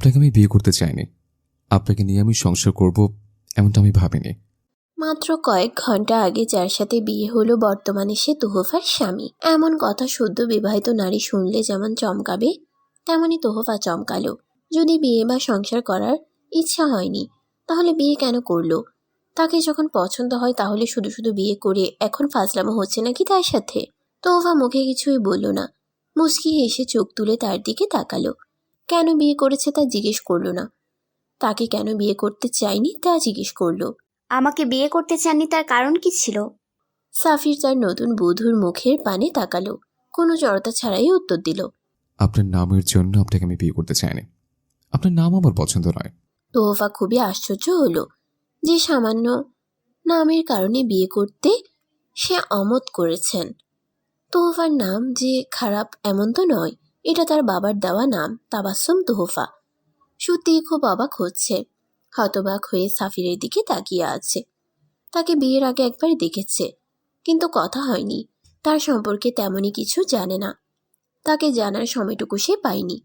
আপনাকে আমি বিয়ে করতে চাইনি। আপনাকে নিয়ে আমি সংসার করব এমনটা আমি ভাবিনি। মাত্র কয়েক ঘন্টা আগে যার সাথে বিয়ে হলো বর্তমানে সে তোহফার স্বামী। এমন কথা সদ্য বিবাহিত নারী শুনলে যেমন চমকাবে, তেমনি তোহফা চমকালো। যদি বিয়ে বা সংসার করার ইচ্ছা হয়নি, তাহলে বিয়ে কেন করলো? তাকে যখন পছন্দ হয় তাহলে শুধু শুধু বিয়ে করে এখন ফাজলামো হচ্ছে নাকি তার সাথে? তোহফা মুখে কিছুই বলল না, মুচকি হেসে চোখ তুলে তার দিকে তাকালো। কেন বিয়ে করেছে তা জিজ্ঞেস করলো না, তাকে কেন বিয়ে করতে চাইনি তা জিজ্ঞেস করলো। আমাকে বিয়ে করতে চাননি তার কারণ কি ছিল? সাফির তার নতুন বধূর মুখের পানে তাকালো, কোনো জড়তা ছাড়াই উত্তর দিল। আপনার নামের জন্য আপনাকে আমি বিয়ে করতে চাইনি। আপনার নাম আমার পছন্দ নয়। তোহফা খুবই আশ্চর্য হলো যে সামান্য নামের কারণে বিয়ে করতে সে অমত করেছেন। তোহফার নাম যে খারাপ এমন তো নয়, এটা তার বাবার দেওয়া নাম, তাবাসসুম তোহফা। সত্যিই খুব অবাক হচ্ছে। হতবাক হয়ে সাফিরের দিকে তাকিয়ে আছে। তাকে বিয়ের আগে একবার দেখেছে, কিন্তু কথা হয়নি। তার সম্পর্কে তেমনই কিছু জানে না। তাকে জানার সময়টুকু সে পায়নি।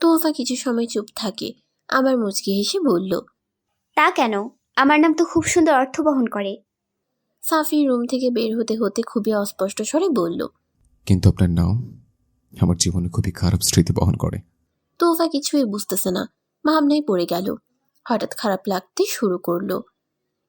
তোহফা কিছু সময় চুপ থাকে, আবার মুচকি হেসে বলল, তা কেন? আমার নাম তো খুব সুন্দর অর্থ বহন করে। সাফি রুম থেকে বের হতে হতে খুবই অস্পষ্ট স্বরে বলল। কিন্তু আপনার নাম আমার জীবনে খুবই খারাপ স্মৃতি বহন করে। তোহফা কিছুই বুঝতেছে না, ভাবনায় পড়ে গেল। হঠাৎ খারাপ লাগতে শুরু করলো।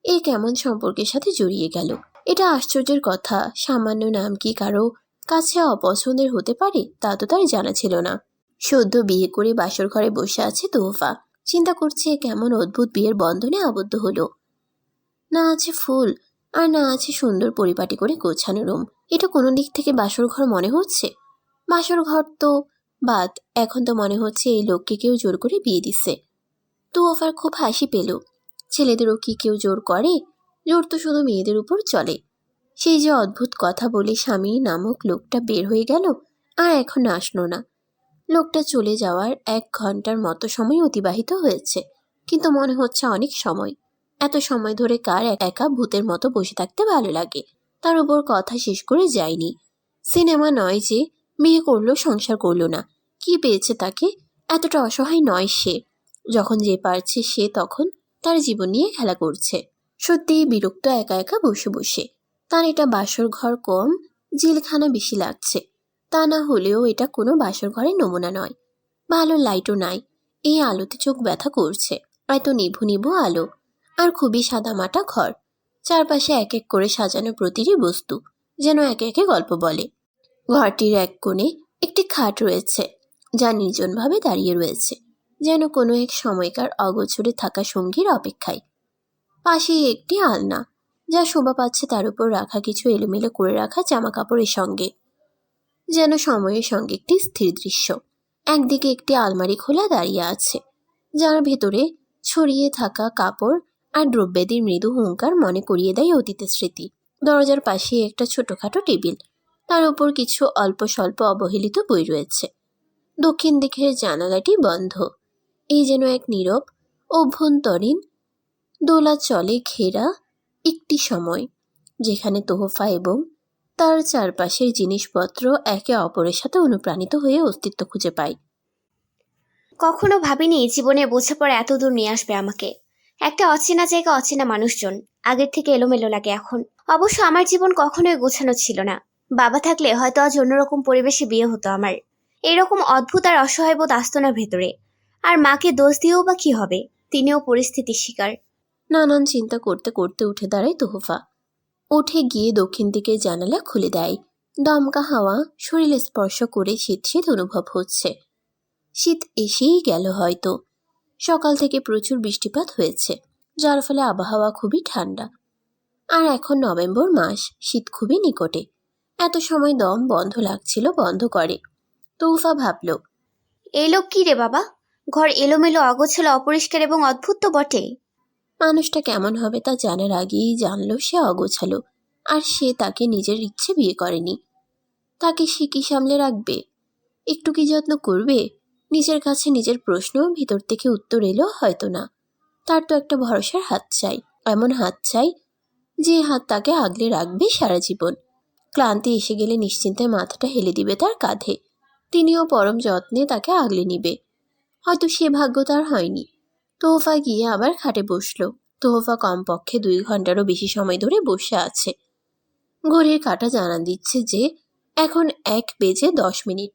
এ কেমন সম্পর্কের সাথে জড়িয়ে গেল? এটা আশ্চর্যের কথা, সামান্য নাম কি কারো কাছে অপছন্দের হতে পারে তা তো তার জানা ছিল না। সদ্য বিয়ে করে বাসর ঘরে বসে আছে তোহফা, চিন্তা করছে কেমন অদ্ভুত বিয়ের বন্ধনে আবদ্ধ হলো। না আছে ফুল, আর না আছে সুন্দর পরিপাটি করে গোছানো রুম। এটা কোনো দিক থেকে বাসর ঘর মনে হচ্ছে? বাসর ঘর তো বাদ, এখন তো মনে হচ্ছে এই লোককে কেউ জোর করে বিয়ে দিচ্ছে। তোহফার খুব হাসি পেল। ছেলেদেরও কি কেউ জোর করে? জোর তো শুধু মেয়েদের উপর চলে। সেই যে অদ্ভুত কথা বলে স্বামী নামক লোকটা বের হয়ে গেল, আর এখন আসলো না। লোকটা চলে যাওয়ার 1 ঘন্টার মতো সময় অতিবাহিত হয়েছে, কিন্তু মনে হচ্ছে অনেক সময়। এত সময় ধরে কার একা ভূতের মতো বসে থাকতে ভালো লাগে? তার উপর কথা শেষ করে যায়নি। সিনেমা নয় যে বিয়ে করলো সংসার করলো না, কি পেয়েছে তাকে? এতটা অসহায় নয় সে। যখন যে পারছে সে তখন তার জীবন নিয়ে খেলা করছে। সত্যিই বিরক্ত একা একা বসে বসে। তার এটা বাসর ঘর কম, জেলখানা বেশি লাগছে। তা না হলেও এটা কোনো বাসর ঘরের নমুনা নয়। ভালো লাইটও নাই, এই আলোতে চোখ ব্যথা করছে। এত নিভু নিভু আলো, আর খুবই সাদামাটা ঘর। চারপাশে এক এক করে সাজানো প্রতিটি বস্তু যেন একে একে গল্প বলে। ঘরটির এক কোণে একটি খাট রয়েছে, যা নির্জনভাবে দাঁড়িয়ে রয়েছে, যেন কোনো এক সময়কার অগোছরে থাকা সঙ্গীর অপেক্ষায়। পাশেই একটি আলনা, যা শোভা পাচ্ছে তার উপর রাখা কিছু এলোমেলো করে রাখা জামা কাপড়ের সঙ্গে, যেন সময়ের সঙ্গে একটি স্থির দৃশ্য। একদিকে একটি আলমারি খোলা দাঁড়িয়ে আছে, যার ভেতরে ছড়িয়ে থাকা কাপড় আর দ্রব্যাদির মৃদু হুঙ্কার মনে করিয়ে দেয় অতীতের স্মৃতি। দরজার পাশে একটা ছোটখাটো টেবিল, তার উপর কিছু অল্প স্বল্প অবহেলিত বই রয়েছে। দক্ষিণ দিকের জানালাটি বন্ধ। এই যেন এক নীরব অভ্যন্তরীণ দোলাচলে ঘেরা একটি সময়, যেখানে তোহফা এবং তার চারপাশের জিনিসপত্র একে অপরের সাথে অনুপ্রাণিত হয়ে অস্তিত্ব খুঁজে পায়। কখনো ভাবিনি জীবনে বোঝাপড়া এত দূর নিয়ে আসবে আমাকে। একটা অচেনা জায়গা, অচেনা মানুষজন, আগের থেকে এলোমেলো লাগে এখন। অবশ্য আমার জীবন কখনোই গোছানো ছিল না। বাবা থাকলে হয়তো আজ অন্যরকম পরিবেশে বিয়ে হতো আমার। এইরকম অদ্ভুত আর অসহায় বোধ আসতো না ভেতরে। আর মাকে দোষ দিয়েও বা কি হবে, তিনিও পরিস্থিতির শিকার। নানান চিন্তা করতে করতে উঠে দাঁড়ায় তোহফা। উঠে গিয়ে দক্ষিণ দিকের জানালা খুলে দেয়। দমকা হাওয়া শরীরে স্পর্শ করে শীত শীত অনুভব হচ্ছে। শীত এসেই গেল হয়তো। সকাল থেকে প্রচুর বৃষ্টিপাত হয়েছে, যার ফলে আবহাওয়া খুবই ঠান্ডা। আর এখন নভেম্বর মাস, শীত খুবই নিকটে। এত সময় দম বন্ধ লাগছিল বন্ধ করে। তোহফা ভাবল, এই লোক কি রে বাবা? ঘর এলোমেলো, অগোছালো, অপরিষ্কার এবং অদ্ভুত তো বটে। মানুষটা কেমন হবে তা জানার আগেই জানলো সে অগোছালো, আর সে তাকে নিজের ইচ্ছে বিয়ে করেনি। তাকে সে কি সামলে রাখবে? একটু কি যত্ন করবে? নিজের কাছে নিজের প্রশ্ন ভিতর থেকে উত্তর এলো হয়তো না। তার তো একটা ভরসার হাত চাই, এমন হাত চাই যে হাত তাকে আগলে রাখবে সারা জীবন। ক্লান্তি এসে গেলে নিশ্চিন্তে মাথাটা হেলে দিবে তার কাঁধে, তিনিও পরম যত্নে তাকে আগলে নিবে। হয়তো সে ভাগ্য তার হয়নি। তোহফা গিয়ে আবার খাটে বসলো। তোহফা কমপক্ষে 2 ঘন্টারও বেশি সময় ধরে বসে আছে। ঘড়ির কাঁটা জানান দিচ্ছে যে এখন 1:10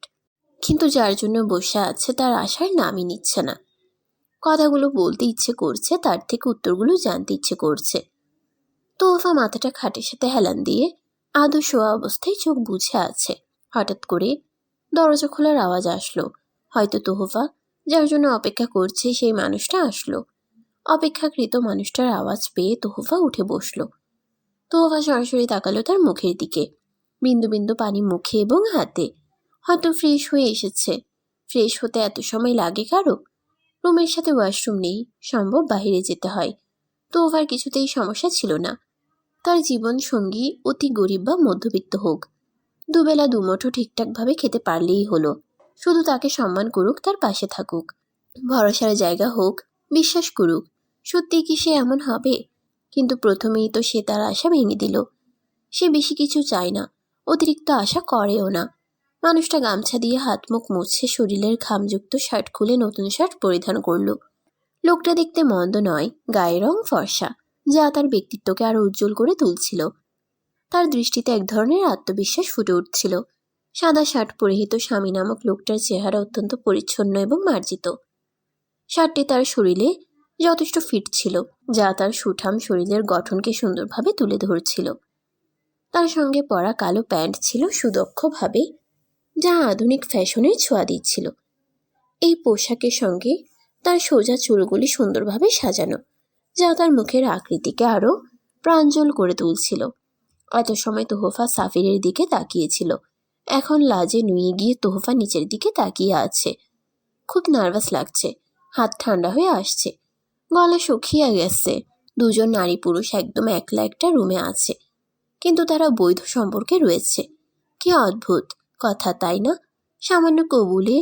কিন্তু যার জন্য বসে আছে তার আসার নামই নিচ্ছে না। কথাগুলো বলতে ইচ্ছে করছে, তার থেকে উত্তরগুলো জানতে ইচ্ছে করছে। তোহফা মাথাটা খাটের সাথে হেলান দিয়ে আদৌ শোয়া অবস্থায় চোখ বুজে আছে। হঠাৎ করে দরজা খোলার আওয়াজ আসলো। হয়তো তোহফা যার জন্য অপেক্ষা করছে সেই মানুষটা আসলো। অপেক্ষাকৃত মানুষটার আওয়াজ পেয়ে তোহফা উঠে বসলো। তোহফা সরাসরি তাকালো তার মুখের দিকে। বিন্দু বিন্দু পানি মুখে এবং হাতে। হয়তো ফ্রেশ হয়ে এসেছে। ফ্রেশ হতে এত সময় লাগে কারো? রুমের সাথে ওয়াশরুম নেই, সম্ভব বাইরে যেতে হয়। তোহফার কিছুতেই সমস্যা ছিল না। তার জীবন সঙ্গী অতি গরিব বা মধ্যবিত্ত হোক, দুবেলা দুমুঠো ঠিকঠাকভাবে খেতে পারলেই হলো। শুধু তাকে সম্মান করুক, তার পাশে থাকুক, ভরসার জায়গা হোক, বিশ্বাস করুক। সত্যি কি সে এমন হবে? কিন্তু প্রথমেই তো সে তার আশা ভেঙে দিল। সে বেশি কিছু চায় না, অতিরিক্ত আশা করেও না। মানুষটা গামছা দিয়ে হাত মুখ মুছে শরীরের ঘামযুক্ত শার্ট খুলে নতুন শার্ট পরিধান করল। লোকটা দেখতে মন্দ নয়, গায়ের রং ফর্সা, যা তার ব্যক্তিত্বকে আরো উজ্জ্বল করে তুলছিল। তার দৃষ্টিতে এক ধরনের আত্মবিশ্বাস ফুটে উঠছিল। সাদা শার্ট পরিহিত স্বামী নামক লোকটার চেহারা অত্যন্ত পরিচ্ছন্ন এবং মার্জিত। শার্টটি তার শরীরে যথেষ্ট ফিট ছিল, যা তার সুঠাম শরীরের গঠনকে সুন্দরভাবে তুলে ধরছিল। তার সঙ্গে পরা কালো প্যান্ট ছিল সুদক্ষভাবে, যা আধুনিক ফ্যাশনের ছোঁয়া দিচ্ছিল। এই পোশাকের সঙ্গে তার সোজা চুলগুলি সুন্দরভাবে সাজানো, যা তার মুখের আকৃতিকে আরো প্রাঞ্জল করে তুলছিল। এত সময় তোহফা সাফিরের দিকে তাকিয়েছিল। এখন লাজে নুয়ে গিয়ে তোহফা নিচের দিকে তাকিয়ে আছে। খুব নার্ভাস লাগছে, হাত ঠান্ডা হয়ে আসছে, গলা শুকিয়ে গেছে। দুজন নারী পুরুষ একদম একলা একটা রুমে আছে, কিন্তু তারা বৈধ সম্পর্কে রয়েছে। কি অদ্ভুত কথা, তাই না? সামান্য কবুলে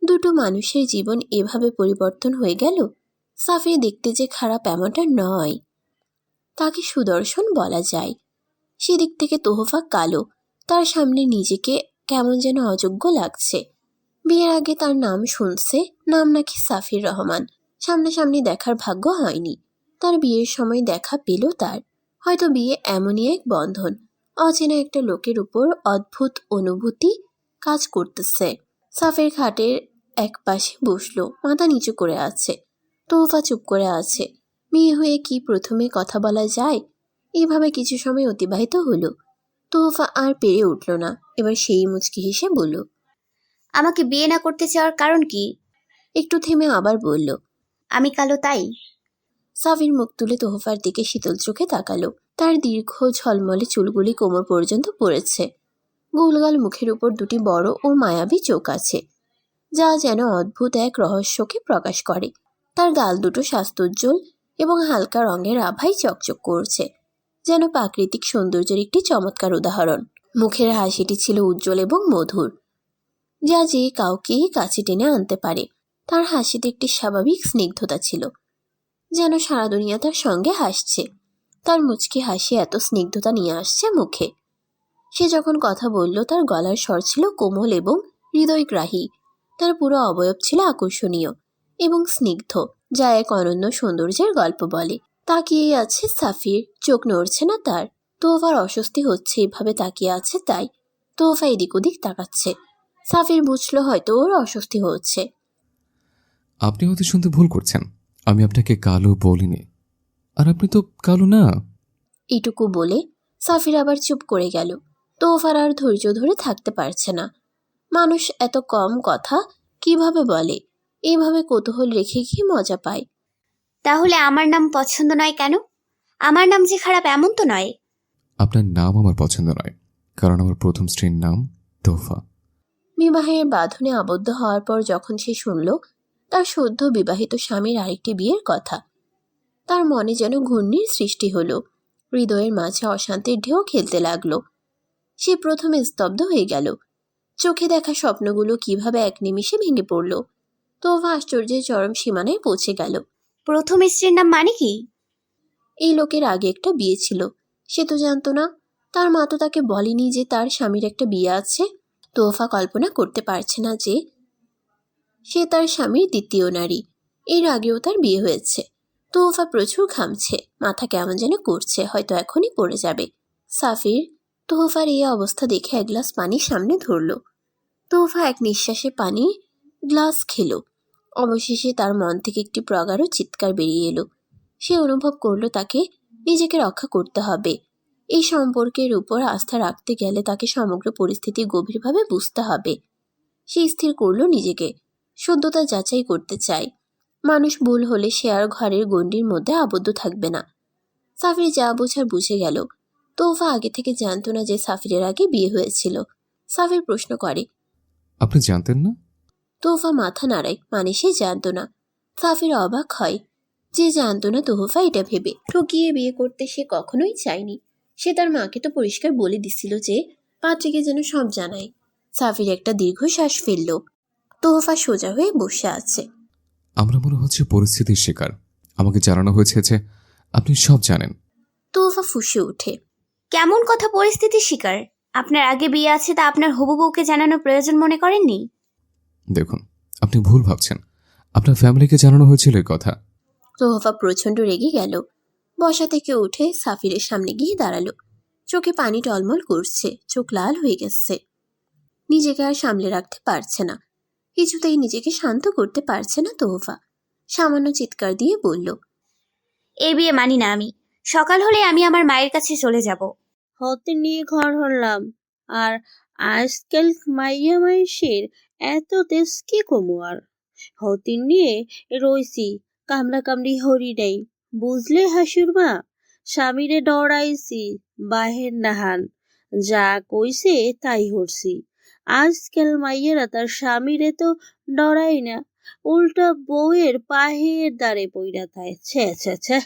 দুটো মানুষের জীবন এভাবে পরিবর্তন হয়ে গেল। সাফির দেখতে যে খারাপ এমনটা নয়, তাকে সুদর্শন বলা যায়। সেদিক থেকে তোহফা কালো, তার সামনে নিজেকে কেমন যেন অযোগ্য লাগছে। বিয়ের আগে তার নাম শুনছে, নাম নাকি সাফির রহমান। সামনাসামনি দেখার ভাগ্য হয়নি। তার বিয়ের সময় দেখা পেল তার। হয়তো বিয়ে এমনই এক বন্ধন, অচেনা একটা লোকের উপর অদ্ভুত অনুভূতি কাজ করতেছে। সাফের খাটের এক পাশে বসলো, মাথা নিচু করে আছে। তোহফা চুপ করে আছে। মেয়ে হয়ে কি প্রথমে কথা বলা যায়? এইভাবে কিছু সময় অতিবাহিত হলো। তোহফা আর পেরে উঠল না। এবার সেই মুচকি হেসে বলল, আমাকে বিয়ে না করতে চাওয়ার কারণ কি? একটু থেমে আবার বলল, আমি কালো তাই? সাফির মুখ তুলে তোহফার দিকে শীতল চোখে তাকালো। তার দীর্ঘ ঝলমলে চুলগুলি কোমর পর্যন্ত পড়েছে। গোলগাল মুখের উপর দুটি বড় ও মায়াবী চোখ আছে, যা যেন অদ্ভুত এক রহস্যকে প্রকাশ করে। তার গাল দুটো স্বাস্থ্যোজ্জ্বল এবং হালকা রঙের আভায় চকচক করছে, যেন প্রাকৃতিক সৌন্দর্যের একটি চমৎকার উদাহরণ। মুখের হাসিটি ছিল উজ্জ্বল এবং মধুর, যা যে কাউকেই কাছে টেনে আনতে পারে। তার হাসিতে একটি স্বাভাবিক স্নিগ্ধতা ছিল, যেন সারা দুনিয়া তার সঙ্গে হাসছে। তার মুচকি হাসি এত স্নিগ্ধতা নিয়ে আসছে মুখে। সে যখন কথা বলল তার গলার স্বর ছিল কোমল এবং হৃদয়গ্রাহী। তার পুরো অবয়ব ছিল আকর্ষণীয় এবং স্নিগ্ধ, যা এক অনন্য সৌন্দর্যের গল্প বলে। তাকিয়ে আছে সাফির, চোখ নড়ছে না তার। তোহফার অস্বস্তি হচ্ছে এভাবে তাকিয়ে আছে তাই। তোহফা এদিক ওদিক তাকাচ্ছে। সাফির বুঝলো হয়তো ওর অস্বস্তি হচ্ছে। আপনি হয়তো শুনতে ভুল করছেন, আমি আপনাকে কালো বলিনি, আর আপনি তো কালো না। এইটুকু বলে সাফির আবার চুপ করে গেল। তোহফার আর ধৈর্য ধরে থাকতে পারছে না। মানুষ এত কম কথা কিভাবে বলে? এইভাবে কৌতূহল রেখে কি মজা পায়? তাহলে আমার নাম পছন্দ নয় কেন? আমার নাম যে খারাপ এমন তো নয়। আপনার নাম আমার পছন্দ নয়, কারণ আমার প্রথম স্ত্রীর নাম তোহফা। বিবাহের বাঁধনে আবদ্ধ হওয়ার পর যখন সে শুনল তার সদ্য বিবাহিত স্বামীর আরেকটি বিয়ের কথা, তার মনে যেন ঘূর্ণির সৃষ্টি হলো। হৃদয়ের মাঝে অশান্তির ঢেউ খেলতে লাগলো। সে প্রথমে স্তব্ধ হয়ে গেল। চোখে দেখা স্বপ্নগুলো কিভাবে এক নিমিষে ভেঙে পড়ল। তোহফা আশ্চর্যের চরম সীমানায় পৌঁছে গেল। প্রথম স্ত্রীর নাম মানে কি? এই লোকের আগে একটা বিয়ে ছিল, সে তো জানতো না। তার মা তো তাকে বলেনি যে তার স্বামীর একটা বিয়ে আছে। তোহফা কল্পনা করতে পারছে না যে সে তার স্বামীর দ্বিতীয় নারী। এর আগেও তার বিয়ে হয়েছে। তোহফা প্রচুর ঘামছে, মাথা কেমন যেন করছে, হয়তো এখনই পড়ে যাবে। সাফির তোহফার এই অবস্থা দেখে এক গ্লাস পানি সামনে ধরল। তোহফা এক নিঃশ্বাসে পানি গ্লাস খেলো। অবশেষে তার মন থেকে একটি প্রগাঢ় চিৎকার বেরিয়ে এলো। সে অনুভব করলো তাকে নিজেকে রক্ষা করতে হবে। এই সম্পর্কের উপর আস্থা রাখতে গেলে তাকে সমগ্র পরিস্থিতি গভীরভাবে বুঝতে হবে। সে স্থির করলো নিজেকে, সত্যতা যাচাই করতে চায়। মানুষ ভুল হলে সে আর ঘরের গণ্ডির মধ্যে আবদ্ধ থাকবে না। সাফির যা বোঝার বুঝে গেল। তোহফা আগে থেকে জানতো না যে সাফিরের আগে বিয়ে হয়েছিল। সাফির প্রশ্ন করে, আপনি জানতেন না? তোহফা মাথা নাড়ায়, মানে সে জানতো না। সাফির অবাক হয়, যে জানতো না তোহফা এটা ভেবে। ঠকিয়ে বিয়ে করতে সে কখনোই চায়নি। সে তার মাকে তো পরিষ্কার বলে দিছিল যে পাত্রীকে যেন সব জানায়। সাফির একটা দীর্ঘশ্বাস ফেলল। তোহফা সোজা হয়ে বসে আছে। আমরা মনে হচ্ছে পরিস্থিতির শিকার। আমাকে জানানো হয়েছে যে আপনি সব জানেন। তোহফা ফুঁসে ওঠে। কেমন কথা পরিস্থিতির শিকার? আপনার আগে বিয়ে আছে তা আপনার হবু বউকে জানানোর প্রয়োজন মনে করেননি? দেখুন, আপনি ভুল ভাবছেন। আপনার ফ্যামিলিকে জানানো হয়েছিল এই কথা। তোহফা প্রচণ্ড রেগে গেল। বসা থেকে উঠে সাফিরের সামনে গিয়ে দাঁড়ালো। চোখে পানি টলমল করছে, চোখ লাল হয়ে গেছে। নিজেকে আর সামলে রাখতে পারছে না। কিছুতেই নিজেকে শান্ত করতে পারছে না তোহফা। সামান্য চিৎকার দিয়ে বলল, এই বিয়ে মানি না আমি। সকাল হলে আমি আমার মায়ের কাছে চলে যাব। হতে নিয়ে ঘর হলাম, আর আজকাল মাইয়া মাইসের এত তেজ কি কমু আর। হতে নিয়ে রইছি, কামড়া কামড়ি হরি নাই, বুঝলে হাসুর মা। স্বামীরে ডরাইছি, বাহের নাহান, যা কইছে তাই হরছি। আজকাল মাইয়েরা তার স্বামীরে তো ডরাই না, উল্টা বউয়ের পাহের দ্বারে পইরা থাকে। ছে ছে ছে।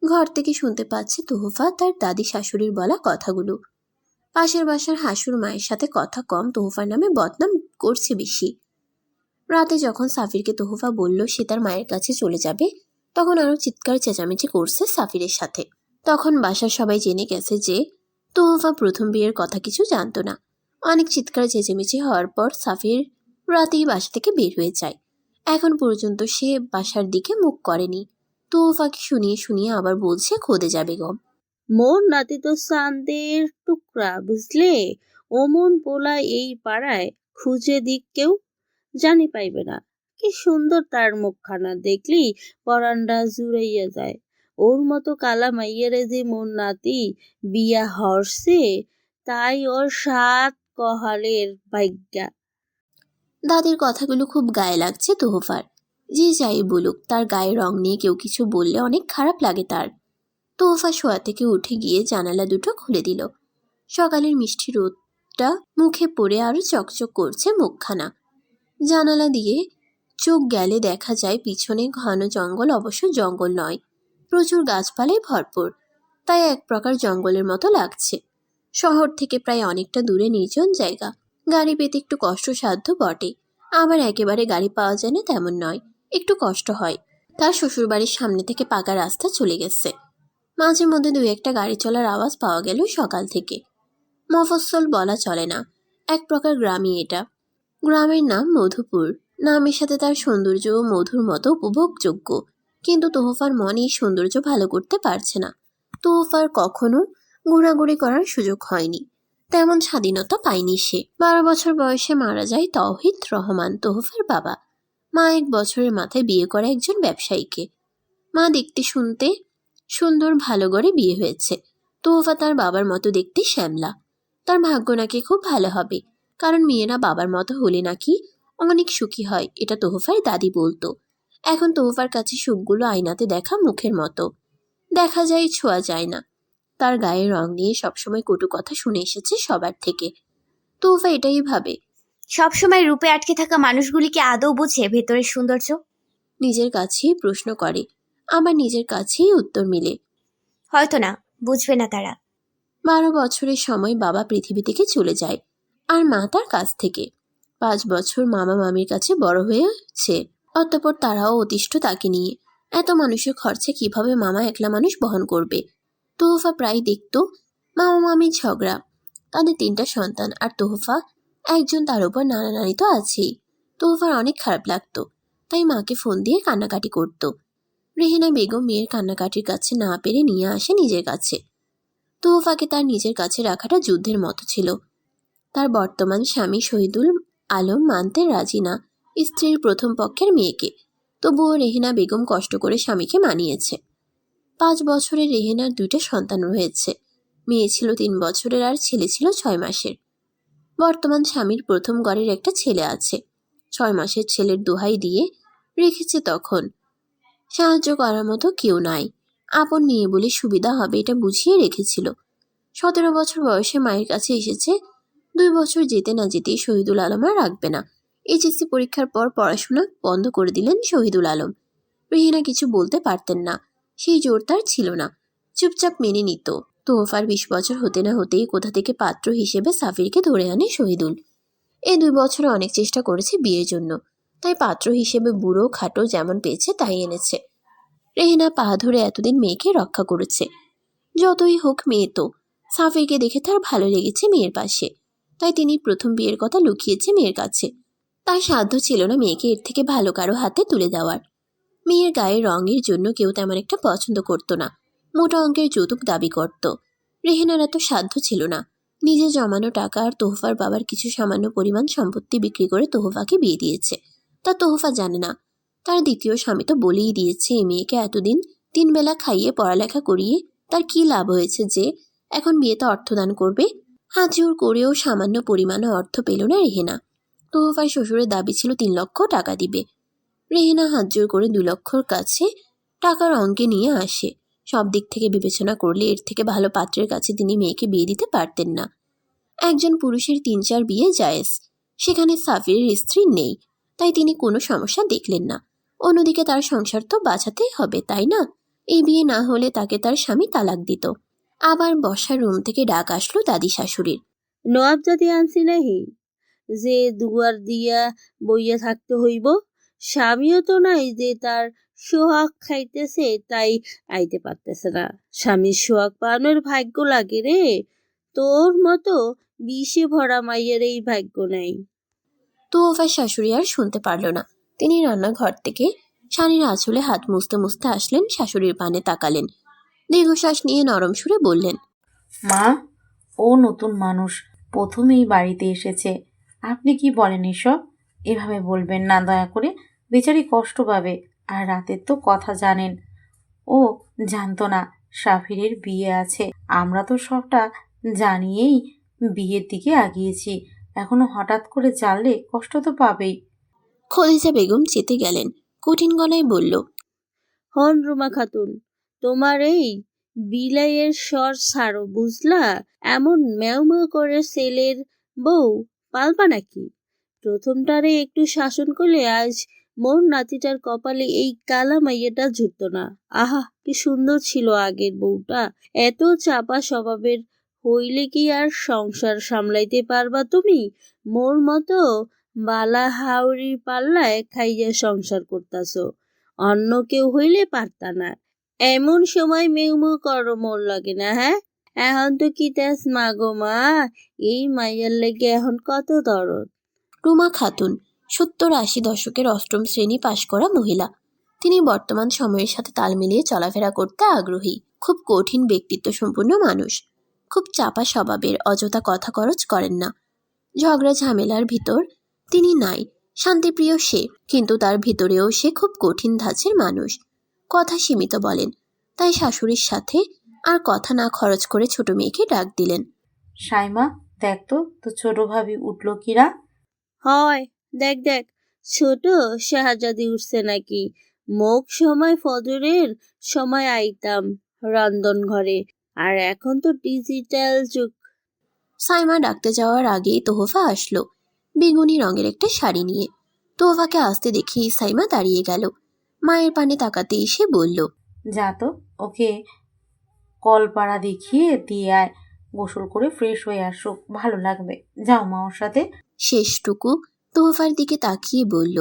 ঘর থেকে শুনতে পাচ্ছে তোহফা তার দাদি শাশুড়ির বলা কথাগুলো। পাশের বাসার হাসুর মায়ের সাথে কথা কম, তোহফার নামে বদনাম করছে বেশি। রাতে যখন সাফিরকে তোহফা বলল সে তার মায়ের কাছে চলে যাবে, তখন আরো চিৎকার চেঁচামেচি করছে সাফিরের সাথে। তখন বাসার সবাই জেনে গেছে যে তোহফা প্রথম বিয়ের কথা কিছু জানতো না। অনেক চিৎকার চেঁচামেচি হওয়ার পর সাফির রাতেই বাসা থেকে বের হয়ে যায়। এখন পর্যন্ত সে বাসার দিকে মুখ করেনি। তোহফাকে শুনিয়ে শুনিয়ে আবার বলছে খোদে যাবে গম। মোর নাতি তো চাঁদের টুকরা, বুঝলে। অমন পোলা এই পাড়ায় খুঁজে দিক কেউ, জানি পাইবে না। কি সুন্দর তার মুখখানা, দেখলি পরান্ডা জুড়াইয়া যায়। ওর মতো কালা মাইয়ারে যে মোর নাতি বিয়া হরছে, তাই ওর সাত কহালের ভাগ্যা। দাদির কথাগুলো খুব গায়ে লাগছে তোহফার। যে যাই বলুক, তার গায়ের রং নিয়ে কেউ কিছু বললে অনেক খারাপ লাগে তার। তোহফা শোয়া থেকে উঠে গিয়ে জানালা দুটো খুলে দিল। সকালের মিষ্টি রোদটা মুখে পড়ে আরো চকচক করছে মুখখানা। জানালা দিয়ে চোখ গেলে দেখা যায় পিছনে ঘন জঙ্গল, অবশ্য জঙ্গল নয়, প্রচুর গাছপালায় ভরপুর, তাই এক প্রকার জঙ্গলের মতো লাগছে। শহর থেকে প্রায় অনেকটা দূরে নির্জন জায়গা। গাড়ি পেতে একটু কষ্টসাধ্য বটে, আবার একেবারে গাড়ি পাওয়া যায় না তেমন নয়, একটু কষ্ট হয়। তার শ্বশুরবাড়ির সামনে থেকে পাকা রাস্তা চলে গেছে। মাঝে মধ্যে দুই একটা গাড়ি চলার আওয়াজ পাওয়া গেল সকাল থেকে। মফস্বল বলা চলে না, এক প্রকার গ্রামই এটা। গ্রামের নাম মধুপুর। নামের সাথে তার সৌন্দর্য ও মধুর মতো উপভোগযোগ্য, কিন্তু তোহফার মন এই সৌন্দর্য ভালো করতে পারছে না। তোহফার কখনো ঘোরাঘুরি করার সুযোগ হয়নি, তেমন স্বাধীনতা পায়নি সে। 12 বছর বয়সে মারা যায় তৌহিদ রহমান, তোহফার বাবা। মা 1 বছরের মাথায় বিয়ে করে একজন ব্যবসায়ীকে। মা দেখতে শুনতে সুন্দর, ভালো ঘরে বিয়ে হয়েছে। তোহফা তার বাবার মতো দেখতে শ্যামলা। তার ভাগ্য নাকি খুব ভালো হবে, কারণ মেয়েরা বাবার মতো হলে নাকি অনেক সুখী হয়, এটা তোহফার দাদি বলতো। এখন তোহফার কাছে সুখগুলো আয়নাতে দেখা মুখের মতো, দেখা যায় ছোঁয়া যায় না। তার গায়ের রং নিয়ে সবসময় কটু কথা শুনে এসেছে সবার থেকে। তোহফা এটাই ভাবে, সবসময় রূপে আটকে থাকা মানুষগুলি কি আদৌ বুঝে ভেতরের সৌন্দর্য? নিজের কাছেই প্রশ্ন করে, আবার নিজের কাছেই উত্তর মিলে। হয়তো না, বুঝবে না তারা। 12 বছরের সময় বাবা পৃথিবী থেকে চলে যায়, আর মা তার কাছ থেকে। 5 বছর মামা মামির কাছে বড় হয়েছে। অতঃপর তারাও অতিষ্ঠ তাকে নিয়ে। এত মানুষের খরচে কিভাবে মামা একলা মানুষ বহন করবে? তোহফা প্রায় দেখত মামা মামির ঝগড়া। তাদের 3টা সন্তান, আর তোহফা একজন, তার উপর নানা নানি তো আছেই। তোহফার অনেক খারাপ লাগতো, তাই মাকে ফোন দিয়ে কান্নাকাটি করত। রেহেনা বেগম মেয়ের কান্নাকাটির কাছে না পেরে নিয়ে আসে নিজের কাছে। তোহফাকে তার নিজের কাছে রাখাটা যুদ্ধের মতো ছিল। তার বর্তমান স্বামী শহীদুল আলম মানতে রাজি না স্ত্রীর প্রথম পক্ষের মেয়েকে, তবুও রেহেনা বেগম কষ্ট করে স্বামীকে মানিয়েছে। 5 বছরের রেহেনার 2টা সন্তান রয়েছে। মেয়ে ছিল 3 বছরের আর ছেলে ছিল 6 মাসের। বর্তমান স্বামীর প্রথম ঘরের একটা ছেলে আছে। 6 মাসের ছেলের দোহাই দিয়ে রেখেছে তখন। সাহায্য করার মতো কেউ নাই, আপন মেয়ে বলে সুবিধা হবে এটা বুঝিয়ে রেখেছিল। 17 বছর বয়সে মায়ের কাছে এসেছে। 2 বছর যেতে না যেতেই শহীদুল আলম আর রাখবে না। এইচএসসি পরীক্ষার পর পড়াশোনা বন্ধ করে দিলেন শহীদুল আলম। রেহেনা কিছু বলতে পারতেন না, সেই জোর তার ছিল না, চুপচাপ মেনে নিত। তোহফার 20 বছর হতে না হতেই কোথা থেকে পাত্র হিসেবে সাফিরকে ধরে আনে শহীদুল। এই 2 বছরে অনেক চেষ্টা করেছে বিয়ের জন্য, তাই পাত্র হিসেবে বুড়ো খাটো যেমন পেয়েছে তাই এনেছে। রেহেনা পা ধরে এতদিন মেয়েকে রক্ষা করেছে। যতই হোক মেয়ে তো। সাফিরকে দেখে তার ভালো লেগেছে মেয়ের পাশে, তাই তিনি প্রথম বিয়ের কথা লুকিয়েছে মেয়ের কাছে। তার সাধ্য ছিল না মেয়েকে এর থেকে ভালো কারো হাতে তুলে দেওয়ার। মেয়ের গায়ের রঙের জন্য কেউ তেমন একটা পছন্দ করত না, মোটা অঙ্কের যৌতুক দাবি করত। রেহেনার এত সাধ্য ছিল না। নিজে জমানো টাকা আর তোহফার বাবার কিছু সামান্য পরিমাণ সম্পত্তি বিক্রি করে তোহফাকে বিয়ে দিয়েছে। তা তোহফা জানে না। তার দ্বিতীয় স্বামী তো বলেই দিয়েছে এই মেয়েকে এতদিন 3 বেলা খাইয়ে পড়ালেখা করিয়ে তার কি লাভ হয়েছে যে এখন বিয়েতে অর্থদান করবে। হাত জোর করেও সামান্য পরিমাণে অর্থ পেল না রেহেনা। তোহফার শ্বশুরের দাবি ছিল 3 লক্ষ টাকা দিবে। রেহেনা হাত জোর করে 2 লক্ষর কাছে টাকার অঙ্কে নিয়ে আসে। সব দিক থেকে বিবেচনা করলে এর থেকে ভালো পাত্রের কাছে তিনি মেয়েকে বিয়ে দিতে পারতেন না। একজন পুরুষের 3-4 বিয়ে জায়েজ, সেখানে সাফিরের স্ত্রী নেই, তাই তিনি কোনো সমস্যা দেখলেন না। অন্যদিকে তার সংসার তো বাঁচাতেই হবে, তাই না? এই বিয়ে না হলে তাকে তার স্বামী তালাক দিত। আবার বসার রুম থেকে ডাক আসলো দাদি শাশুড়ির। নবাব জাতি আনছি নাহি যে দুয়ার দিয়া বইয়া থাকতে হইব। স্বামীও তো নাই যে তার সোহাগ খাইতেছে তাই আইতে পারতেছে না। স্বামীর সোহাগ পাওয়ানোর ভাগ্য লাগে রে, তোর মতো বিষে ভরা মাইয়ের এই ভাগ্য নাই। তোহফার শাশুড়ি আর শুনতে পারল না। তিনি রান্নাঘর থেকে শাড়ির আঁচলে হাত মুছতে মুছতে আসলেন, শাশুড়ির পানে তাকালেন, দীর্ঘশ্বাস নিয়ে নরম সুরে বললেন, মা, ও নতুন মানুষ, প্রথমেই বাড়িতে এসেছে। আপনি কি বলেন এসব? এভাবে বলবেন না দয়া করে, বেচারি কষ্ট পাবে। আর রাতের তো কথা জানেন, ও জানতো না সাফিরের বিয়ে আছে। আমরা তো সবটা জানিয়েই বিয়ের দিকে আগিয়েছি। এখনো হঠাৎ করে জানলে কষ্ট তো পাবেই। খদিজা বেগম চেতে গেলেন, কঠিন গলায় বলল, হন রুমা খাতুন, তোমার এই বিলাইয়ের স্বর ছাড়ো বুঝলা। এমন ম্যাও ম্যাও করে ছেলের বউ পালবা নাকি? প্রথমটারে একটু শাসন করলে আজ মোর নাতিটার কপালে এই কালা মাইয়াটা জুটতো না। আহা, কি সুন্দর ছিল আগের বউটা। এত চাপা স্বভাবের হইলে কি আর সংসার সামলাইতে পারবা তুমি? মোর মতো বালা হাওড়ির পাল্লায় খাইয়া সংসার করতাছো। অন্য কেউ হইলে পারতা না। এমন সময় মেউমু করো মোর লাগে না? হ্যাঁ, এখন তো কি তেস মাগো মা, এই মাইয়ার লেগে এখন কত দরদ। রুমা খাতুন 70-80 দশকের 8ম শ্রেণী পাশ করা মহিলা। তিনি বর্তমান সময়ের সাথে তাল মিলিয়ে চলাফেরা করতে আগ্রহী। খুব কঠিন ব্যক্তিত্ব সম্পন্ন মানুষ, খুব চাপা স্বভাবের, অযথা কথা খরচ করেন না। ঝগড়া ঝামেলার ভিতর তিনি নাই, শান্তিপ্রিয় সে, কিন্তু তার ভিতরেও সে খুব কঠিন ধাঁচের মানুষ। কথা সীমিত বলেন, তাই শাশুড়ির সাথে আর কথা না খরচ করে ছোট মেয়েকে ডাক দিলেন। সাইমা, দেখ তো তো ছোট ভাবি উঠলো কিরা। হয়, দেখ দেখ, ছোট শাহজাদি উঠছে নাকি। মোক সময় ফজরের সময় আইতাম রন্ধন ঘরে, আর এখন তো ডিজিটাল যুগ। সাইমা ডাকতে যাওয়ার আগেই তোহফা আসলো, বেগুনি রঙের একটা শাড়ি নিয়ে। তোহফাকে আসতে দেখেই সাইমা দাঁড়িয়ে গেল। মায়ের পানে তাকাতে এসে বলল, যা তো, ওকে কলপাড়া দেখিয়ে দিয়ে আয়, গোসল করে ফ্রেশ হয়ে আসুক, ভালো লাগবে। যাও মা ওর সাথে। শেষটুকু তোহফার দিকে তাকিয়ে বলল।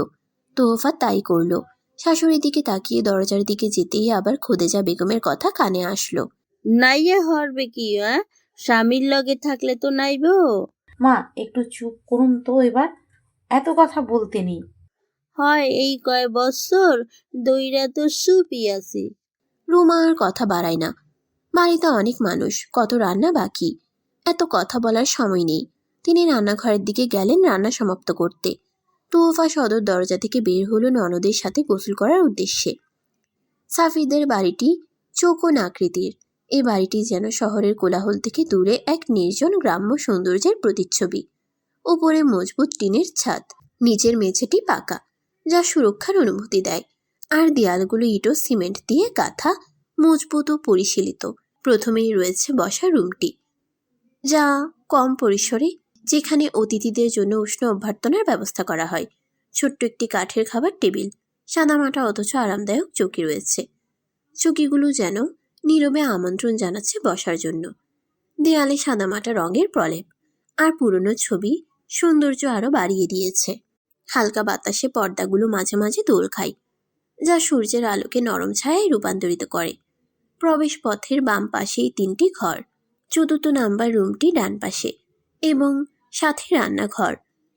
তোহফা তাই করল। শাশুড়ির দিকে তাকিয়ে দরজার দিকে যেতেই আবার খোদেজা বেগমের কথা কানে আসলো। নাইয়া হরবে কি? স্বামীর লগে থাকলে তো নাইব। মা একটু চুপ করুন তো এবার। এত কথা বলতে নেই। হয় এই কয় বছর দইরা তো সুপি আছি। রুমা আর কথা বাড়ায় না। বাড়িতে অনেক মানুষ, কত রান্না বাকি, এত কথা বলার সময় নেই। তিনি রান্নাঘরের দিকে গেলেন রান্না সমাপ্ত করতে। তোফা সদর দরজা থেকে বের হলো ননদের সাথে গোসল করার উদ্দেশ্যে। সাফিদের বাড়িটি চৌকোন আকৃতির। এই বাড়িটি যেন শহরের কোলাহল থেকে দূরে এক নির্জন গ্রাম্য সৌন্দর্যের প্রতিচ্ছবি। উপরে মজবুত টিনের ছাদ, নিচের মেঝেটি পাকা, যা সুরক্ষার অনুভূতি দেয়। আর দেয়ালগুলো ইট ও সিমেন্ট দিয়ে গাঁথা, মজবুত ও পরিশীলিত। প্রথমেই রয়েছে বসার রুমটি, যা কম পরিসরে, যেখানে অতিথিদের জন্য উষ্ণ অভ্যর্থনার ব্যবস্থা করা হয়। ছোট্ট একটি কাঠের খাবার টেবিল, সাদামাটা অথচ আরামদায়ক চৌকি রয়েছে। চৌকিগুলো যেন নীরবে আমন্ত্রণ জানাচ্ছে বসার জন্য। দেয়ালে সাদামাটা রঙের প্রলেপ আর পুরনো ছবি সৌন্দর্য আরো বাড়িয়ে দিয়েছে। হালকা বাতাসে পর্দাগুলো মাঝে মাঝে দোল খায়, যা সূর্যের আলোকে নরম ছায়ায় রূপান্তরিত করে। প্রবেশ পথের বাম পাশেই 3টি ঘর, 4র্থ নাম্বার রুমটি ডান পাশে, এবং সাথে রান্নাঘর।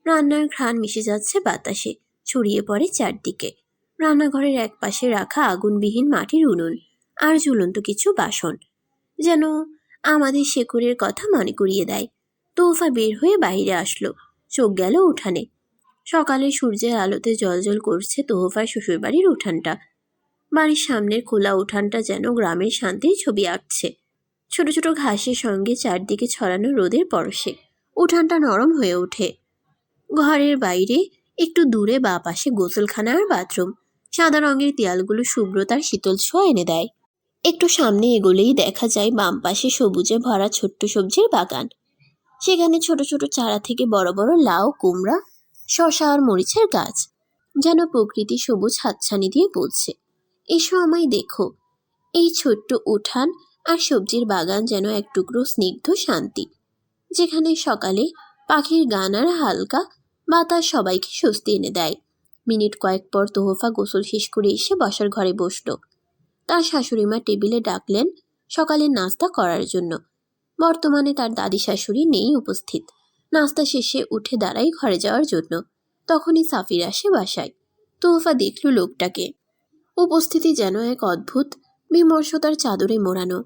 রান্নার ঘ্রাণ মিশে যাচ্ছে বাতাসে, ছড়িয়ে পড়ে চারদিকে। রান্নাঘরের এক পাশে রাখা আগুনবিহীন মাটির উনুন আর ঝুলন্ত কিছু বাসন যেন আমাদের শেকড়ের কথা মনে করিয়ে দেয়। তোফা বের হয়ে বাইরে আসলো, চোখ গেল উঠানে। সকালে সূর্যের আলোতে জ্বলজ্বল করছে তোহফার শ্বশুরবাড়ির উঠানটা। বাড়ির সামনের খোলা উঠানটা যেন গ্রামের শান্তির ছবি আঁকছে। ছোট ছোট ঘাসের সঙ্গে চারদিকে ছড়ানো রোদের পরশে উঠানটা নরম হয়ে ওঠে। ঘরের বাইরে একটু দূরে বাঁ পাশে গোসলখানা আর বাথরুম। সাদা রঙের দেয়ালগুলো শুভ্রতার শীতল ছোঁয়া এনে দেয়। একটু সামনে এগোলেই দেখা যায় বাম পাশে সবুজে ভরা ছোট্ট সবজির বাগান। সেখানে ছোট ছোট চারা থেকে বড় বড় লাউ, কুমড়া, শসা আর মরিচের গাছ, যেন প্রকৃতি সবুজ হাতছানি দিয়ে বলছে, এসো আমায় দেখো। এই ছোট্ট উঠান আর সবজির বাগান যেন এক টুকরো স্নিগ্ধ শান্তি, যেখানে সকালে পাখির গান আর হালকা বাতাস সবাইকে স্বস্তি এনে দেয়। মিনিট কয়েক পর তোহফা গোসল শেষ করে এসে বসার ঘরে বসল। তার শাশুড়িমা টেবিলে ডাকলেন সকালের নাস্তা করার জন্য। বর্তমানে তার দাদি শাশুড়ি নেই উপস্থিত। নাস্তা শেষে উঠে দাঁড়াই ঘরে যাওয়ার জন্য। তখনই সাফির আসে বাসায়। তোহফা দেখল লোকটাকে। উপস্থিতি যেন এক অদ্ভুত বিমর্ষতার চাদরে মোড়ানো।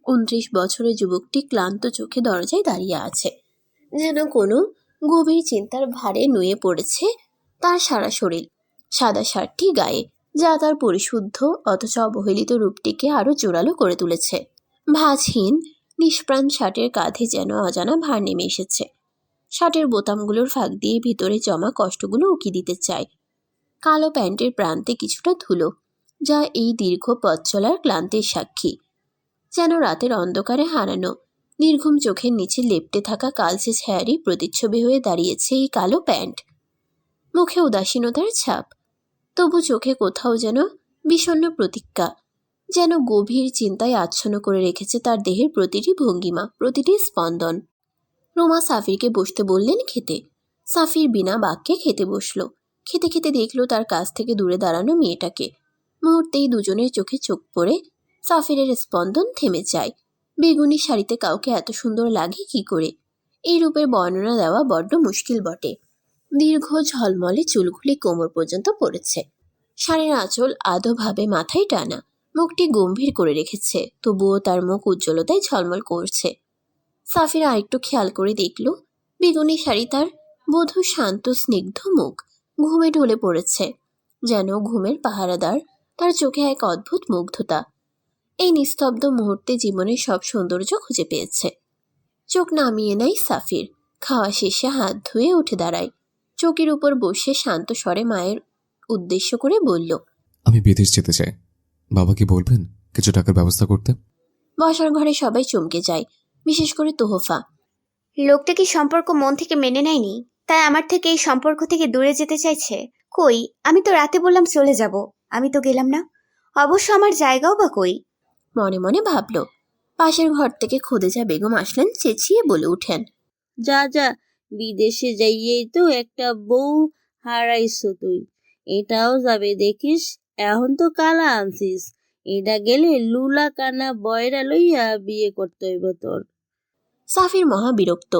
29 বছরের যুবকটি ক্লান্ত চোখে দরজায় দাঁড়িয়ে আছে, যেন কোনো গভীর চিন্তার ভারে নুয়ে পড়েছে তার সারা শরীর। সাদা শার্টটি গায়ে, যা তার পরিশুদ্ধ অথচ অবহেলিত রূপটিকে আরো জোরালো করে তুলেছে। ভাঁজহীন নিষ্প্রাণ শার্টের কাঁধে যেন অজানা ভার নেমে এসেছে। শার্টের বোতামগুলোর ফাঁক দিয়ে ভিতরে জমা কষ্টগুলো উকি দিতে চায়। কালো প্যান্টের প্রান্তে কিছুটা ধুলো, যা এই দীর্ঘ পথ চলার ক্লান্তির সাক্ষী। যেন রাতের অন্ধকারে হারানো নির্ঘুম চোখের নিচে লেপ্টে থাকা কালচে ছায়ারই প্রতিচ্ছবি হয়ে দাঁড়িয়েছে এই কালো প্যান্ট। মুখে উদাসীনতার ছাপ, তবু চোখে কোথাও যেন বিষণ্ণ প্রতিজ্ঞা, যেন গভীর চিন্তায় আচ্ছন্ন করে রেখেছে তার দেহের প্রতিটি ভঙ্গিমা, প্রতিটি স্পন্দন। রোমা সাফিরকে বসতে বললেন খেতে। সাফির বিনা বাক্যে খেতে বসল। খেতে খেতে দেখল তার কাছ থেকে দূরে দাঁড়ানো মেয়েটাকে। মুহূর্তেই দুজনের চোখে চোখ পড়ে। সাফিরের স্পন্দন থেমে যায়। বেগুনি শাড়িতে কাউকে এত সুন্দর লাগে কি করে? এই রূপের বর্ণনা দেওয়া বড্ড মুশকিল বটে। দীর্ঘ ঝলমলে চুলগুলি কোমর পর্যন্ত পড়েছে। শাড়ির আঁচল আধোভাবে মাথায় টানা, মুখটি গম্ভীর করে রেখেছে, তবুও তার মুখ উজ্জ্বলতায় ঝলমল করছে। সাফিরা আরেকটু খেয়াল করে দেখল বেগুনি শাড়ি তার বধূ শান্ত স্নিগ্ধ মুখ ঘুমে ঢলে পড়েছে, যেন ঘুমের পাহারাদার। তার চোখে এক অদ্ভুত মুগ্ধতা। এই নিস্তব্ধ মুহূর্তে জীবনের সব সৌন্দর্য খুঁজে পেয়েছে। চোখ নামিয়ে নেয় সাফির। খাওয়া শেষে হাত ধুয়ে উঠে দাঁড়ায়। চৌকির উপর বসে শান্ত স্বরে মায়ের উদ্দেশ্য করে বলল, আমি বিদেশ যেতে চাই। বাবাকে বলবেন কিছু টাকার ব্যবস্থা করতে। বসার ঘরে সবাই চমকে যায়, বিশেষ করে তোহফা। লোকটা কি সম্পর্ক মন থেকে মেনে নেয়নি, তাই আমার থেকে এই সম্পর্ক থেকে দূরে যেতে চাইছে? কই, আমি তো রাতে বললাম চলে যাব, আমি তো গেলাম না। অবশ্য আমার জায়গাও বা কই? মনে মনে ভাবল। পাশের ঘর থেকে খোদেজা বেগম আসলেন, চেঁচিয়ে বলে উঠেন, যা যা, বিদেশে যাইয়েই তো একটা বউ হারাইছো তুই। এটাও যাবে দেখিস। এখন তো কালা আনছিস, এটা গেলে লুলা কানা বয়রা লইয়া বিয়ে করতে হইব তোর। সাফির মহা বিরক্ত।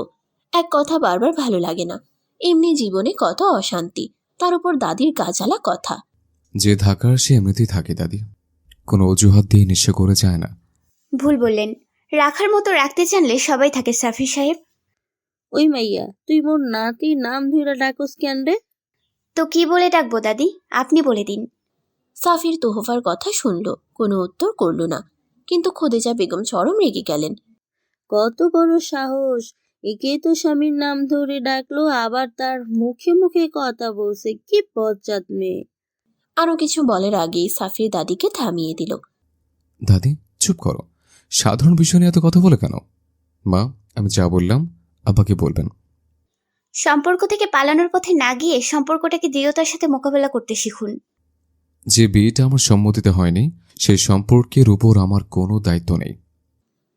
এক কথা বারবার ভালো লাগে না। এমনি জীবনে কত অশান্তি, তার উপর দাদির গাজালা কথা। যে থাকার সে এমনিতেই থাকে দাদি, কোনো অজুহাত দিয়ে নিঃস্ব করে যায় না। ভুল বললেন, রাখার মতো রাখতে জানলে সবাই থাকে সাফি সাহেব। ওই মাইয়া, তুই মোর নাতির নাম ধইরা ডাকস কেন রে? তো কি বলে ডাকবো দাদি, আপনি বলে দিন। সাফির তোহফার কথা শুনল, কোনো উত্তর করল না, কিন্তু খোদেজা বেগম চরম রেগে গেলেন। কত বড় সাহস! একে তো স্বামীর নাম ধরে ডাকলো, আবার তার মুখে মুখে কথা বলছে। কি বজ্জাত মেয়ে! আরো কিছু বলার আগেই সাফির দাদিকে থামিয়ে দিল। দাদি চুপ করো, সাধারণ বিষয় নিয়ে এত কথা বলে কেন? মা, আমি যা বললাম আব্বাকে বলবেন। সম্পর্ক থেকে পালানোর পথে না গিয়ে সম্পর্কটাকে দৃঢ়তার সাথে মোকাবেলা করতে শিখুন। যে বিয়েটা আমার সম্মতিতে হয়নি সেই সম্পর্কের উপর আমার কোনো দায়িত্ব নেই।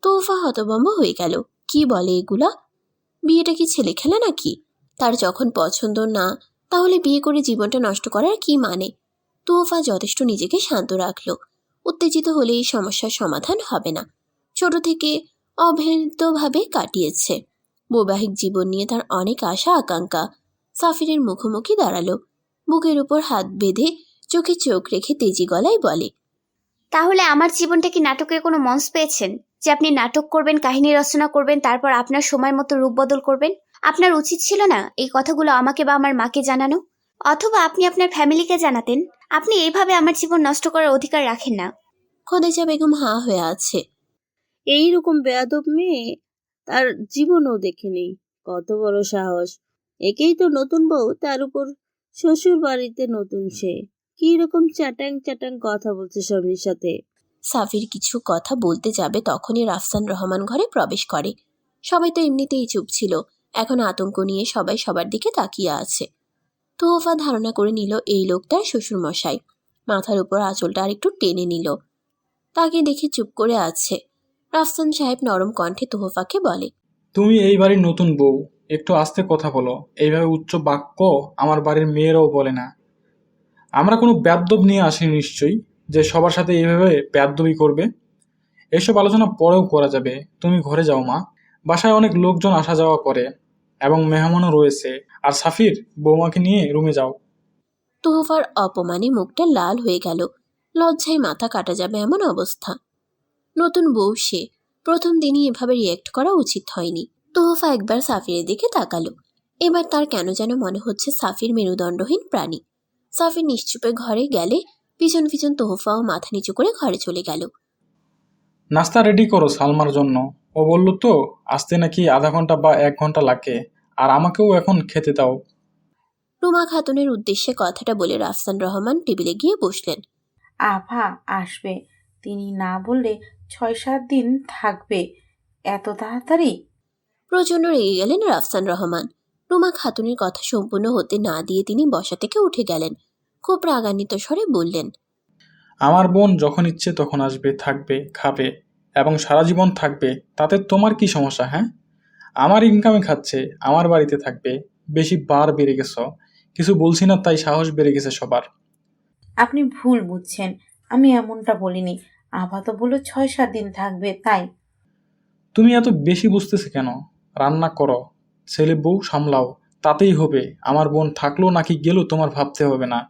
তোহফা হতভম্ব হয়ে গেল। কি বলে এগুলা? বিয়েটা কি ছেলে খেলা নাকি? তার যখন পছন্দ না, তাহলে বিয়ে করে জীবনটা নষ্ট করার কি মানে? তোহফা যথেষ্ট নিজেকে শান্ত রাখল। উত্তেজিত হলে এই সমস্যার সমাধান হবে না। ছোট থেকে অবহেলিতভাবে কাটিয়েছে। বৈবাহিক জীবন নিয়ে তার অনেক আশা আকাঙ্ক্ষা। সাফিরের মুখোমুখি দাঁড়ালো, বুকের উপর হাত বেঁধে চোখে চোখ রেখে তেজি গলায় বলে, তাহলে আমার জীবনটা কি নাটকের কোনো মঞ্চ পেয়েছেন, যে আপনি নাটক করবেন, কাহিনী রচনা করবেন, তারপর আপনার সময় মতো রূপ বদল করবেন? আপনার উচিত ছিল না এই কথাগুলো আমাকে বা আমার মাকে জানানো, অথবা আপনি আপনার ফ্যামিলিকে জানাতেন। আপনি এইভাবে আমার জীবন নষ্ট করার অধিকার রাখেন না। খোদেজা বেগম হাঁ হয়ে আছে। এইরকম বেয়াদব মেয়ে তার জীবনও দেখেনি। কত বড় সাহস! একেই তো নতুন বউ, তার উপর শ্বশুর বাড়িতে নতুন সে। কি রকম চ্যাটাং চ্যাটাং কথা বলছে স্বামীর সাথে। সাফির কিছু কথা বলতে যাবে, তখনই রাফসান রহমান ঘরে প্রবেশ করে। সবাই তো এমনিতেই চুপ ছিল, এখন আতঙ্ক নিয়ে সবাই সবার দিকে তাকিয়ে আছে। তোহফা ধারণা করে নিল এই লোকটার শ্বশুর মশাই। মাথার উপর আঁচলটা আর একটু টেনে নিল। তাকে দেখে চুপ করে আছে। রাফসান সাহেব নরম কণ্ঠে তোহফাকে বলে, তুমি এই বাড়ির নতুন বউ, একটু আস্তে কথা বলো। এইভাবে উচ্চ বাক্য আমার বাড়ির মেয়েরাও বলে না। আমরা কোনো বেয়াদ্দব নিয়ে আসিনি নিশ্চয়ই, যে সবার সাথে এইভাবে বেয়াদ্দবি করবে। এসব আলোচনা পরেও করা যাবে। তুমি ঘরে যাও মা, বাসায় অনেক লোকজন আসা যাওয়া করে এবং মেহমানও রয়েছে। আর সাফির, বৌমাকে নিয়ে রুমে যাও। তোহফার অপমানে মুখটা লাল হয়ে গেল। লজ্জায় মাথা কাটা যাবে এমন অবস্থা। নতুন বউ সে, প্রথম দিনই এভাবে রিয়েক্ট করা উচিত হয়নি। তোহফা একবার সাফিরের দিকে তাকালো। এবার তার কেন যেন মনে হচ্ছে সাফির মেরুদণ্ডহীন প্রাণী। সাফির নিশ্চুপে ঘরে গেলে পিছন পিছন তোহফাও মাথা নিচু করে ঘরে চলে গেল। নাস্তা রেডি করো সালমার জন্য। ও বলল তো আসতে নাকি আধা ঘন্টা বা 1 ঘন্টা লাগে। আর আমাকেও এখন খেতে দাও। রুমা খাতুনের উদ্দেশ্যে কথাটা বলে রাফসান রহমান টেবিলে গিয়ে বসলেন। আভা আসবে, তিনি না বললে 6-7 দিন থাকবে। এত তাড়াতাড়ি? প্রচণ্ড রেগে গেলেন রাফসান রহমান। রুমা খাতুনের কথা সম্পূর্ণ হতে না দিয়ে তিনি বসা থেকে উঠে গেলেন। খুব রাগান্বিত স্বরে বললেন, আমার বোন যখন ইচ্ছে তখন আসবে, থাকবে, খাবে এবং সারা জীবন থাকবে। তাতে তোমার কি সমস্যা? হ্যাঁ, আমার ইনকামে খাচ্ছে, আমার বাড়িতে থাকবে। বেশি বার বেড়ে গেছ। কিছু বলছি না, তাই সাহস বেড়ে গেছে সবার। আপনি ভুল বুঝছেন, আমি এমনটা বলিনি। আভা তো বললো 6-7 দিন থাকবে, তাই। তুমি এত বেশি বুঝতেছে কেন? রান্না করো, ছেলে বউ সামলাও, তাতেই হবে। আমার বোন থাকলো নাকি গেল তোমার ভাবতে হবে না।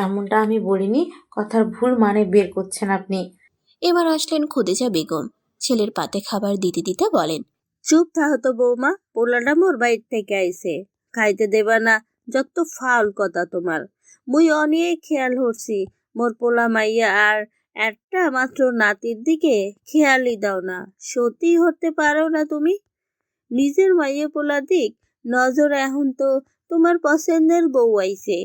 এমনটা আমি বলিনি, কথার ভুল মানে বের করছেন আপনি। এবার আসলেন খুদেজা বেগম। ছেলের পাতে খাবার দিতে দিতে বলেন, চুপ থাকো তো বৌমা, পোলাটা মোর বাইর থেকে আইছে, খাইতে দেবা না? যত ফাউল কথা তোমার। মুই অনেক খেয়াল হচ্ছি মোর পোলা মাইয়া, আর একটা মাত্র নাতির দিকে খেয়ালই দাও না। সত্যি হতে পারো না তুমি? নিজের মাইয়া পোলা দিক নজর। এখন তো তোমার পছন্দের বউ আইছে,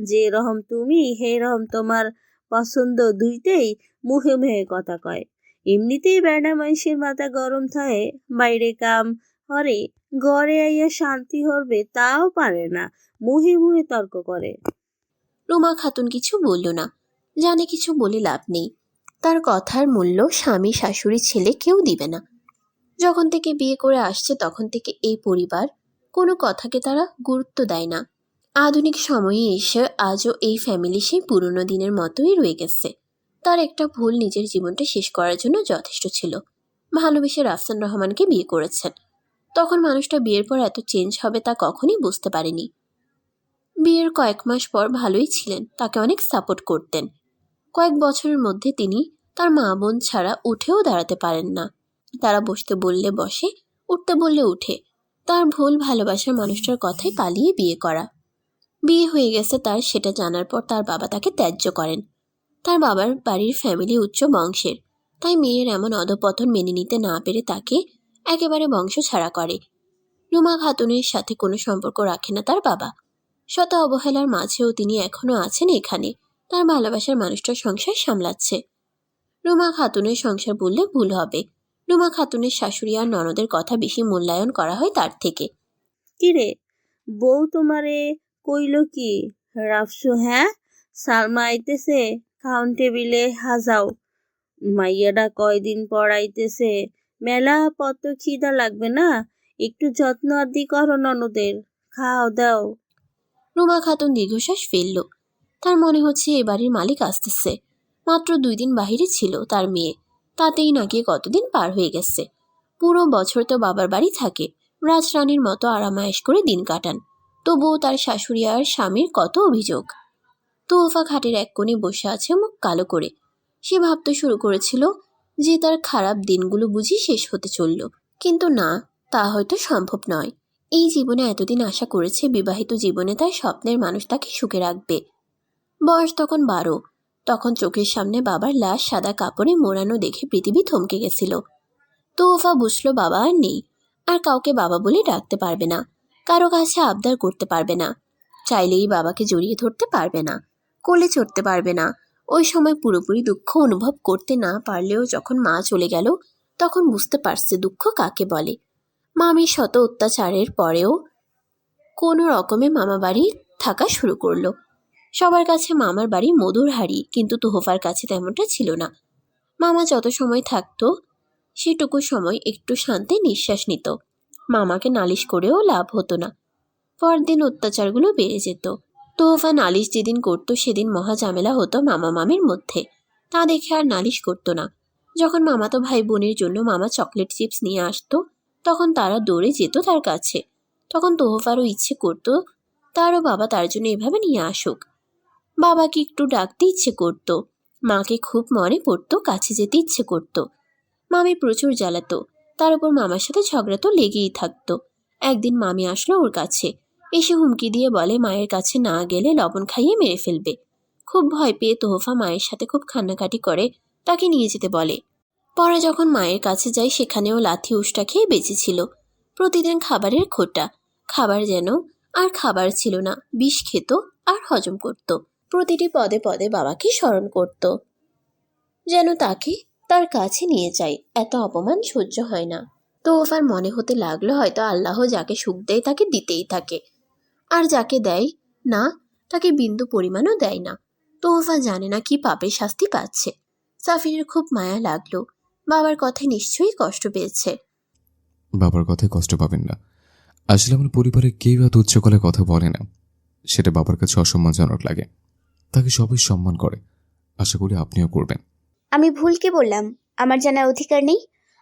যে রকম তুমি হে রকম তোমার পছন্দ, দুইটাই মুখে মুখে কথা কয়। এমনিতেই বেড়া মানুষের মাথা গরম থাকে, বাইরে কাম হরে, ঘরে আইয়া শান্তি হরবে তাও পারে না, মুহে মুহে তর্ক করে। রুমা খাতুন কিছু বলল না, জানে কিছু বলে লাভ নেই। তার কথার মূল্য স্বামী শাশুড়ি ছেলে কেউ দিবে না। যখন থেকে বিয়ে করে আসছে তখন থেকে এই পরিবার কোনো কথাকে তারা গুরুত্ব দেয় না। আধুনিক সময়ে এসে আজও এই ফ্যামিলি সেই পুরনো দিনের মতোই রয়ে গেছে। তার একটা ভুল নিজের জীবনটা শেষ করার জন্য যথেষ্ট ছিল। ভালোবেসে রাফসান রহমানকে বিয়ে করেছেন। তখন মানুষটা বিয়ের পর এত চেঞ্জ হবে তা কখনই বুঝতে পারেনি। বিয়ের কয়েক মাস পর ভালোই ছিলেন, তাকে অনেক সাপোর্ট করতেন। কয়েক বছরের মধ্যে তিনি তার মা বোন ছাড়া উঠেও দাঁড়াতে পারেন না। তারা বসতে বললে বসে, উঠতে বললে উঠে। তার ভুল ভালোবাসার মানুষটার কথাই পালিয়ে বিয়ে করা। বিয়ে হয়ে গেছে তার, সেটা জানার পর তার বাবা তাকে ত্যায্য করেন। তার বাবার বাড়ির ফ্যামিলি উচ্চ বংশের, তাই মেয়ের এমন অধপতন মেনে নিতে না পেরে তাকে একেবারে বংশ ছাড়া করে। রুমা খাতুনের সাথে কোনো সম্পর্ক রাখে না তার বাবা। শত অবহেলার মাঝেও তিনি এখনো আছেন এখানে, তার ভালোবাসার মানুষটার সংসার সামলাচ্ছে। রুমা খাতুনের সংসার বললে ভুল হবে। রুমা খাতুনের শাশুড়ি আর ননদের কথা বেশি মূল্যায়ন করা হয় তার থেকে। কিরে, বউ তোমারে কইল কি? রাফসু, হ্যাঁ? সালমা আইতেছে, খাউন টেবিলে হাজাও। মাইয়াটা কয়দিন পর আইতেছে, মেলা পত খিদা লাগবে না? একটু যত্ন আদি করো ননদের, খাও দাও। রুমা খাতুন দীর্ঘশ্বাস ফেলল। তার মনে হচ্ছে এ বাড়ির মালিক আসতেছে। মাত্র 2 দিন বাহিরে ছিল তার মেয়ে, তাতেই নাকি কতদিন পার হয়ে গেছে। পুরো বছর তো বাবার বাড়ি থাকে, রাজরানীর মতো আরামায়েশ করে দিন কাটান। তবুও তার শাশুড়ি আর স্বামীর কত অভিযোগ। তোফা খাটের এক কোণে বসে আছে মুখ কালো করে। সে ভাবতে শুরু করেছিল যে তার খারাপ দিনগুলো বুঝি শেষ হতে চলল, কিন্তু না, তা হয়তো সম্ভব নয়। এই জীবনে এতদিন আশা করেছে বিবাহিত জীবনে তার স্বপ্নের মানুষ তাকে সুখে রাখবে। বয়স তখন 12। তখন চোখের সামনে বাবার লাশ সাদা কাপড়ে মোড়ানো দেখে পৃথিবী থমকে গেছিল। তোফা বুঝলো বাবা আর নেই, আর কাউকে বাবা বলে ডাকতে পারবে না, কারো কাছে আবদার করতে পারবে না, চাইলেই বাবাকে জড়িয়ে ধরতে পারবে না, কোলে চড়তে পারবে না। ওই সময় পুরোপুরি দুঃখ অনুভব করতে না পারলেও যখন মা চলে গেল তখন বুঝতে পারছে দুঃখ কাকে বলে। মামির শত অত্যাচারের পরেও কোনো রকমে মামা বাড়ি থাকা শুরু করলো। সবার কাছে মামার বাড়ি মধুর হাড়ি, কিন্তু তোহফার কাছে তেমনটা ছিল না। মামা যত সময় থাকতো সেটুকু সময় একটু শান্তি নিঃশ্বাস নিত। মামাকে নালিশ করেও লাভ হতো না, পরদিন অত্যাচারগুলো বেড়ে যেত। তোহফা নালিশ যেদিন করতো সেদিন মহা ঝামেলা হতো মামা মামির মধ্যে। তা দেখে আর নালিশ করতো না। যখন মামাতো ভাই বোনের জন্য মামা চকলেট চিপস নিয়ে আসতো তখন তারা দৌড়ে যেত তার কাছে। তখন তোহফারও ইচ্ছে করতো তারও বাবা তার জন্য এভাবে নিয়ে আসুক। বাবাকে একটু ডাকতে ইচ্ছে করতো, মাকে খুব মনে পড়তো, কাছে যেতে ইচ্ছে করতো। মামি প্রচুর জ্বালাতো, তার উপর মামার সাথে ঝগড়া তো লেগেই থাকতো। একদিন মামি আসলো ওর কাছে, এসে হুমকি দিয়ে বলে মায়ের কাছে না গেলে লবণ খাইয়ে মেরে ফেলবে। খুব ভয় পেয়ে তোহফা মায়ের সাথে খুব কান্নাকাটি করে তাকে নিয়ে যেতে বলে। পরে যখন মায়ের কাছে যায় সেখানেও লাথি উষ্টা খেয়ে বেঁচেছিল। প্রতিদিন খাবারের খোঁটা, খাবার যেন আর খাবার ছিল না, বিষ খেত আর হজম করত। প্রতিটি পদে পদে বাবাকে স্মরণ করত, যেন তাকে তার কাছে নিয়ে যায়। এত অপমান সহ্য হয় না। তোফার মনে হতে লাগলো হয়তো আল্লাহ যাকে সুখ দেয় তাকে দিতেই থাকে, আর যাকে দেয় না তাকে বিন্দু পরিমাণও দেয় না। তোফা জানে না কি পাপের শাস্তি পাচ্ছে। সাফিরের খুব মায়া লাগলো। বাবার কথায় নিশ্চয়ই কষ্ট পেয়েছে। বাবার কথায় কষ্ট পাবেন না। আসলে আমার পরিবারে কেউ এত উচ্চ গলায় কথা বলে না, সেটা বাবার কাছে অসম্মানজনক লাগে। তাকে সবাই সম্মান করে, আশা করি আপনিও করবেন। আমি ভুল কি বললাম? আমার জানার অধিকার নেই?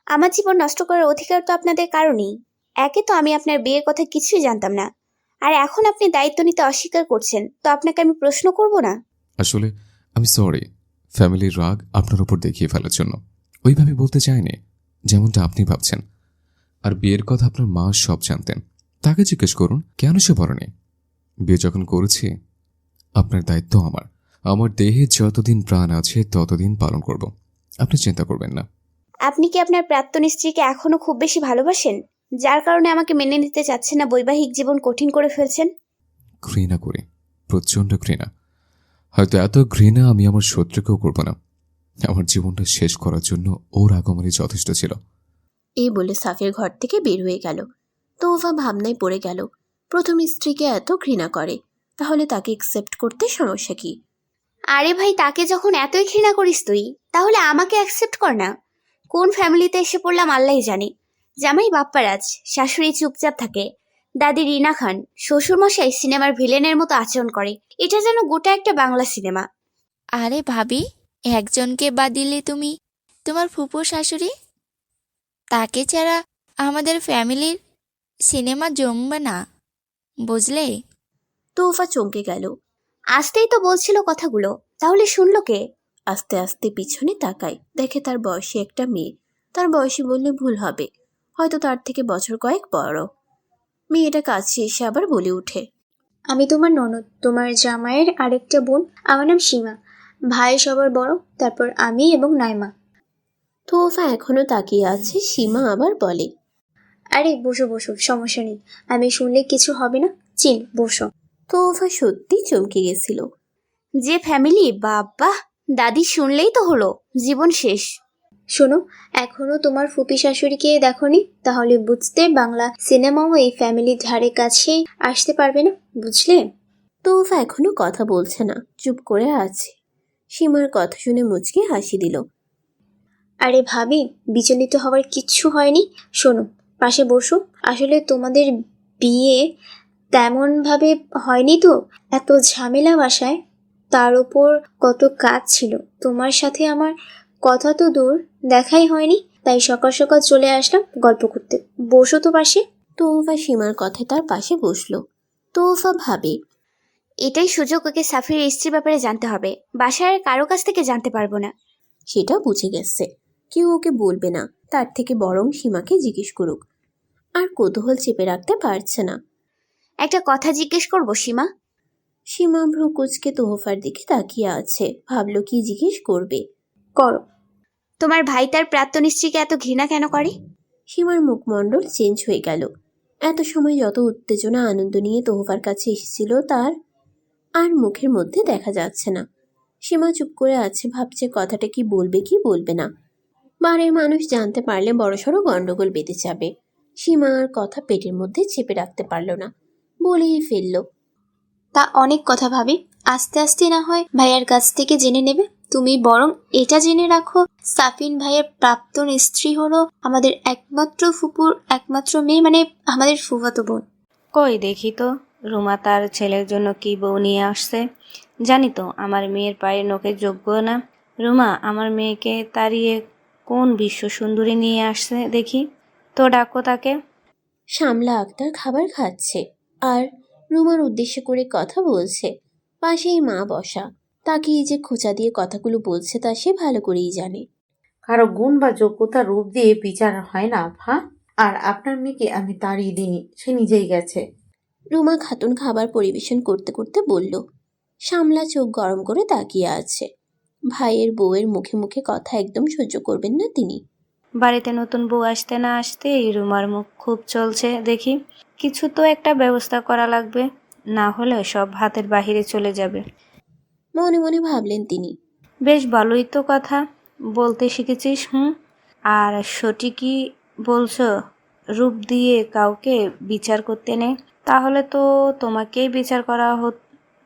আমার জীবন নষ্ট করার অধিকার তো আপনাদের কারো নেই। একে তো আমি আপনার বিয়ের কথা কিছুই জানতাম না, আর এখন আপনি দায়িত্ব নিতে অস্বীকার করছেন, তো আপনাকে আমি প্রশ্ন করব না? আসলে আমি সরি, ফ্যামিলির রাগ আপনার উপর দেখিয়ে ফেলার জন্য। ওইভাবে বলতে চাইনি যেমনটা আপনি ভাবছেন। আর বিয়ের কথা আপনার মা সব জানতেন, তাকে জিজ্ঞেস করুন কেন সে বলেনি। বিয়ে যখন করেছি আপনার দায়িত্ব আমার। আমার দেহে যতদিন প্রাণ আছে ততদিন পালন করব, আপনি চিন্তা করবেন না। আপনি কি আপনার প্রাক্তন স্ত্রীকে এখনো খুব বেশি ভালোবাসেন, যার কারণে আমাকে মেনে নিতে চাচ্ছেন না, বৈবাহিক জীবন কঠিন করে ফেলছেন? ঘৃণা করি, প্রচণ্ড ঘৃণা। হয়তো এত ঘৃণা আমি আমার শত্রুকেও করব না। আমার জীবনটা শেষ করার জন্য ওর আগমনই যথেষ্ট ছিল। এই বলে সাফির ঘর থেকে বের হয়ে গেল। তোফা ভাবনায় পড়ে গেল, প্রথম স্ত্রীকে এত ঘৃণা করে, তাহলে তাকে অ্যাকসেপ্ট করতে সমস্যা কি? আরে ভাই, তাকে যখন এতই ঘৃণা করিস তুই, তাহলে আমাকে অ্যাকসেপ্ট কর না। কোন ফ্যামিলিতে এসে পড়লাম আল্লাহই জানে। জামাই বাপ্পারাজ, শাশুড়ি চুপচাপ থাকে, দাদি রিনা খান, শ্বশুরমশাই সিনেমার ভিলেনের মতো আচরণ করে। এটা যেন গোটা একটা বাংলা সিনেমা। আরে ভাবি, একজনকে বাদ দিলে তুমি তোমার ফুপু শাশুড়ি, তাকে ছাড়া আমাদের ফ্যামিলির সিনেমা জমবে না, বুঝলে? তোফা চমকে গেল। আসতেই তো বলছিল কথাগুলো, তাহলে শুনলো কে? আস্তে আস্তে পিছনে তাকায়, দেখে তার বয়সী একটা মেয়ে। তার বয়সী বললে ভুল হবে, হয়তো তার থেকে বছর কয়েক বড়। মেয়েটা কাছে এসে আবার বলে ওঠে, আমি তোমার ননদ, তোমার জামাইয়ের আরেকটা বোন। আমার নাম সীমা, ভাই সবার বড়, তারপর আমি এবং নাইমা। তোফা এখনো তাকিয়ে আছে। সীমা আবার বলে, আরে বসো বসো, সমস্যা নেই, আমি শুনলে কিছু হবে না। চিল, বসো। তোফা সত্যি চমকে গেছিল। যে ফ্যামিলি, বাবা! দাদি শুনলেই তো হলো জীবন শেষ। শোনো, এখনো তোমার ফুপি শাশুড়িকে দেখোনি, তাহলে বুঝতে বাংলা সিনেমাও এই ফ্যামিলির ধারে কাছেই আসতে পারবে না, বুঝলে? তোফা এখনো কথা বলছে না, চুপ করে আছে। সীমার কথা শুনে মুচকি হাসি দিল। আরে ভাবি, বিচলিত হওয়ার কিচ্ছু হয়নি। শোনো, পাশে বসো। আসলে তোমাদের বিয়ে তেমনভাবে হয়নি তো, এত ঝামেলা বাসায়, তার উপর কত কাজ ছিল। তোমার সাথে আমার কথা তো দূর, দেখাই হয়নি, তাই সকাল সকাল চলে আসলাম গল্প করতে। বসো তো পাশে। তোফা সীমার কথায় তার পাশে বসলো। তোফা ভাবে, এটাই সুযোগ, ওকে সাফির স্ত্রীর ব্যাপারে জানতে হবে। বাসার কারো কাছ থেকে জানতে পারবো না। সেটা বুঝে গেছে, কেউ ওকে বলবে না, তার থেকে বরং সীমাকে জিজ্ঞেস করুক। আর কৌতূহল চেপে রাখতে পারছে না। একটা কথা জিজ্ঞেস করবো সীমা? সীমা ভ্রু কুচকে তোহফার দিকে তাকিয়ে আছে, ভাবলো কি জিজ্ঞেস করবে। করো। তোমার ভাই তার প্রাক্তন স্ত্রীকে এত ঘৃণা কেন করে? সীমার মুখমণ্ডল চেঞ্জ হয়ে গেল। এত সময় যত উত্তেজনা আনন্দ নিয়ে তোহফার কাছে এসেছিল, তার আর মুখের মধ্যে দেখা যাচ্ছে না। সীমা চুপ করে আছে, ভাবছে কথাটা কি বলবে কি বলবে না। বাড়ির মানুষ জানতে পারলে বড়সড় গন্ডগোল বেঁধে যাবে। সীমা আর কথা পেটের মধ্যে চেপে রাখতে পারল না, বলেই ফেলল, তা অনেক কথা ভাবি, আস্তে আস্তে না হয় ভাইয়ার কাছ থেকে জেনে নেবে। তুমি বরং এটা জেনে রাখো, সাফিন ভাইয়ের প্রাক্তন স্ত্রী হলো আমাদের একমাত্র ফুপুর একমাত্র মেয়ে, মানে আমাদের ফুফাতো বোন। কই দেখি তো, রুমা তার ছেলের জন্য কি বউ নিয়ে আসছে। জানি তো আমার মেয়ের পায়ের নখের যোগ্য না। রুমা, আমার মেয়েকে তাড়িয়ে কোন বিশ্ব সুন্দরী নিয়ে আসছে দেখি তো, ডাকো তাকে। শামলা আক্তার খাবার খাচ্ছে আর রুমার উদ্দেশ্য করে কথা বলছে। পাশেই মা বসা, তাকে যে খোঁচা দিয়ে কথাগুলো বলছে তা সে ভালো করেই জানে। কারো গুণ বা যোগ্যতা রূপ দিয়ে বিচার হয় না আফা। আর আপনার মেয়েকে আমি তাড়িয়ে দিইনি, সে নিজেই গেছে। রুমা খাতুন খাবার পরিবেশন করতে করতে বলল। শামলা চোখ গরম করে তাকিয়ে আছে। ভাইয়ের বউয়ের মুখে মুখে কথা একদম সহ্য করবেন না তিনি। বাড়িতে নতুন বউ আসতে না আসতেই রুমার মুখ খুব চলছে দেখি। কিছু তো একটা ব্যবস্থা করা লাগবে, না হলে সব হাতের বাহিরে চলে যাবে। মনে মনে ভাবলেন তিনি। বেশ ভালোই তো কথা বলতে শিখেছিস। আর সঠিকই বলছো, রূপ দিয়ে কাউকে বিচার করতে নেই। তাহলে তো তোমাকেই বিচার করা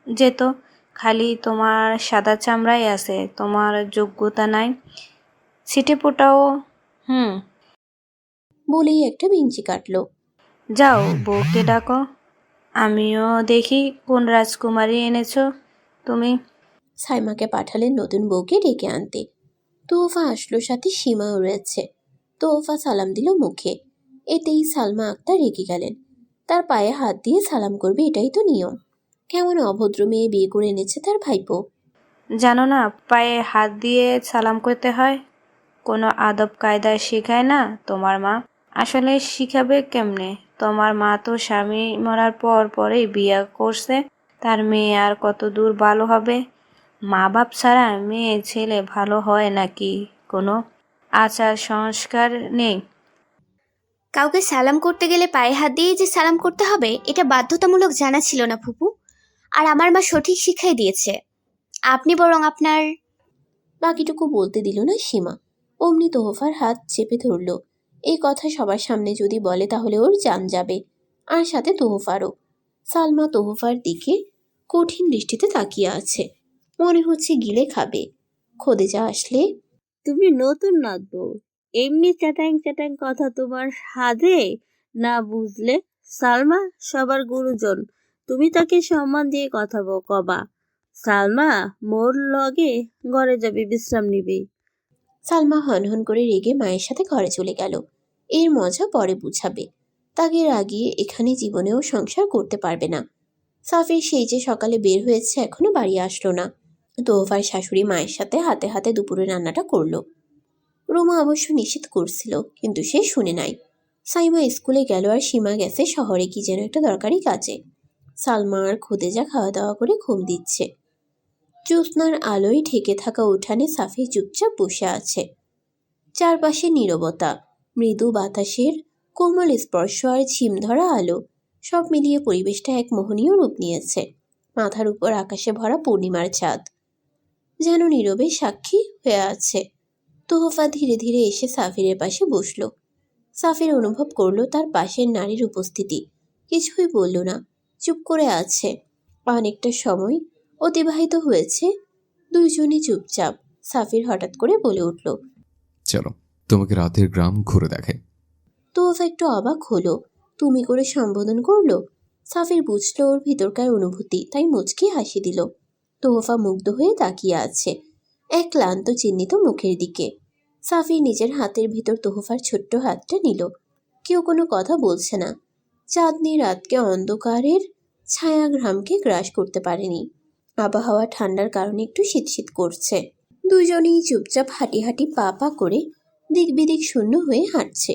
যেত। খালি তোমার সাদা চামড়াই আছে, তোমার যোগ্যতা নাই, ছিটে পোটাও। বলেই একটা ভিঞ্চি কাটলো। যাও বউকে ডাকো, আমিও দেখি কোন রাজকুমারী এনেছো তুমি। সাইমাকে পাঠালেন নতুন বউকে ডেকে আনতে। তোফা আসলো, সাথে সীমা উড়েছে। তোফা সালাম দিল মুখে, এতেই সালমা আক্তার রেগে গেলেন। তার পায়ে হাত দিয়ে সালাম করবে, এটাই তো নিয়ম। কেমন অভদ্র মেয়ে বিয়ে করে এনেছে তার ভাইপো। জানো না পায়ে হাত দিয়ে সালাম করতে হয়? কোনো আদব কায়দা শেখায় না তোমার মা? আসলে শিখাবে কেমনে? তোমার মা তো স্বামী মরার পরেই বিয়ে করছে, তার মেয়ে আর কত দূর ভালো হবে? মা বাপ ছাড়া মেয়ে ছেলে ভালো হয় নাকি? কোনো আচার সংস্কার নেই। কাউকে সালাম করতে গেলে পায়ে হাত দিয়ে যে সালাম করতে হবে, এটা বাধ্যতামূলক জানা ছিল না ফুপু। আর আমার মা সঠিক শিক্ষাই দিয়েছে। আপনি বরং আপনার... বাকিটুকু বলতে দিল না সীমা। অমনি তোহফার হাত চেপে ধরল। এই কথা সবার সামনে যদি বলে তাহলে ওর জান যাবে, আর সাথে তোহফারও। সালমা তোহফার দিকে কঠিন দৃষ্টিতে তাকিয়ে আছে, মনে হচ্ছে গিলে খাবে। খোদেজা আসলে, তুমি নতুন নাচবো, এমনি চ্যাটাং চ্যাটাং কথা তোমার হাদে না, বুঝলে? সালমা সবার গুরুজন, তুমি তাকে সম্মান দিয়ে কথা কবা। সালমা মোর লগে ঘরে যাবে, বিশ্রাম নিবি। সালমা হনহন করে রেগে মায়ের সাথে ঘরে চলে গেল। এর মজা পরে বুঝাবে। তাকে রাগিয়ে এখানে জীবনেও সংসার করতে পারবে না। সাফির সেই যে সকালে বের হয়েছে এখনো বাড়ি আসলো না। তোহফার শাশুড়ি মায়ের সাথে হাতে হাতে দুপুরে রান্নাটা করলো। রুমা অবশ্য নিষেধ করছিল, কিন্তু সে শুনে নাই। সাইমা স্কুলে গেল আর সীমা গেছে শহরে কি যেন একটা দরকারি কাজে। সালমা আর খুদেজা খাওয়া দাওয়া করে ঘুম দিচ্ছে। জ্যোৎস্নার আলোয় ঢেকে থাকা উঠানে সাফি চুপচাপ বসে আছে। চারপাশে নীরবতা, মৃদু বাতাসের কোমল স্পর্শ আর ঝিম ধরা আলো, সব মিলিয়ে পরিবেশটা এক মোহনীয় রূপ নিয়েছে। মাথার উপর আকাশে ভরা পূর্ণিমার চাঁদ যেন নীরবে সাক্ষী হয়ে আছে। তোহফা ধীরে ধীরে এসে সাফিরের পাশে বসল। সাফির অনুভব করলো তার পাশের নারীর উপস্থিতি। কিছুই বলল না, চুপ করে আছে। অনেকটা সময় অতিবাহিত হয়েছে, দুইজনই চুপচাপ। সাফির হঠাৎ করে বলে উঠল, চলো তোমাকে রাতের গ্রাম ঘুরে দেখে। তোহফা একটু অবাক হলো। তুমি করে সম্বোধন করলো। সাফির বুঝলো ওর ভিতরকার অনুভূতি, তাই মুচকি হাসি দিল। তোহফা মুগ্ধ হয়ে তাকিয়ে আছে এক ক্লান্ত চিহ্নিত মুখের দিকে। সাফির নিজের হাতের ভিতর তোহফার ছোট্ট হাতটা নিল। কেউ কোনো কথা বলছে না। চাঁদনি রাতকে অন্ধকারের ছায়াগ্রামকে গ্রাস করতে পারেনি। আবহাওয়া ঠান্ডার কারণে একটু শীত করছে। দুজনেই চুপচাপ হাঁটি হাঁটি পা পা করে দিক বিদিক শূন্য হয়ে হাঁটছে।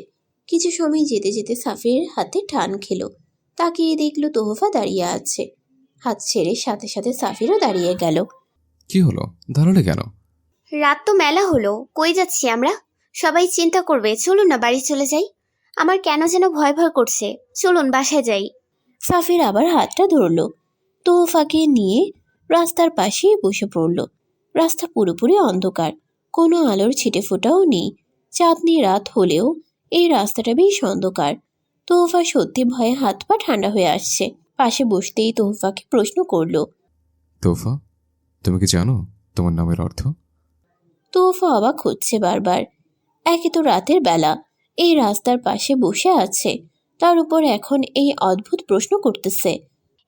কিছু সময় যেতে যেতে সাফিরের হাতে টান খেলো। তাকিয়ে দেখলো তোহফা দাঁড়িয়ে আছে। হাত ছেড়ে সাথে সাথে সাফিরও দাঁড়িয়ে গেল। কি হলো, দাঁড়ালে কেন? রাত তো মেলা হলো, কই যাচ্ছি আমরা? সবাই চিন্তা করবে, চলুন না বাড়ি চলে যাই। আমার কেন যেন ভয় ভয় করছে, চলুন বাসায় যাই। সাফির আবার হাতটা ধরলো। তোহফাকে নিয়ে রাস্তার পাশেই বসে পড়ল। রাস্তা পুরোপুরি অন্ধকার, কোনো আলোর ছিটে ফোটাও নেই। চাঁদনি রাত হলেও এই রাস্তাটা বেশ অন্ধকার। তোহফা সত্যি ভয়ে হাত পা ঠান্ডা হয়ে আসছে। পাশে বসতেই তোহফাকে প্রশ্ন করলো, তোফা, তুমি কি জানো তোমার নামের অর্থ? তোহফা অবাক হচ্ছে বারবার। একে তো রাতের বেলা, এই রাস্তার পাশে বসে আছে, তার উপর এখন এই অদ্ভুত প্রশ্ন করতেছে।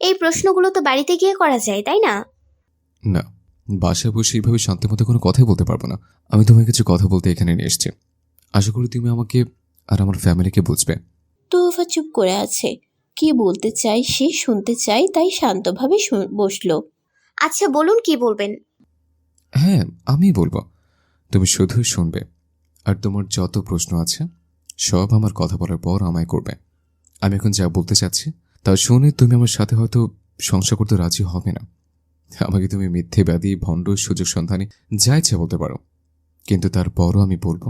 এই প্রশ্নগুলো তো বাড়িতে গিয়ে করা যায়, তাই না? না, বাসায় বসে এইভাবে শান্তি মতো কোনো কথাই বলতে পারবো না। আমি তোমায় কিছু কথা বলতে এখানে নিয়ে এসেছি। আশা করি তুমি আমাকে আর আমার ফ্যামিলিকে বুঝবে। তোহফা চুপ করে আছে। কি বলতে চাই সে শুনতে চাই, তাই শান্তভাবে বসলো। আচ্ছা বলুন, কি বলবেন? হ্যাঁ, আমিই বলবো, তুমি শুধুই শুনবে। আর তোমার যত প্রশ্ন আছে সব আমার কথা বলার পর আমায় করবে। আমি এখন যা বলতে চাচ্ছি তা শুনে তুমি আমার সাথে হয়তো সংসার করতে রাজি হবে না। আমাকে তুমি মিথ্যেবাদী, ভণ্ড, সুযোগ সন্ধানী যা ইচ্ছা বলতে পারো, কিন্তু তারপরও আমি বলবো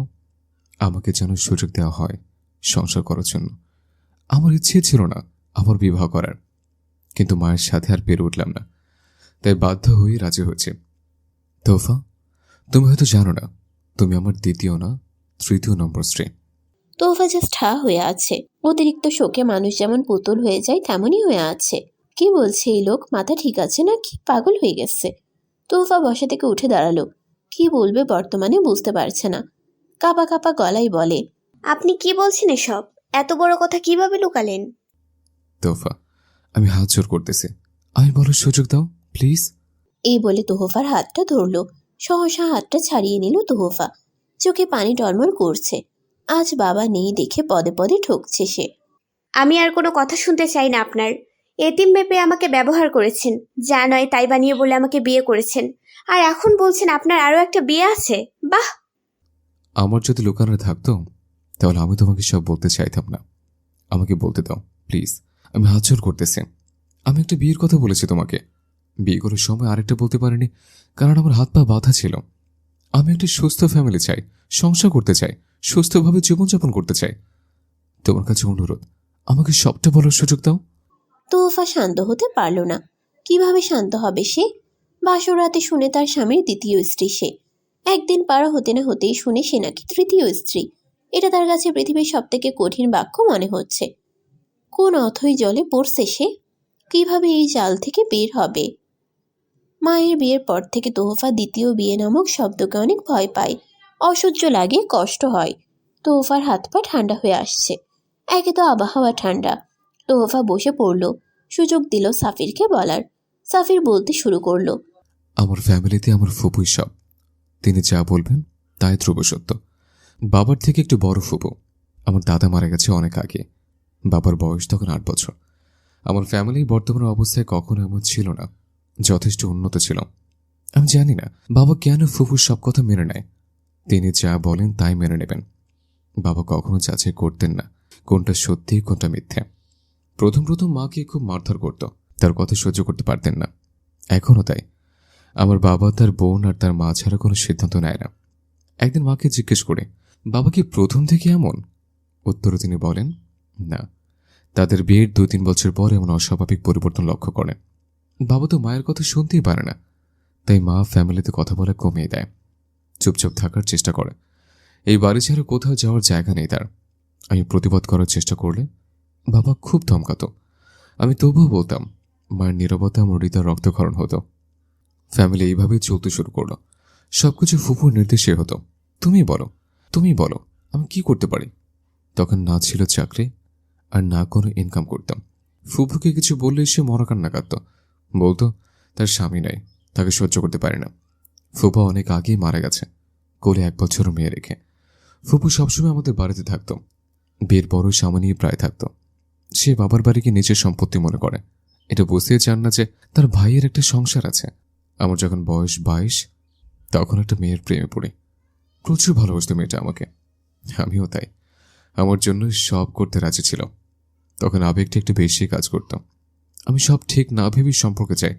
আমাকে যেন সুযোগ দেওয়া হয় সংসার করার জন্য। আমার ইচ্ছে ছিল না আবার বিবাহ করার, কিন্তু মায়ের সাথে আর পেরে উঠলাম না, তাই বাধ্য হয়ে রাজি হয়েছে। তোফা, তুমি হয়তো জানো না, তুমি আমার দ্বিতীয় না তৃতীয় নম্বর স্ত্রী। তোহফা জাস্ট হা হয়ে আছে। অতিরিক্ত শোকে মানুষ যেমন পুতুল হয়ে যায় তেমনই হয়ে আছে। কি বলছে এই লোক? মাথা ঠিক আছে নাকি পাগল হয়ে গেছে? তোহফা বসা থেকে উঠে দাঁড়ালো। কি বলবে বর্তমানে বুঝতে পারছে না। কাপা কাপা গলায় বলে, আপনি কি বলছেন এসব? এত বড় কথা কিভাবে লুকালেন? তোফা, আমি হাত জোর করতেছি, আমি বলার সুযোগ দাও প্লিজ। এই বলে তোহফার হাতটা ধরলো। সহসা হাতটা ছাড়িয়ে নিল তোহফা। চোখে পানি টলমল করছে। আজ বাবা নেই দেখে পদে পদে ঠকছে সে। আমি আর কোনো কথা শুনতে চাই না আপনার। এতিম ভেবে আমাকে ব্যবহার করেছেন, যা নয় তাই বানিয়ে বলে আমাকে বিয়ে করেছেন, আর এখন বলছেন আপনার আরো একটা বিয়ে আছে। বাহ! আমার যদি লুকানো থাকতো তাহলে আমি তোমাকে সব বলতে চাইতাম না। আমাকে বলতে দাও প্লিজ, আমি হাত জোর করতেছি। আমি একটা বিয়ের কথা বলেছি তোমাকে। বিয়ে করার সময় আরেকটা বলতে পারিনি, কারণ আমার হাত পা বাঁধা ছিল। আমি একটা সুস্থ ফ্যামিলি চাই, সংসার করতে চাই, সুস্থভাবে জীবনযাপন করতে চাই। তোমার কাছে অনুরোধ, আমাকে সবটা বলার সুযোগ দাও। তোহফা শান্ত হতে পারল না। কিভাবে শান্ত হবে সে? বাসর রাতে শুনে তার স্বামীর দ্বিতীয় স্ত্রী সে। একদিন পার হতে না হতেই শুনে সে নাকি তৃতীয় স্ত্রী। এটা তার কাছে পৃথিবীর সব থেকে কঠিন বাক্য মনে হচ্ছে। কোন অথই জলে পড়ছে সে? কিভাবে এই জাল থেকে বের হবে? মায়ের বিয়ের পর থেকে তোহফা দ্বিতীয় বিয়ে নামক শব্দকে অনেক ভয় পায়। অসহ্য লাগে, কষ্ট হয়। তোহফার হাত পা ঠান্ডা হয়ে আসছে। একে তো আবহাওয়া ঠান্ডা। তোহফা বসে পড়ল। সুযোগ দিল সাফিরকে বলার। সাফির বলতে শুরু করলো, আমার ফ্যামিলিতে আমার ফুপুই সব। তিনি যা বলবেন তাই ধ্রুব সত্য। বাবার থেকে একটু বড় ফুপু। আমার দাদা মারা গেছে অনেক আগে। বাবার বয়স তখন 8 বছর। আমার ফ্যামিলি বর্তমান অবস্থায় কখনো এমন ছিল না, যথেষ্ট উন্নত ছিল। আমি জানি না বাবা কেন ফুফুর সব কথা মেনে নেয়। তিনি যা বলেন তাই মেনে নেবেন। বাবা কখনো যাচাই করতেন না কোনটা সত্যি কোনটা মিথ্যে। প্রথম প্রথম মাকে খুব মারধর করত, তার কথা সহ্য করতে পারতেন না। এখনও তাই। আমার বাবা তার বোন আর তার মা ছাড়া কোনো সিদ্ধান্ত নেয় না। একদিন মাকে জিজ্ঞেস করে, বাবা কি প্রথম থেকে এমন? উত্তরে তিনি বলেন, না, তাদের বিয়ের 2-3 বছর পর এমন অস্বাভাবিক পরিবর্তন লক্ষ্য করেন। বাবা তো মায়ের কথা শুনতেই পারে না, তাই মা ফ্যামিলিতে কথা বলা কমিয়ে দেয়, চুপচাপ থাকার চেষ্টা করে। এই বাড়ি ছাড়া কোথাও যাওয়ার জায়গা নেই তার। আমি প্রতিবাদ করার চেষ্টা করলে বাবা খুব ধমকাতো। আমি তবুও বলতাম। মায়ের নীরবতা আমার হৃদয় রক্তক্ষরণ হতো। ফ্যামিলি এইভাবেই চলতে শুরু করলো। সবকিছু ফুফুর নির্দেশে হতো। তুমি বলো আমি কি করতে পারি? তখন না ছিল চাকরি আর না কোনো ইনকাম করতাম। ফুফুকে কিছু বললে সে মরা কান্না কাঁদত, বলতো তার স্বামী নাই, তাকে সহ্য করতে পারে না। ফুফা অনেক আগেই মারা গেছে, কোলে 1 বছরও মেয়ে রেখে। ফুফু সবসময় আমাদের বাড়িতে থাকত। বিয়ের পরও সামান্যই প্রায় থাকত। সে বাবার বাড়িকে নিজের সম্পত্তি মনে করে। এটা বুঝতেই চান না যে তার ভাইয়ের একটা সংসার আছে। আমার যখন বয়স 22, তখন একটা মেয়ের প্রেমে পড়ি। প্রচুর ভালোবাসত মেয়েটা আমাকে, আমিও তাই। আমার জন্য সব করতে রাজি ছিল। তখন আবেগটা একটু বেশি কাজ করত। আমি সব ঠিক না ভেবেই সম্পর্কে চাই।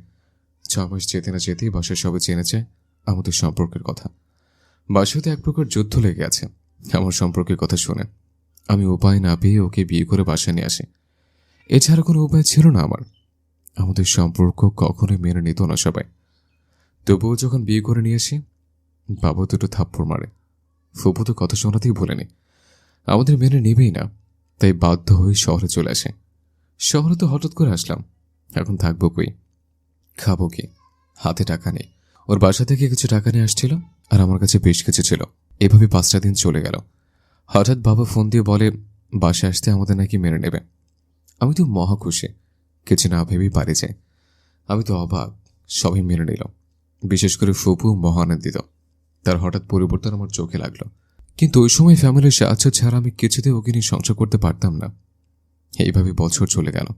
6 মাস যেতে না যেতেই বাসায় সবাই জেনেছে আমাদের সম্পর্কের কথা। বাসাতে এক প্রকার যুদ্ধ লেগে আছে আমার সম্পর্কের কথা শুনে। আমি উপায় না পেয়ে ওকে বিয়ে করে বাসায় নিয়ে আসি। এছাড়া কোনো উপায় ছিল না আমার। আমাদের সম্পর্ক কখনোই মেনে নিত না সবাই। তবুও যখন বিয়ে করে নিয়ে আসি, বাবা দুটো থাপ্পড় মারে। ফুপু তো কথা শোনাতেই বলেনি, আমাদের মেনে নেবেই না। তাই বাধ্য হয়ে শহরে চলে আসে। শহরে তো হঠাৎ করে আসলাম, এখন থাকবো কই, খাবো কি? হাতে টাকা নেই। ওর বাসা থেকে কিছু টাকা নিয়ে আসছিল আর আমার কাছে বেশ কিছু ছিল। এভাবে 5টা দিন চলে গেল। হঠাৎ বাবা ফোন দিয়ে বলে বাসায় আসতে আমাদের নাকি মেনে নেবে। আমি তো মহা খুশি, কিছু না ভেবেই বাড়ি যাই। আমি তো অবাক, সবাই মেনে নিল, বিশেষ করে ফুপু মহানন্দিত। তার হঠাৎ পরিবর্তন আমার চোখে লাগলো। কিন্তু ওই সময় ফ্যামিলির সাহায্য ছাড়া আমি কিছুতেই ওকে নিয়ে সংসার করতে পারতাম না। এইভাবে বছর চলে গেল।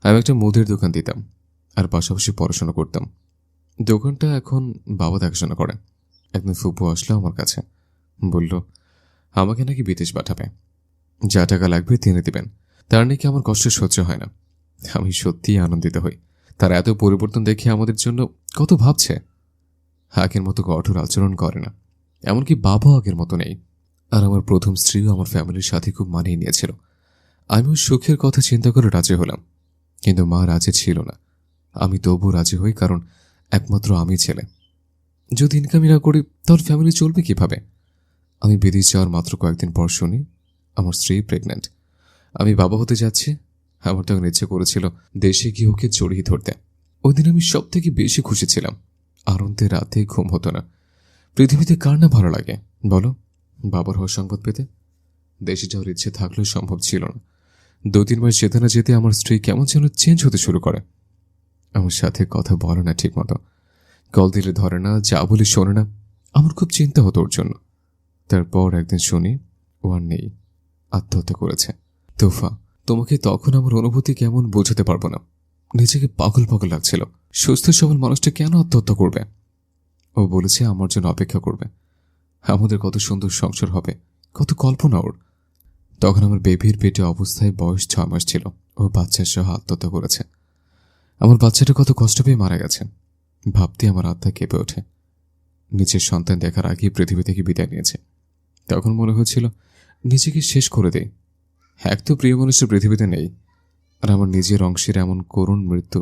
আমি একটা মুদির দোকান দিতাম আর পাশাপাশি পড়াশোনা করতাম। দোকানটা এখন বাবা দেখাশোনা করে। একদিন ফুপু আসলো আমার কাছে, বলল আমাকে নাকি বিদেশ পাঠাবে, যা টাকা লাগবে তিনি দেবেন। তার নাকি আমার কষ্ট সহ্য হয় না। আমি সত্যিই আনন্দিত হই। তার এত পরিবর্তন দেখে আমাদের জন্য কত ভাবছে। আগের মতো কঠোর আচরণ করে না, এমনকি বাবাও আগের মতো নেই। আর আমার প্রথম স্ত্রীও আমার ফ্যামিলির সাথে খুব মানিয়ে নিয়েছিল। আমিও সুখের কথা চিন্তা করে রাজি হলাম, কিন্তু মা রাজি ছিল না। আমি তবু রাজি হই, কারণ একমাত্র আমি ছেলে। যদি ইনকামই না করি তাহলে ফ্যামিলি চলবে কিভাবে? আমি বিদেশ যাওয়ার মাত্র কয়েকদিন পর শুনি আমার স্ত্রী প্রেগন্যান্ট। আমি বাবা হতে যাচ্ছি। আমার তখন ইচ্ছে করেছিল দেশে গিয়ে ওকে জড়িয়ে ধরতে। ওই দিন আমি সব থেকে বেশি খুশি ছিলাম। আনন্দে রাতে ঘুম হতো না। পৃথিবীতে কার না ভালো লাগে বলো বাবার হওয়ার সংবাদ পেতে? দেশে যাওয়ার ইচ্ছে থাকলেও সম্ভব ছিল না। 2-3 মাস যেতে না যেতে আমার স্ত্রী কেমন যেন চেঞ্জ হতে শুরু করে। আমার সাথে কথা বলে না ঠিক মতো, কল দিলে ধরে না, যা বলি শোনে না। আমার খুব চিন্তা হতো ওর জন্য। তারপর একদিন শুনি ও আর নেই, আত্মহত্যা করেছে। তোফা, তোমাকে তখন আমার অনুভূতি কেমন বোঝাতে পারবো না। নিজেকে পাগল পাগল লাগছিল। সুস্থ সবল মানুষটা কেন আত্মহত্যা করবে? ও বলেছে আমার জন্য অপেক্ষা করবে। আমাদের কত সুন্দর সংসার হবে, কত কল্পনা ওর। তখন আমার বেবির পেটে অবস্থায় বয়স 6 মাস ছিল। ও বাচ্চার সহ আত্মহত্যা করেছে। আমার বাচ্চাটা কত কষ্ট পেয়ে মারা গেছে ভাবতে আমার আত্মা কেঁপে ওঠে। নিজের সন্তান দেখার আগেই পৃথিবী থেকে বিদায় নিয়েছে। তখন মনে হচ্ছিল নিজেকে শেষ করে দেই। এক তো প্রিয় মানুষের পৃথিবীতে নেই, আর আমার নিজের অংশের এমন করুণ মৃত্যু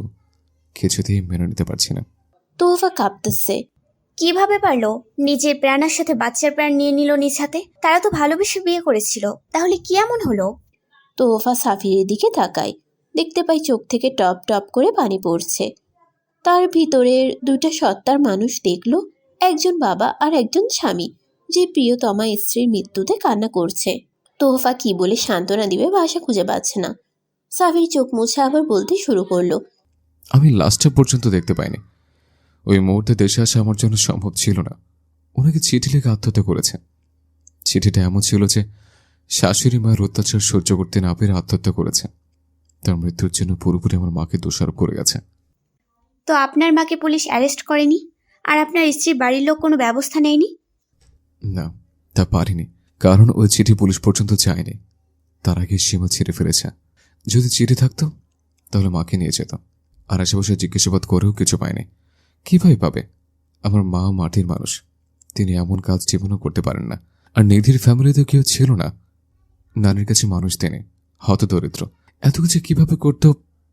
কিছুতেই মেনে নিতে পারছি না। তোফা কাঁপতেছে। কিভাবে পারলো? নিজের প্রাণের সাথে বাচ্চার প্রাণ নিয়ে নিল নিজ হাতে। তারা তো ভালোবেসে বিয়ে করেছিল, তাহলে কি এমন হলো? তোফা সাফিরের দিকে তাকায়, দেখতে পাই চোখ থেকে টপ টপ করে পানি পড়ছে। তার ভিতরের 2টা সত্তার মানুষ দেখলো, একজন বাবা আর একজন স্বামী, যে প্রিয়তমা স্ত্রীর মৃত্যুতে কান্না করছে। তোহফা কি বলে সান্ত্বনা দিবে ভাষা খুঁজে পাচ্ছে না। সাফির চোখ মুছে আবার বলতে শুরু করলো, আমি লাস্টটা পর্যন্ত দেখতে পাইনি। ওই মুহূর্তে দেশে আসা আমার জন্য সম্ভব ছিল না। ওনাকে চিঠি লিখে আত্মহত্যা করেছে। চিঠিটা এমন ছিল যে শাশুড়ি মায়ের অত্যাচার সহ্য করতে না পেরে আত্মহত্যা করেছে। তার মৃত্যুর জন্য পুরোপুরি আমার মাকে দোষারোপ করে গেছে। তো আপনার মাকে পুলিশ অ্যারেস্ট করেনি? আর আপনার স্ত্রীর বাড়ির লোক কোনো ব্যবস্থা নেয়নি? না, তা পারিনি, কারণ ওই চিঠি পুলিশ পর্যন্ত যায়নি। তার আগে সীমা ছেড়ে ফেলেছে। যদি চিঠি থাকতো তাহলে মাকে নিয়ে যেত, আর আশেপাশে জিজ্ঞাসাবাদ করেও কিছু পায়নি। কিভাবে পাবে? আমার মা মাটির মানুষ, তিনি এমন কাজ জীবনও করতে পারেন না। আর নিধির ফ্যামিলিতে কেউ ছিল না। নানির কাছে মানুষ তিনি হতদরিদ্র, এত কিছু কিভাবে করতো?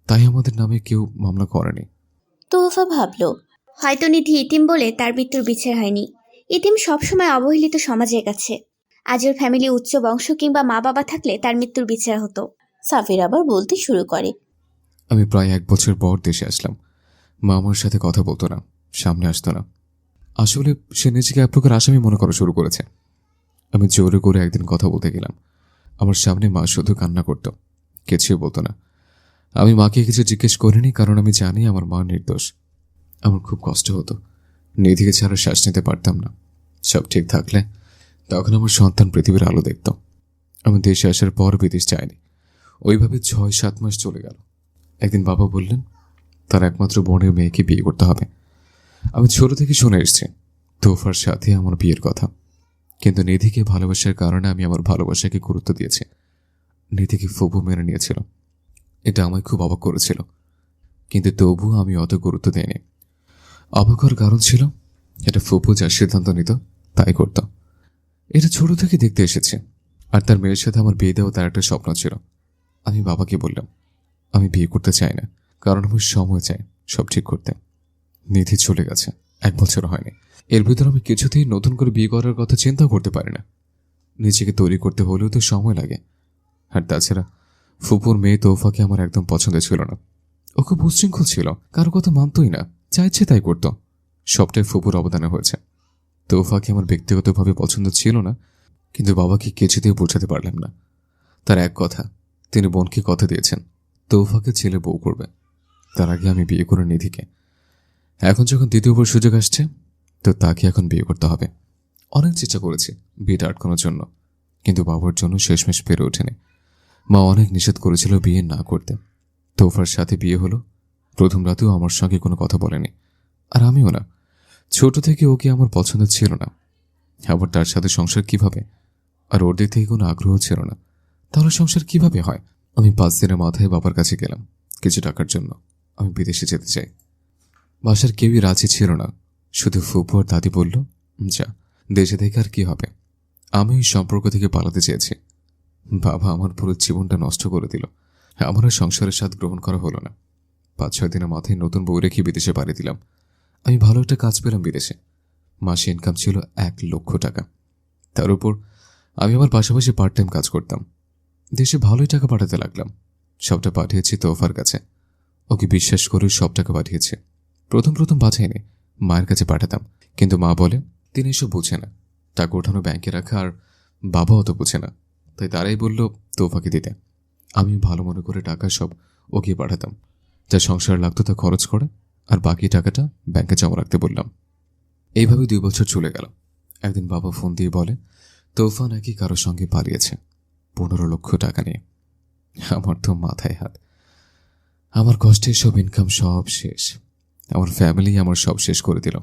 তাই আমাদের নামে কেউ মামলা করেনি। তোফা ভাবল, হয়তো নিধি ইতিম বলে তার মৃত্যুর বিচার হয়নি। ইতিম সবসময় অবহেলিত সমাজের কাছে। আজ ওর ফ্যামিলি উচ্চ বংশ কিংবা মা বাবা থাকলে তার মৃত্যুর বিচার হতো। সাফির আবার বলতে শুরু করে, আমি প্রায় 1 বছর পর দেশে আসলাম। মা আমার সাথে কথা বলতো না, সামনে আসতো না। আসলে সে নিজেকে এক প্রকার আসামি মনে করা শুরু করেছে। আমি জোরে করে একদিন কথা বলতে গেলাম। আমার সামনে মা শুধু কান্না করত, কিছুই বলতো না। আমি মাকে কিছু জিজ্ঞেস করিনি, কারণ আমি জানি আমার মা নির্দোষ। আমার খুব কষ্ট হতো, নিধিকে ছাড়া শ্বাস নিতে পারতাম না। সব ঠিক থাকলে তখন আমার সন্তান পৃথিবীর আলো দেখত। আমি দেশে আসার পর বিদেশ যাইনি। ওইভাবে 6-7 মাস চলে গেল। একদিন বাবা বললেন তার একমাত্র বোনের মেয়েকে বিয়ে করতে হবে। আমি ছোট থেকে শুনে এসেছি তোফার সাথে আমার বিয়ের কথা, কিন্তু নিধিকে ভালোবাসার কারণে আমি আমার ভালোবাসাকে গুরুত্ব দিয়েছি। নিধিকে ফুপু মেনে নিয়েছিল, এটা আমায় খুব অবাক করেছিল, কিন্তু তবুও আমি অত গুরুত্ব দিইনি। অবাক হওয়ার কারণ ছিল এটা ফুপু যা সিদ্ধান্ত নিত তাই করত। এটা ছোট থেকে দেখতে এসেছে, আর তার মেয়ের সাথে আমার বিয়ে দেওয়া তার একটা স্বপ্ন ছিল। আমি বাবাকে বললাম আমি বিয়ে করতে চাই না, কারণ আমার সময় চাই সব ঠিক করতে। নিধি চলে গেছে, 1 বছর হয়নি। এর ভিতর আমি কিছুতেই নতুন করে বিয়ে করার কথা চিন্তাও করতে পারি না। নিজেকে তৈরি করতে হলেও তো সময় লাগে। আর তাছাড়া ফুপুর মেয়ে তোফাকে আমার একদম পছন্দ ছিল না। ও খুব উচ্ছৃঙ্খল ছিল, কারো কথা মানতই না, যা ইচ্ছে তাই করত। সবটাই ফুপুর অবদানে হয়েছে। তোফাকে আমার ব্যক্তিগতভাবে পছন্দ ছিল না, কিন্তু বাবাকে কিছুতেই বোঝাতে পারলাম না। তার এক কথা, তিনি বোনকে কথা দিয়েছেন তোফাকে ছেলে বউ করবে, তার আগে আমি বিয়ে করে নিধিকে। এখন যখন দ্বিতীয়বার সুযোগ আসছে, তো তাকে এখন বিয়ে করতে হবে। অনেক চেষ্টা করেছি বিয়েটা আটকানোর জন্য, কিন্তু বাবার জন্য শেষমেশ পেরে ওঠেনি। মা অনেক নিষেধ করেছিল বিয়ে না করতে। তোফার সাথে বিয়ে হলো। প্রথম রাতেও আমার সঙ্গে কোনো কথা বলেনি, আর আমিও না। ছোট থেকে ওকে আমার পছন্দ ছিল না, আবার তার সাথে সংসার কিভাবে? আর ওর দিক থেকে কোনো আগ্রহ ছিল না, তাহলে সংসার কিভাবে হয়? আমি 5 দিনের মাথায় বাবার কাছে গেলাম কিছু টাকার জন্য। আমি বিদেশে যেতে চাই। বাসার কেউই রাজি ছিল না, শুধু ফুপু আর দাদি বলল যা, দেশে থেকে আর কি হবে। আমি ওই সম্পর্ক থেকে পালাতে চেয়েছি। বাবা আমার পুরো জীবনটা নষ্ট করে দিল। আমার আর সংসারের স্বাদ গ্রহণ করা হলো না। 5-6 দিনের মাথায় নতুন বউ রেখে বিদেশে পাড়ি দিলাম। আমি ভালো একটা কাজ পেলাম বিদেশে। মাসে ইনকাম ছিল 1 লক্ষ টাকা। তার উপর আমি আমার পাশাপাশি পার্ট টাইম কাজ করতাম। দেশে ভালোই টাকা পাঠাতে লাগলাম। সবটা পাঠিয়েছি তোফার কাছে। ওকে বিশ্বাস করে সব টাকা পাঠিয়েছে। প্রথম বাঁচাইনি, মায়ের কাছে পাঠাতাম, কিন্তু মা বলে তিনি এসব বুঝে না, টাকা ওঠানো ব্যাংকে রাখা, আর বাবা অত বুঝে না, তাই তারাই বলল তোফাকে দিতে। আমি ভালো মনে করে টাকা সব ওকে পাঠাতাম, যা সংসার লাগতো তা খরচ করে, আর বাকি টাকাটা ব্যাংকে জমা রাখতে বললাম। এইভাবে 2 বছর চলে গেল। একদিন বাবা ফোন দিয়ে বলে তোফা নাকি কারোর সঙ্গে পালিয়েছে 15 লক্ষ টাকা নিয়ে। আমার তো মাথায় হাত। আমার কষ্টের সব ইনকাম সব শেষ। আমার ফ্যামিলি আমার সব শেষ করে দিল।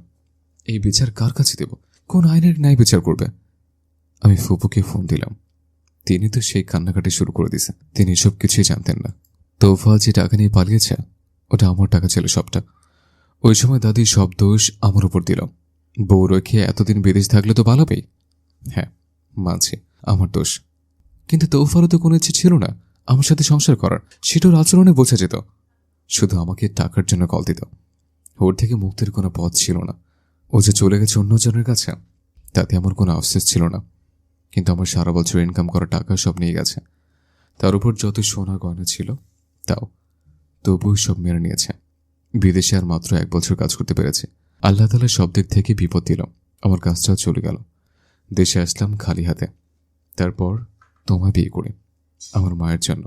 এই বিচার কার কাছে দেব? কোন আইনের ন্যায় বিচার করবে? আমি ফুপুকে ফোন দিলাম। তিনি তো সেই কান্নাকাটি শুরু করে দিয়েছে। তিনি সব কিছুই জানতেন না। তোফা যে টাকা নিয়ে পালিয়েছে ওটা আমার টাকা ছিল সবটা। ওই সময় দাদি সব দোষ আমার উপর দিল। বউ রেখে এতদিন বিদেশ থাকলে তো পালাবেই। হ্যাঁ মানছি আমার দোষ, কিন্তু তোফারও তো কোনো ইচ্ছে ছিল না আমার সাথে সংসার করার। সেটার আচরণে বোঝা যেত। শুধু আমাকে টাকার জন্য কল দিত। ওর থেকে মুক্তির কোনো পথ ছিল না। ও যে চলে গেছে অন্যজনের কাছে, তাতে আমার কোনো আফসোস ছিল না, কিন্তু আমার সারা বছর ইনকাম করা টাকা সব নিয়ে গেছে। তার উপর যত সোনা গয়না ছিল তাও। তবুও সব মেনে নিয়েছে। বিদেশে আর মাত্র 1 বছর কাজ করতে পেরেছে। আল্লাহ তাআলা সব দিক থেকে বিপদ দিল। আমার কাজটাও চলে গেল। দেশে আসলাম খালি হাতে। তারপর তোমায় বিয়ে করি আমার মায়ের জন্য।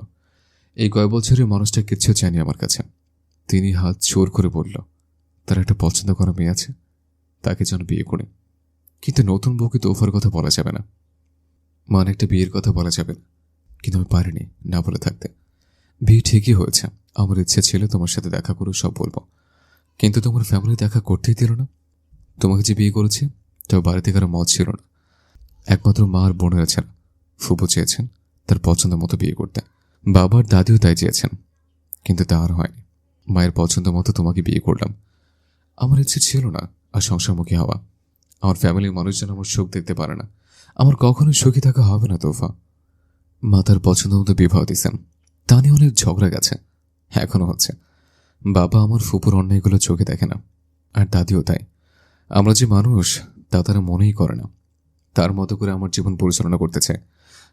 এই কয় বছরের মানুষটা কিচ্ছু চায়নি আমার কাছে। তিনি হাত জোর করে বলল তার একটা পছন্দ করা মেয়ে আছে, তাকে যেন বিয়ে করে। কিন্তু নতুন বউকে তোফার কথা বলা যাবে না, মান একটা বিয়ের কথা বলা যাবে না। কিন্তু আমি পারিনি না বলে থাকতে। বিয়ে ঠিকই হয়েছে। আমার ইচ্ছে ছিল তোমার সাথে দেখা করে সব বলবো, কিন্তু তোমার ফ্যামিলি দেখা করতেই দিল না। তোমাকে যে বিয়ে করেছে তবে বাড়িতে কারো মত ছিল না। একমাত্র মা আর বোনেরা ছাড়া ফুপু চেয়েছেন তার পছন্দ মতো বিয়ে করতে। বাবার দাদিও তাই চেয়েছেন, কিন্তু তা আর হয়নি। মায়ের পছন্দ মতো তোমাকে বিয়ে করলাম। আমার ইচ্ছে ছিল না আর সংসারমুখী হওয়া। আমার ফ্যামিলির মানুষজন আমার সুখ দেখতে পারে না। আমার কখনোই সুখী থাকা হবে না তোফা। মা তার পছন্দ মতো বিবাহ দিয়েছেন, তা নিয়ে অনেক ঝগড়া গেছে, এখনো হচ্ছে। বাবা আমার ফুপুর অন্যায়গুলো চোখে দেখে না, আর দাদিও তাই। আমরা যে মানুষ তা তারা মনেই করে না। তার মতো করে আমার জীবন পরিচালনা করতে চায়।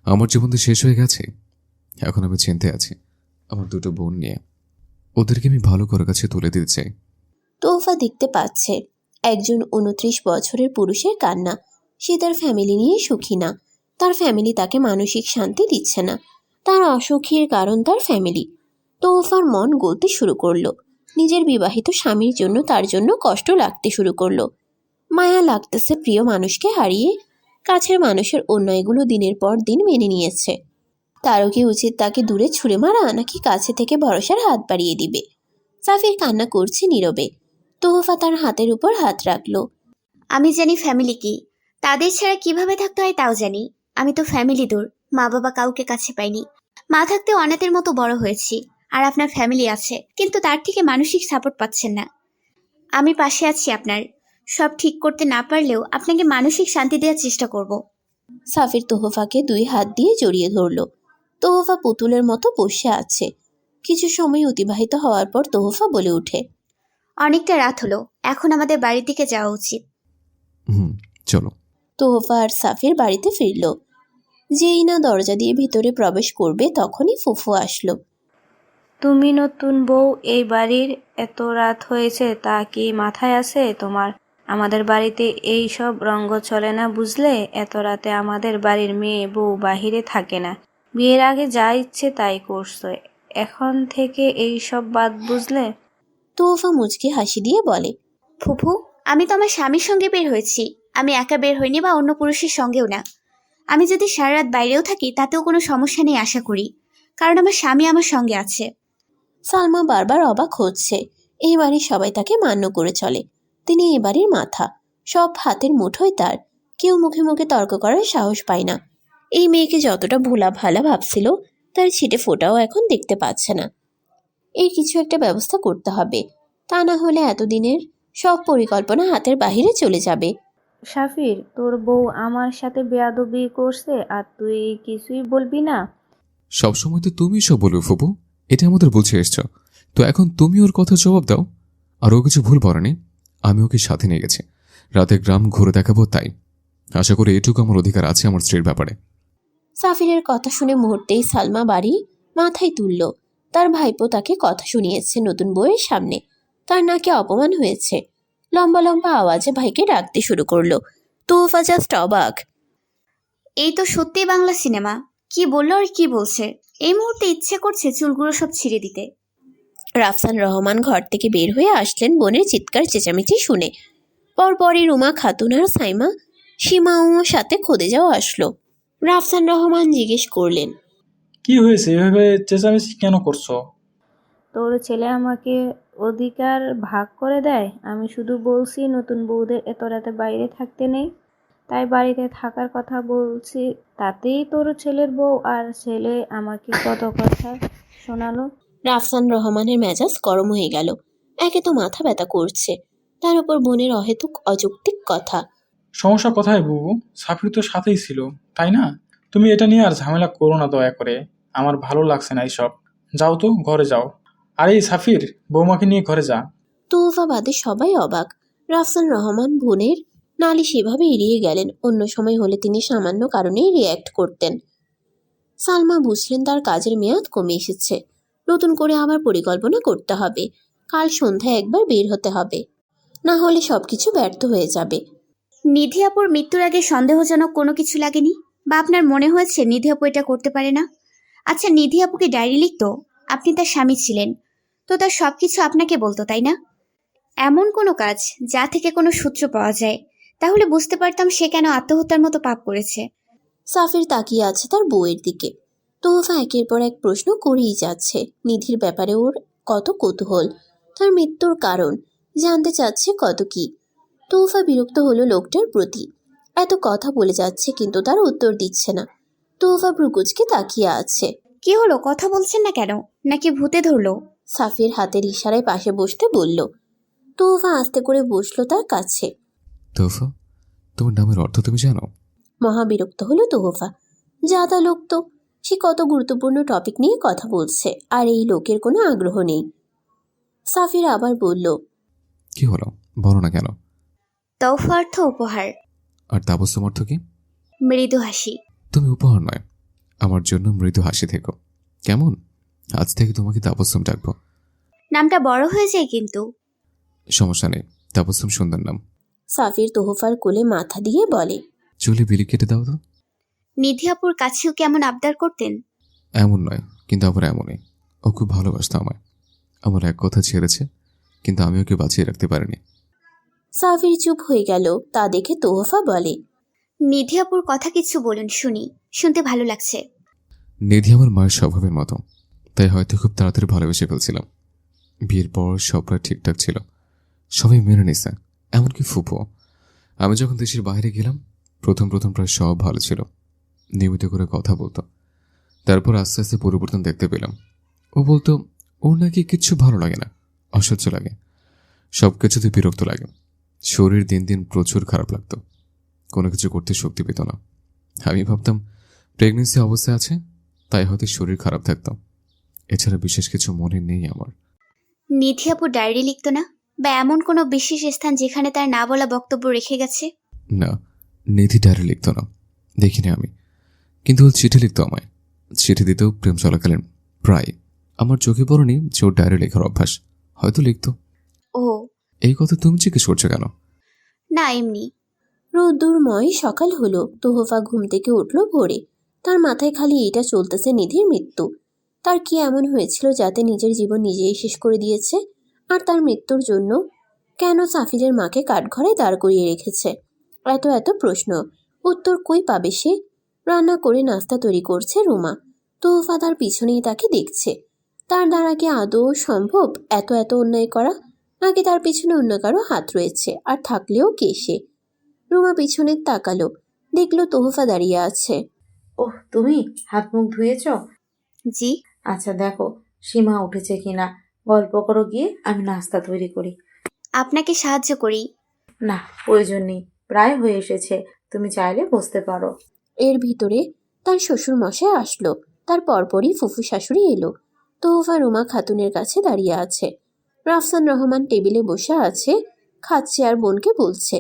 আমার জীবন তো শেষ হয়ে গেছে। এখন আমি চিন্তায় আছি আমার দুটো বোন নিয়ে। ওদেরকে আমি ভালো করে কাছে তুলে দিতে চাই। তোফা দেখতে পাচ্ছে একজন 29 বছরের পুরুষের কান্না। সে তার ফ্যামিলি নিয়ে সুখী না। তার ফ্যামিলি তাকে মানসিক শান্তি দিচ্ছে না। তার অসুখের কারণ তার ফ্যামিলি। তোফার মন গলতে শুরু করলো। নিজের বিবাহিত স্বামীর জন্য তার জন্য কষ্ট লাগতে শুরু করলো। মায়া লাগতেছে প্রিয় মানুষকে হারিয়ে। কাছের মানুষের অন্যায়গুলো দিনের পর দিন মেনে নিয়েছে। তারও কি উচিত তাকে দূরে ছুঁড়ে মারা, নাকি কাছে থেকে ভরসার হাত বাড়িয়ে দিবে? সাফির কান্না করছে নীরবে। তোহফা তার হাতের উপর হাত রাখলো। আমি জানি ফ্যামিলি কি, তাদের ছাড়া কিভাবে থাকতে হয় তাও জানি। আমি তো ফ্যামিলি দূর, মা বাবা কাউকে কাছে পাইনি। মা থাকতে অনাথের মতো বড় হয়েছি। আর আপনার ফ্যামিলি আছে, কিন্তু তার থেকে মানসিক সাপোর্ট পাচ্ছেন না। আমি পাশে আছি আপনার। সব ঠিক করতে না পারলেও আপনাকে মানসিক শান্তি দেওয়ার চেষ্টা করব। সাফির তোহফাকে 2 হাত দিয়ে জড়িয়ে ধরল। তোহফা পুতুলের মতো বসে আছে। কিছু সময় অতিবাহিত হওয়ার পর তোহফা বলে ওঠে, অনেকটা রাত হলো, এখন আমাদের বাড়ির দিকে যাওয়া উচিত। চলো। তোহফা আর সাফির বাড়িতে ফিরল। যেই না দরজা দিয়ে ভিতরে প্রবেশ করবে তখনই ফুফু আসলো। তুমি নতুন বউ এই বাড়ির, এত রাত হয়েছে তা কি মাথায় আছে তোমার? আমাদের বাড়িতে এই সব রঙ্গ চলে না বুঝলে। এত রাতে আমাদের বাড়ির মেয়ে বউ বাহিরে থাকে না। বিয়ের আগে যা ইচ্ছে তাই করছো, এখন থেকে এই সব বাদ বুঝলে। তোহফা মুচকি হাসি দিয়ে বলে, ফুফু, আমি তো আমার স্বামীর সঙ্গে বের হয়েছি। আমি একা বের হইনি, বা অন্য পুরুষের সঙ্গেও না। আমি যদি সারা রাত বাইরেও থাকি তাতেও কোনো সমস্যা নেই আশা করি, কারণ আমার স্বামী আমার সঙ্গে আছে। সালমা বারবার অবাক হচ্ছে। এই বাড়ির সবাই তাকে মান্য করে চলে। তিনি এ বাড়ির মাথা। সব হাতের মুঠোয় তার। কেউ মুখে মুখে তর্ক করার সাহস পায় না। এই মেয়েকে যতটা ভোলা ভালা ভাবছিল, তার ছিটে ফোটাও এখন দেখতে পাচ্ছে না। এই কিছু একটা ব্যবস্থা করতে হবে, তা না হলে এতদিনের সব পরিকল্পনা হাতের বাহিরে চলে যাবে। সাফির, তোর বউ আমার সাথে বেয়াদবি করছে আর তুই কিছুই বলবি না? সবসময় তো তুমি সব বলবে ফুপু, এটা আমাদের বুঝে এসছো। তো এখন তুমি ওর কথা জবাব দাও। আর ও কিছু ভুল বলেনি, আমি ওকে সাথে নিয়ে গেছি। রাতে গ্রাম ঘুরে দেখাবো, তাই আশা করি এটুকু আমার অধিকার আছে আমার স্ত্রীর ব্যাপারে। সাফিরের কথা শুনে মুহূর্তেই সালমা বাড়ি মাথায় তুলল। তার ভাইপো তাকে কথা শুনিয়েছে নতুন বউয়ের সামনে। তার নাকে অপমান হয়েছে। লম্বা লম্বা আওয়াজে ভাইকে ডাকতে শুরু করলো। তোহফা জাস্ট অবাক। এই তো সত্যি বাংলা সিনেমা। কি বললো আর কি বলছে! এই মুহূর্তে ইচ্ছে করছে চুলগুলো সব ছিঁড়ে দিতে। রাফসান রহমান ঘর থেকে বের হয়ে আসলেন বোনের চিৎকার চেঁচামেচি শুনে। পরপরই রুমা খাতুন আর সাইমা সীমাও সাথে খোদেজাও আসলো। রাফসান রহমান জিজ্ঞেস করলেন, কি হয়েছে, এভাবে চেঁচামেচি কেন করছো? তোর ছেলে আমাকে অধিকার ভাগ করে দেয়। আমি শুধু বলছি নতুন বউদের এত রাতে বাইরে থাকতে নেই, তাই বাড়িতে থাকার কথা বলছি। তাতেই তোর ছেলের বউ আর ছেলে আমাকে কত কথা শোনালো। রাফসান রহমানের মেজাজ গরম হয়ে গেল। একে তো মাথা ব্যথা করছে, তার উপর বোনের অহেতুক অযৌক্তিক কথা। সমস্যা কোথায় বুবু? সাফির তো সাথেই ছিল, তাই না? তুমি এটা নিয়ে আর ঝামেলা করো না দয়া করে। আমার ভালো লাগছে না এইসব। যাও তো, ঘরে যাও। আর এই সাফির, বৌমাকে নিয়ে ঘরে যা। তোহফা বাদে সবাই অবাক। রাফসান রহমান বোনের নালি সেভাবে এড়িয়ে গেলেন। অন্য সময় হলে তিনি সামান্য কারণেই রিয়্যাক্ট করতেন। সালমা বুঝলেন তার কাজের মেয়াদ কমে এসেছে। নতুন করে আবার পরিকল্পনা করতে হবে। কাল সন্ধ্যায় একবার বের হতে হবে, না হলে সবকিছু ব্যর্থ হয়ে যাবে। নিধি আপুর মৃত্যুর আগে সন্দেহজনক কোনো কিছু লাগেনি? বা আপনার মনে হয়েছে নিধি আপু এটা করতে পারে না? আচ্ছা, নিধি আপুকে ডায়েরি লিখতো? আপনি তার স্বামী ছিলেন, তো তার সবকিছু আপনাকে বলতো, তাই না? এমন কোনো কাজ যা থেকে কোনো সূত্র পাওয়া যায়, তাহলে বুঝতে পারতাম সে কেন আত্মহত্যার মতো পাপ করেছে। সাফির তাকিয়ে আছে তার বউয়ের দিকে। তোহফা একের পর এক প্রশ্ন করেই যাচ্ছে। নিধির ব্যাপারে ওর কত কৌতূহল, তার মৃত্যুর কারণ জানতে চাচ্ছে কত কি। তোহফা বিরক্ত হলো লোকটার প্রতি। এত কথা বলে যাচ্ছে কিন্তু তার উত্তর দিচ্ছে না। তোহফা ভ্রুকুচকে তাকিয়ে আছে। কি হলো, কথা বলছেন না কেন? নাকি ভূতে ধরলো? সাফির হাতের ইশারায় পাশে বসতে বলল। তোহফা আস্তে করে বসলো তার কাছে। তোফা, তোমার নামের অর্থ তুমি জানো? মহা বিরক্ত হলো তোহফা। জাদা লোক তো, সে কত গুরুত্বপূর্ণ টপিক নিয়ে কথা বলছে আর এই লোকের কোনো আগ্রহ নেই। সাফির আবার বলল, কি হলো, বলো না কেন? তৌফা অর্থ উপহার। আর তাবস্সুম অর্থ কি? মৃদু হাসি। তুমি উপহার নয়, আমার জন্য মৃদু হাসি থেকো, কেমন? আজ থেকে তোমাকে তাবস্সুম ডাকবো। নামটা বড় হয়ে যায় কিন্তু। সমস্যা নেই, তাবস্সুম সুন্দর নাম। সাফির তোহফার কোলে মাথা দিয়ে বলে। চুলে বিলি কেটে দাও তো। নিধি আপুর কাছেও কেমন আবদার করতেন? এমন নয়, কিন্তু আবার এমনই। ও খুব ভালোবাসতো আমায়। আমার এক কথা ছেড়েছে, কিন্তু আমি ওকে বাঁচিয়ে রাখতে পারিনি। সাফির চুপ হয়ে গেল। তা দেখে তোহফা বলে, নিধি আপুর কথা কিছু বলুন শুনি, শুনতে ভালো লাগছে। নিধি আমার মায়ের স্বভাবের মতো, তাই হয়তো খুব তাড়াতাড়ি ভালোবেসে ফেলছিলাম। বিয়ের পর সব প্রায় ঠিকঠাক ছিল, সবাই মেনে নিছে, এমনকি ফুপো। আমি যখন দেশের বাইরে গেলাম প্রথম প্রায় সব ভালো ছিল, নিয়মিত করে কথা বলতো। তারপর আস্তে আস্তে পরিবর্তন দেখতে পেলাম। ও বলতো ওর নাকি কিচ্ছু ভালো লাগে না, অসহ্য লাগে, সব কিছুতে বিরক্ত লাগে। শরীর দিন দিন প্রচুর খারাপ লাগতো, কোনো কিছু করতে শক্তি পেত না। আমি ভাবতাম প্রেগনেন্সি অবস্থায় আছে, তাই হয়তো শরীর খারাপ থাকতো। এছাড়া বিশেষ কিছু মনে নেই আমার। নিধি আপু ডায়েরি লিখতো না, বা এমন কোনো বিশেষ স্থান যেখানে তার না বলা বক্তব্য রেখে গেছে? না, নিধি ডায়েরি লিখতো না, দেখিনি আমি। কিন্তু ও চিঠি লিখতো আমায়। চিঠি দিতেও প্রেম চলাকালীন প্রায়। আমার চোখে পড়েনি যে ওর ডায়েরি লেখার অভ্যাস, হয়তো লিখতো। ও এই কথা তুমি জিজ্ঞেস করছো কেন? না, এমনি। রোদ্দুরময় সকাল হলো। তোহফা ঘুম থেকে উঠল ভোরে। তার মাথায় খালি এটা চলতেছে, নিধির মৃত্যু। তার কি এমন হয়েছিল যাতে নিজের জীবন নিজেই শেষ করে দিয়েছে? আর তার মৃত্যুর জন্য কেন সাফিরের মাকে কাঠঘরে দাঁড় করিয়ে রেখেছে? এত এত প্রশ্ন, উত্তর কই পাবে সে? রান্না করে নাস্তা তৈরি করছে রুমা। তোহফা তার পিছনেই তাকে দেখছে। তার দ্বারা কি আদৌ সম্ভব এত এত অন্যায় করা? নাকি তার পিছনে অন্য কারো হাত রয়েছে? আর থাকলেও কে সে? রুমা পিছনে তাকালো, দেখলো তোহফা দাঁড়িয়ে আছে। ওহ, তুমি হাত মুখ ধুয়েছ? জি। আচ্ছা দেখো সীমা উঠেছে কিনা, গল্প করো গিয়ে, আমি নাস্তা তৈরি করি। আপনাকে সাহায্য করি। না, প্রয়োজন নেই, প্রায় হয়ে এসেছে, তুমি চাইলে বসতে পারো। এর ভিতরে তার শ্বশুর মশাই আসলো। তার পরপরই ফুফু শাশুড়ি এলো। তোহফা রুমা খাতুনের কাছে দাঁড়িয়ে আছে। রাফসান রহমান টেবিলে বসে আছে, খাচ্ছে আর বোনকে বলছে,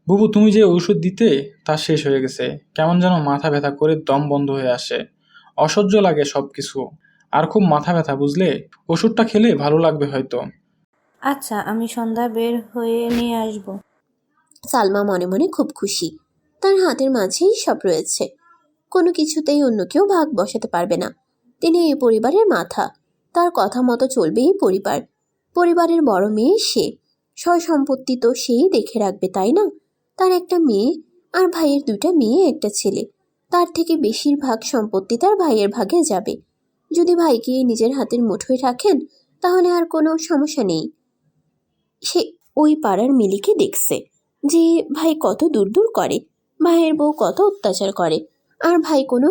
বুবু তুমি যে ওষুধ দিতে তা শেষ হয়ে গেছে, কেমন যেন মাথা ব্যথা করে দম বন্ধ হয়ে আসে, অসহ্য লাগে সবকিছু, আর খুব মাথা ব্যথা, বুঝলে? ওষুধটা খেলে ভালো লাগবে হয়তো। আচ্ছা, আমি সন্ধ্যা বের হয়ে নিয়ে আসবো। সালমা মনে মনে খুব খুশি। তার হাতের মাঝেই সব রয়েছে, কোনো কিছুতেই অন্য কেউ ভাগ বসাতে পারবে না। তিনি এই পরিবারের মাথা, তার কথা মতো চলবে এই পরিবার। পরিবারের বড় মেয়ে সে, সয় সম্পত্তি তো সেই দেখে রাখবে, তাই না? তার একটা মেয়ে আর ভাইয়ের দুইটা মেয়ে, একটা ছেলে। তার থেকে বেশিরভাগ সম্পত্তি তার ভাইয়ের ভাগে যাবে। যদি ভাইকে নিজের হাতের মুঠোয় রাখেন তাহলে আর কোনো সমস্যা নেই। সে ওই পাড়ার মিলিকে দেখছে যে ভাই কত দূর দূর করে, ভাইয়ের বউ কত অত্যাচার করে, আর ভাই কোনো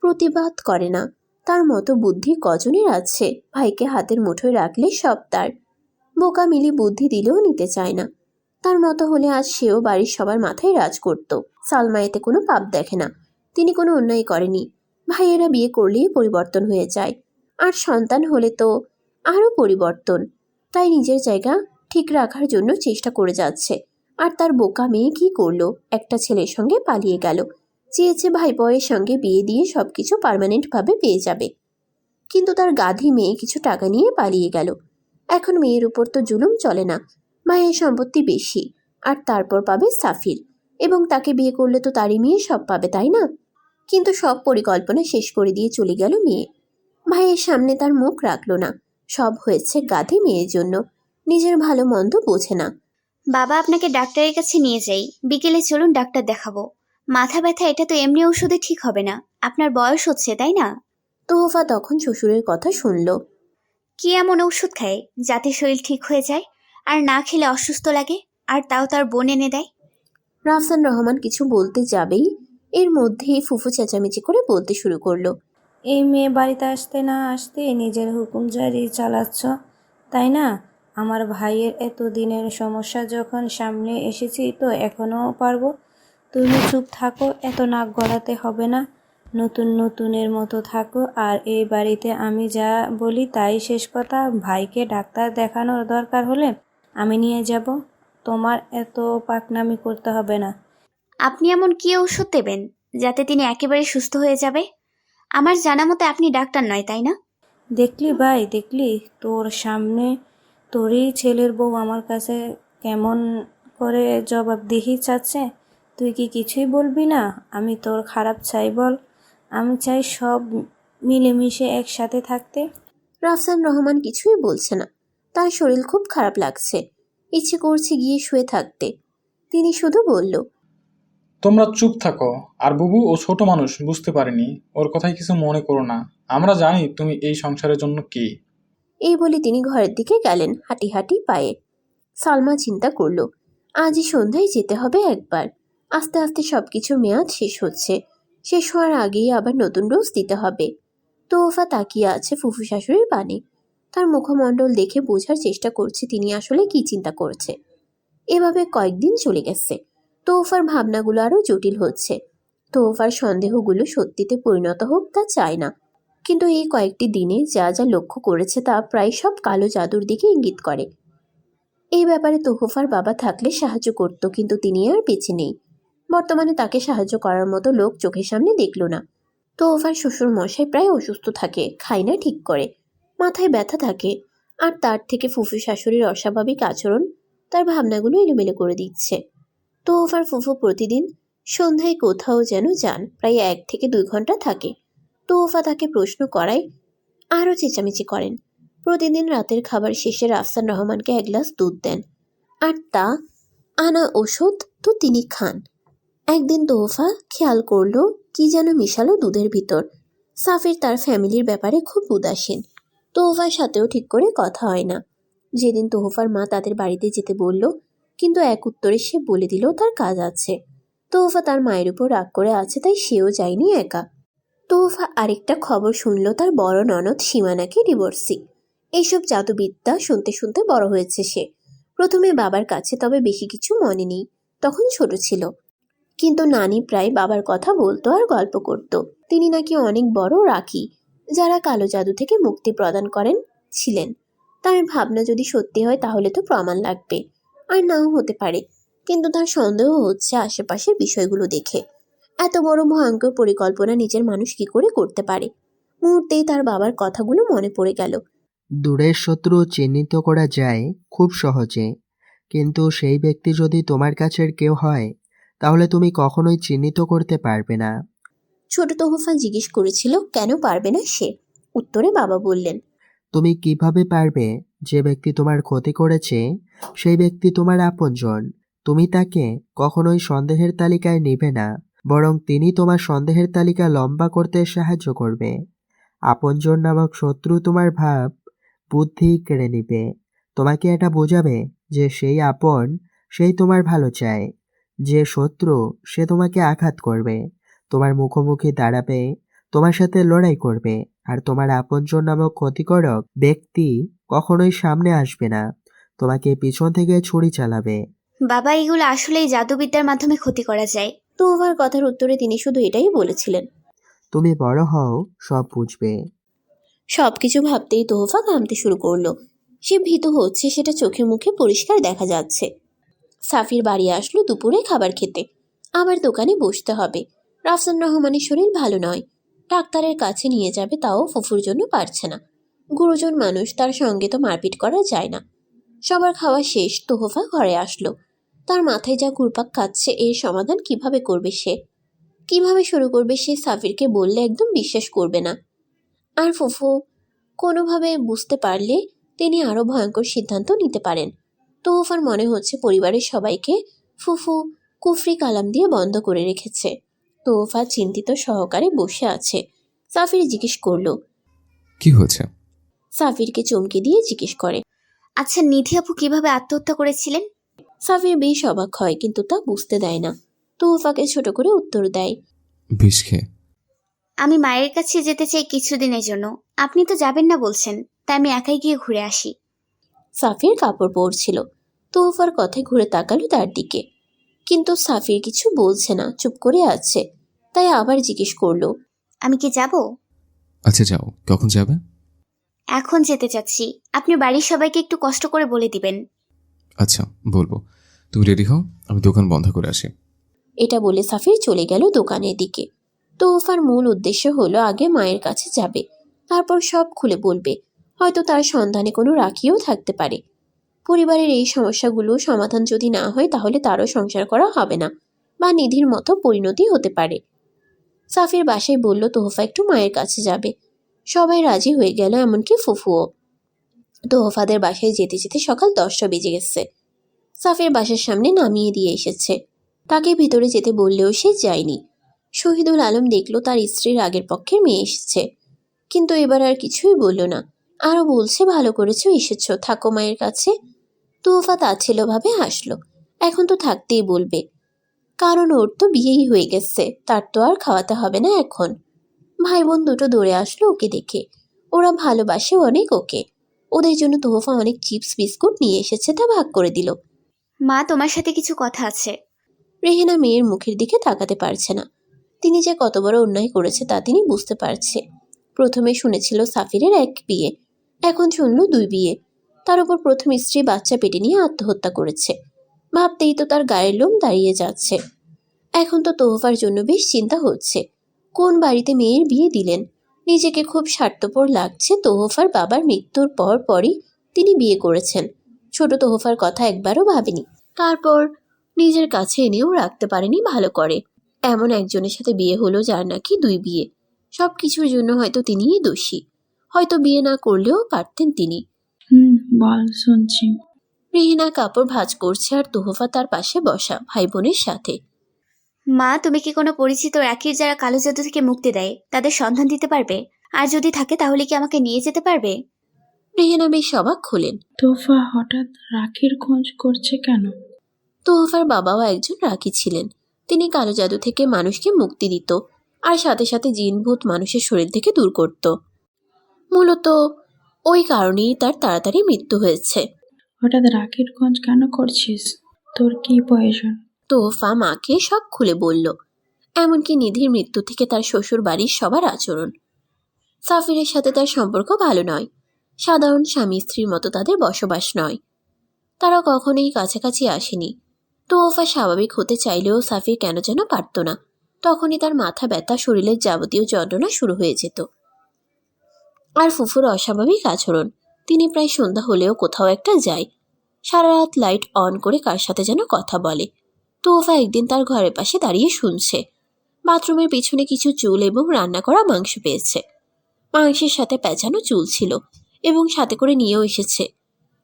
প্রতিবাদ করে না। তার মতো বুদ্ধি কজনের আছে? ভাইকে হাতের মুঠোয় রাখলে সব তার। বোকা মিলি বুদ্ধি দিলেও নিতে চায় না। তার মতো হলে আজ সেও বাড়ির সবার মাথায় রাজ করত। সালমা এতে কোনো পাপ দেখে না। তিনি কোনো অন্যায় করেনি। ভাইয়েরা বিয়ে করলেই পরিবর্তন হয়ে যায়, আর সন্তান হলে তো আরও পরিবর্তন। তাই নিজের জায়গা ঠিক রাখার জন্য চেষ্টা করে যাচ্ছে। আর তার বোকা মেয়ে কি করলো? একটা ছেলের সঙ্গে পালিয়ে গেল। চেয়েছে ভাই বয়ের সঙ্গে বিয়ে দিয়ে সবকিছু পার্মানেন্টভাবে পেয়ে যাবে, কিন্তু তার গাধি মেয়ে কিছু টাকা নিয়ে পালিয়ে গেল। এখন মেয়ের উপর তো জুলুম চলে না। ভাইয়ের সম্পত্তি বেশি, আর তারপর পাবে সাফির, এবং তাকে বিয়ে করলে তো তারই মেয়ে সব পাবে, তাই না? কিন্তু সব পরিকল্পনা শেষ করে দিয়ে চলে গেল মেয়ে। ভাইয়ের সামনে তার মুখ রাখলো না। সব হয়েছে গাধি মেয়ের জন্য। নিজের ভালো মন্দ বোঝে না। বাবা, আপনাকে ডাক্তারের কাছে নিয়ে যাই, বিকেলে চলুন ডাক্তার দেখাবো। মাথা ব্যথা এটা তো এমনি ওষুধে ঠিক হবে না, আপনার বয়স হচ্ছে, তাই না? তোহফা তখন শ্বশুরের কথা শুনল। কি এমন ঔষধ খায় যাতে শরীর ঠিক হয়ে যায় আর না খেলে অসুস্থ লাগে, আর তাও তার বোন এনে দেয়? রাফসান রহমান কিছু বলতে যাবেই এর মধ্যেই ফুফু চেঁচামেচি করে বলতে শুরু করলো। এই মেয়ে বাড়িতে আসতে না আসতে নিজের হুকুম জারি চালাচ্ছ, তাই না? আমার ভাইয়ের এত দিনের সমস্যা যখন সামনে এসেছি তো এখনও পারবো। তুমি চুপ থাকো, এত নাক গলাতে হবে না। নতুনের মতো থাকো, আর এই বাড়িতে আমি যা বলি তাই শেষ কথা। ভাইকে ডাক্তার দেখানোর দরকার হলে আমি নিয়ে যাব, তোমার এত পাকনামি করতে হবে না। আপনি এমন কি ঔষধ দেবেন যাতে তিনি একেবারে সুস্থ হয়ে যাবে? আমার জানা মতে আপনি ডাক্তার নয়, তাই না? দেখলি ভাই, দেখলি তোর সামনে তোরই ছেলের বউ আমার কাছে কেমন করে জবাবদিহি চাচ্ছে। তুই কি কিছুই বলবি না? আমি তোর খারাপ চাই বল? আমি চাই সব মিলেমিশে একসাথে থাকতে। রাফসান রহমান কিছুই বলছে না। তার শরীর খুব খারাপ লাগছে, ইচ্ছে করছে গিয়ে শুয়ে থাকতে। তিনি শুধু বলল, তোমরা চুপ থাকো। আর বুবু, ও ছোট মানুষ, বুঝতে পারেনি, ওর কথাই কিছু মনে করো না। আমরা জানি তুমি এই সংসারের জন্য কি। এই বলে তিনি ঘরের দিকে গেলেন হাঁটি হাঁটি পায়ে। সালমা চিন্তা করল, আজই সন্ধ্যায় যেতে হবে একবার। আস্তে আস্তে সবকিছুর মেয়াদ শেষ হচ্ছে, শেষ হওয়ার আগেই আবার নতুন ডোজ দিতে হবে। তোফা তাকিয়ে আছে ফুফু শাশুড়ির পানে। তার মুখমণ্ডল দেখে বোঝার চেষ্টা করছে তিনি আসলে কি চিন্তা করছে। এভাবে কয়েকদিন চলে গেছে। তোফার ভাবনাগুলো আরো জটিল হচ্ছে। তোফার সন্দেহগুলো সত্যিতে পরিণত হোক তা চায় না, কিন্তু এই কয়েকটি দিনে যা যা লক্ষ্য করেছে তা প্রায় সব কালো জাদুর দিকে ইঙ্গিত করে। এই ব্যাপারে তোহফার বাবা থাকলে সাহায্য করত, কিন্তু তিনি আর বেঁচে নেই। বর্তমানে তাকে সাহায্য করার মতো লোক চোখের সামনে দেখল না। তোহফার শ্বশুর মশাই প্রায় অসুস্থ থাকে, খায় না ঠিক করে, মাথায় ব্যথা থাকে, আর তার থেকে ফুফু শাশুড়ির অস্বাভাবিক আচরণ তার ভাবনাগুলো এলোমেলো করে দিচ্ছে। তোহফার ফুফু প্রতিদিন সন্ধ্যায় কোথাও যেন যান, প্রায় 1 থেকে 2 ঘন্টা থাকে। তোহফা তাকে প্রশ্ন করায় আরও চেঁচামেচি করেন। প্রতিদিন রাতের খাবার শেষে রাফসান রহমানকে 1 গ্লাস দুধ দেন, আর তা আনা ওষুধ তো তিনি খান। একদিন তোহফা খেয়াল করলো কি যেন মিশালো দুধের ভিতর। সাফির তার ফ্যামিলির ব্যাপারে খুব উদাসীন। তোহফার সাথেও ঠিক করে কথা হয় না। যেদিন তোহফার মা তাদের বাড়িতে যেতে বলল, কিন্তু এক উত্তরে সে বলে দিল তার কাজ আছে। তোহফা তার মায়ের উপর রাগ করে আছে, তাই সেও যায়নি একা। তোহফা আরেকটা খবর শুনল, তার বড় ননদ সীমা নাকি ডিভোর্সি। এইসব জাদুবিদ্যা শুনতে শুনতে বড় হয়েছে সে। প্রথমে বাবার কাছে, তবে বেশি কিছু মনে নেই, তখন ছোট ছিল। কিন্তু নানি প্রায় বাবার কথা বলতো আর গল্প করত। তিনি নাকি অনেক বড় রাখী, যারা কালো জাদু থেকে মুক্তি প্রদান করেন ছিলেন। তার ভাবনা যদি সত্যি হয় তাহলে তো প্রমাণ লাগবে, আর নাও হতে পারে। কিন্তু তার সন্দেহ হচ্ছে আশেপাশের বিষয়গুলো দেখে। এত বড় ভয়ঙ্কর পরিকল্পনা নিজের মানুষ কি করে করতে পারে? মুহূর্তেই তার বাবার কথাগুলো মনে পড়ে গেল। দূরের শত্রু চিহ্নিত করা যায় খুব সহজে, কিন্তু সেই ব্যক্তি যদি তোমার কাছের কেউ হয় তাহলে তুমি কখনোই চিহ্নিত করতে পারবে না। ছোট তোহফা জিজ্ঞেস করেছিল কেন পারবে না সে। উত্তরে বাবা বললেন, তুমি কিভাবে পারবে? যে ব্যক্তি তোমার ক্ষতি করেছে সেই ব্যক্তি তোমার আপনজন। তুমি তাকে কখনোই সন্দেহের তালিকায় নিবে না, বরং তিনি তোমার সন্দেহের তালিকা লম্বা করতে সাহায্য করবে। আপনজন নামক শত্রু তোমার ভাব বুদ্ধি কেড়ে নিবে। তোমাকে এটা বোঝাবে যে সেই আপন, সেই তোমার ভালো চায়। যে শত্রু, সে তোমাকে আঘাত করবে, তোমার মুখোমুখি দাঁড়াবে, তোমার সাথে লড়াই করবে। আর তোমার আপনজন নামক ক্ষতিকারক ব্যক্তি কখনোই সামনে আসবে না, তোমাকে পিছন থেকে ছুরি চালাবে। বাবা, এগুলো আসলেই জাদুবিদ্যার মাধ্যমে ক্ষতি করা যায়? তোহফার কথার উত্তরে তিনি শুধু এটাই বলেছিলেন, তুমি বড় হও, সব বুঝবে। সবকিছু ভাবতেই তোহফা ঘামতে শুরু করলো। সে ভীত হচ্ছে, সেটা চোখে মুখে পরিষ্কার দেখা যাচ্ছে। সাফির বাড়ি আসলো দুপুরে খাবার খেতে। আবার দোকানে বসতে হবে। রাফসান রহমানের শরীর ভালো নয়, ডাক্তারের কাছে নিয়ে যাবে, তাও ফুফুর জন্য পারছে না। গুরুজন মানুষ, তার সঙ্গে তো মারপিট করা যায় না। সবার খাওয়া শেষ, তোহফা ঘরে আসলো। তার মাথায় যা ঘুরপাক খাচ্ছে, এর সমাধান কিভাবে করবে সে? কিভাবে শুরু করবে সে? সাফিরকে বললে একদম বিশ্বাস করবে না, আর ফুফু কোনোভাবে বুঝতে পারলে তিনি আরও ভয়ঙ্কর সিদ্ধান্ত নিতে পারেন। তোহফার মনে হচ্ছে পরিবারের সবাইকে ফুফু কুফরি কালাম দিয়ে বন্ধ করে রেখেছে। তোহফা চিন্তিত সহকারে বসে আছে। সাফির জিজ্ঞেস করলো। কি হয়েছে? সাফিরকে চমকে দিয়ে জিজ্ঞেস করে। আচ্ছা, নিধি আপু কিভাবে আত্মহত্যা করেছিলেন? সাফির বেশ অবাক হয়, কিন্তু তা বুঝতে দেয় না। তোহফাকে ছোট করে উত্তর দেয়। বিষ খেয়ে। আমি মায়ের কাছে যেতে চাই কিছুদিনের জন্য। আপনি তো যাবেন না বলছেন, তাই আমি একাই গিয়ে ঘুরে আসি। সাফির কাপড় পরছিল। তোহফার কথায় ঘুরে তাকালো তার দিকে, কিন্তু সাফির কিছু বলছে না, চুপ করে আছে। তাই আবার জিজ্ঞেস করলো। আমি কি যাব? আচ্ছা যাও, কখন যাবে? এখন যেতে চাচ্ছি। আপনি বাড়ির সবাইকে একটু কষ্ট করে বলে দিবেন। আচ্ছা বলবো। তুমি রেডি হও, আমি দোকান বন্ধ করে আসি। এটা বলে সাফির চলে গেল দোকানের দিকে। তোহফার মূল উদ্দেশ্য হলো আগে মায়ের কাছে যাবে, তারপর সব খুলে বলবে। হয়তো তার সন্ধানে কোনো রাখিও থাকতে পারে। পরিবারের এই সমস্যাগুলো সমাধান যদি না হয়, তাহলে তারও সংসার করা হবে না, বা নিধির মতো পরিণতি হতে পারে। সাফির বাসায় বলল তোহফা একটু মায়ের কাছে যাবে। সবাই রাজি হয়ে গেল, এমনকি ফুফুও। তোহফাদের বাসায় যেতে যেতে সকাল 10টা বেজে গেছে। সাফির বাসার সামনে নামিয়ে দিয়ে এসেছে। তাকে ভিতরে যেতে বললেও সে যায়নি। শহীদুল আলম দেখল তার স্ত্রীর আগের পক্ষের মেয়ে এসেছে, কিন্তু এবার আর কিছুই বলল না। আরও বলছে, ভালো করেছো এসেছো, থাকো মায়ের কাছে। তোহফা তাচ্ছিল্যভাবে হাসলো। এখন তো থাকতেই বলবে, কারণ ওর তো বিয়েই হয়ে গেছে, তার তো আর খাওয়াতে হবে না এখন। ভাই বোন দুটো দৌড়ে আসলো ওকে দেখে। ওরা ভালোবাসে অনেক ওকে। ওদের জন্য তোহফা অনেক চিপস বিস্কুট নিয়ে এসেছে, তা ভাগ করে দিল। মা, তোমার সাথে কিছু কথা আছে। রেহেনা মেয়ের মুখের দিকে তাকাতে পারছে না। তিনি যে কত বড় অন্যায় করেছে তা তিনি বুঝতে পারছে। প্রথমে শুনেছিল সাফিরের এক বিয়ে, এখন শুনল 2 বিয়ে। তার উপর প্রথম স্ত্রী বাচ্চা পেটে নিয়ে আত্মহত্যা করেছে। ভাবতেই তো তার গায়ের লোম দাঁড়িয়ে যাচ্ছে। এখন তো তোহফার জন্য বেশ চিন্তা হচ্ছে, কোন বাড়িতে মেয়ের বিয়ে দিলেন। নিজেকে খুব স্বার্থপর লাগছে। তোহফার বাবার মৃত্যুর পরই তিনি বিয়ে করেছেন। ছোট তোহফার কথা একবারও ভাবেনি। তারপর নিজের কাছে এনেও রাখতে পারেনি ভালো করে। এমন একজনের সাথে বিয়ে হলো যার নাকি 2 বিয়ে। সব কিছুর জন্য হয়তো তিনিই দোষী। হয়তো বিয়ে না করলেও পারতেন তিনি। বল, শুনছি। রিহিনা কাপড় ভাঁজ করছে আর তোহফা তার পাশে বসা ভাই বোনের সাথে। মা, তুমি কি কোনো পরিচিত রাখির যারা কালো জাদু থেকে মুক্তি দেয় তাদের সন্ধান দিতে পারবে? আর যদি থাকে তাহলে কি আমাকে নিয়ে যেতে পারবে? রিহিনা বেশ অবাক হলেন। তোফা হঠাৎ রাখির খোঁজ করছে কেন? তোহফার বাবাও একজন রাখি ছিলেন। তিনি কালো জাদু থেকে মানুষকে মুক্তি দিত, আর সাথে সাথে জিন ভূত মানুষের শরীর থেকে দূর করত। মূলত ওই কারণেই তার তাড়াতাড়ি মৃত্যু হয়েছে। হঠাৎ রাখির খোঁজ কেন করছিস? তোর কি প্রয়োজন? তোহফা মাকে সব খুলে বলল, এমনকি নিধির মৃত্যু থেকে তার শ্বশুর বাড়ির সবার আচরণ। সাফিরের সাথে তার সম্পর্ক ভালো নয়। সাধারণ স্বামী স্ত্রীর মতো তাদের বসবাস নয়। তারা কখনোই কাছাকাছি আসেনি। তোহফা স্বাভাবিক হতে চাইলেও সাফির কেন যেন পারত না। তখনই তার মাথা ব্যথা, শরীরের যাবতীয় যন্ত্রণা শুরু হয়ে যেত। আর ফুফুর অস্বাভাবিক আচরণ। তিনি প্রায় সন্ধ্যা হলেও কোথাও একটা যায়। সারা রাত লাইট অন করে কার সাথে যেন কথা বলে। তোহফা একদিন তার ঘরের পাশে দাঁড়িয়ে শুনছে। বাথরুমের পিছনে কিছু চুল এবং রান্না করা মাংস পেয়েছে। মাংসের সাথে পেঁচানো চুল ছিল, এবং সাথে করে নিয়েও এসেছে।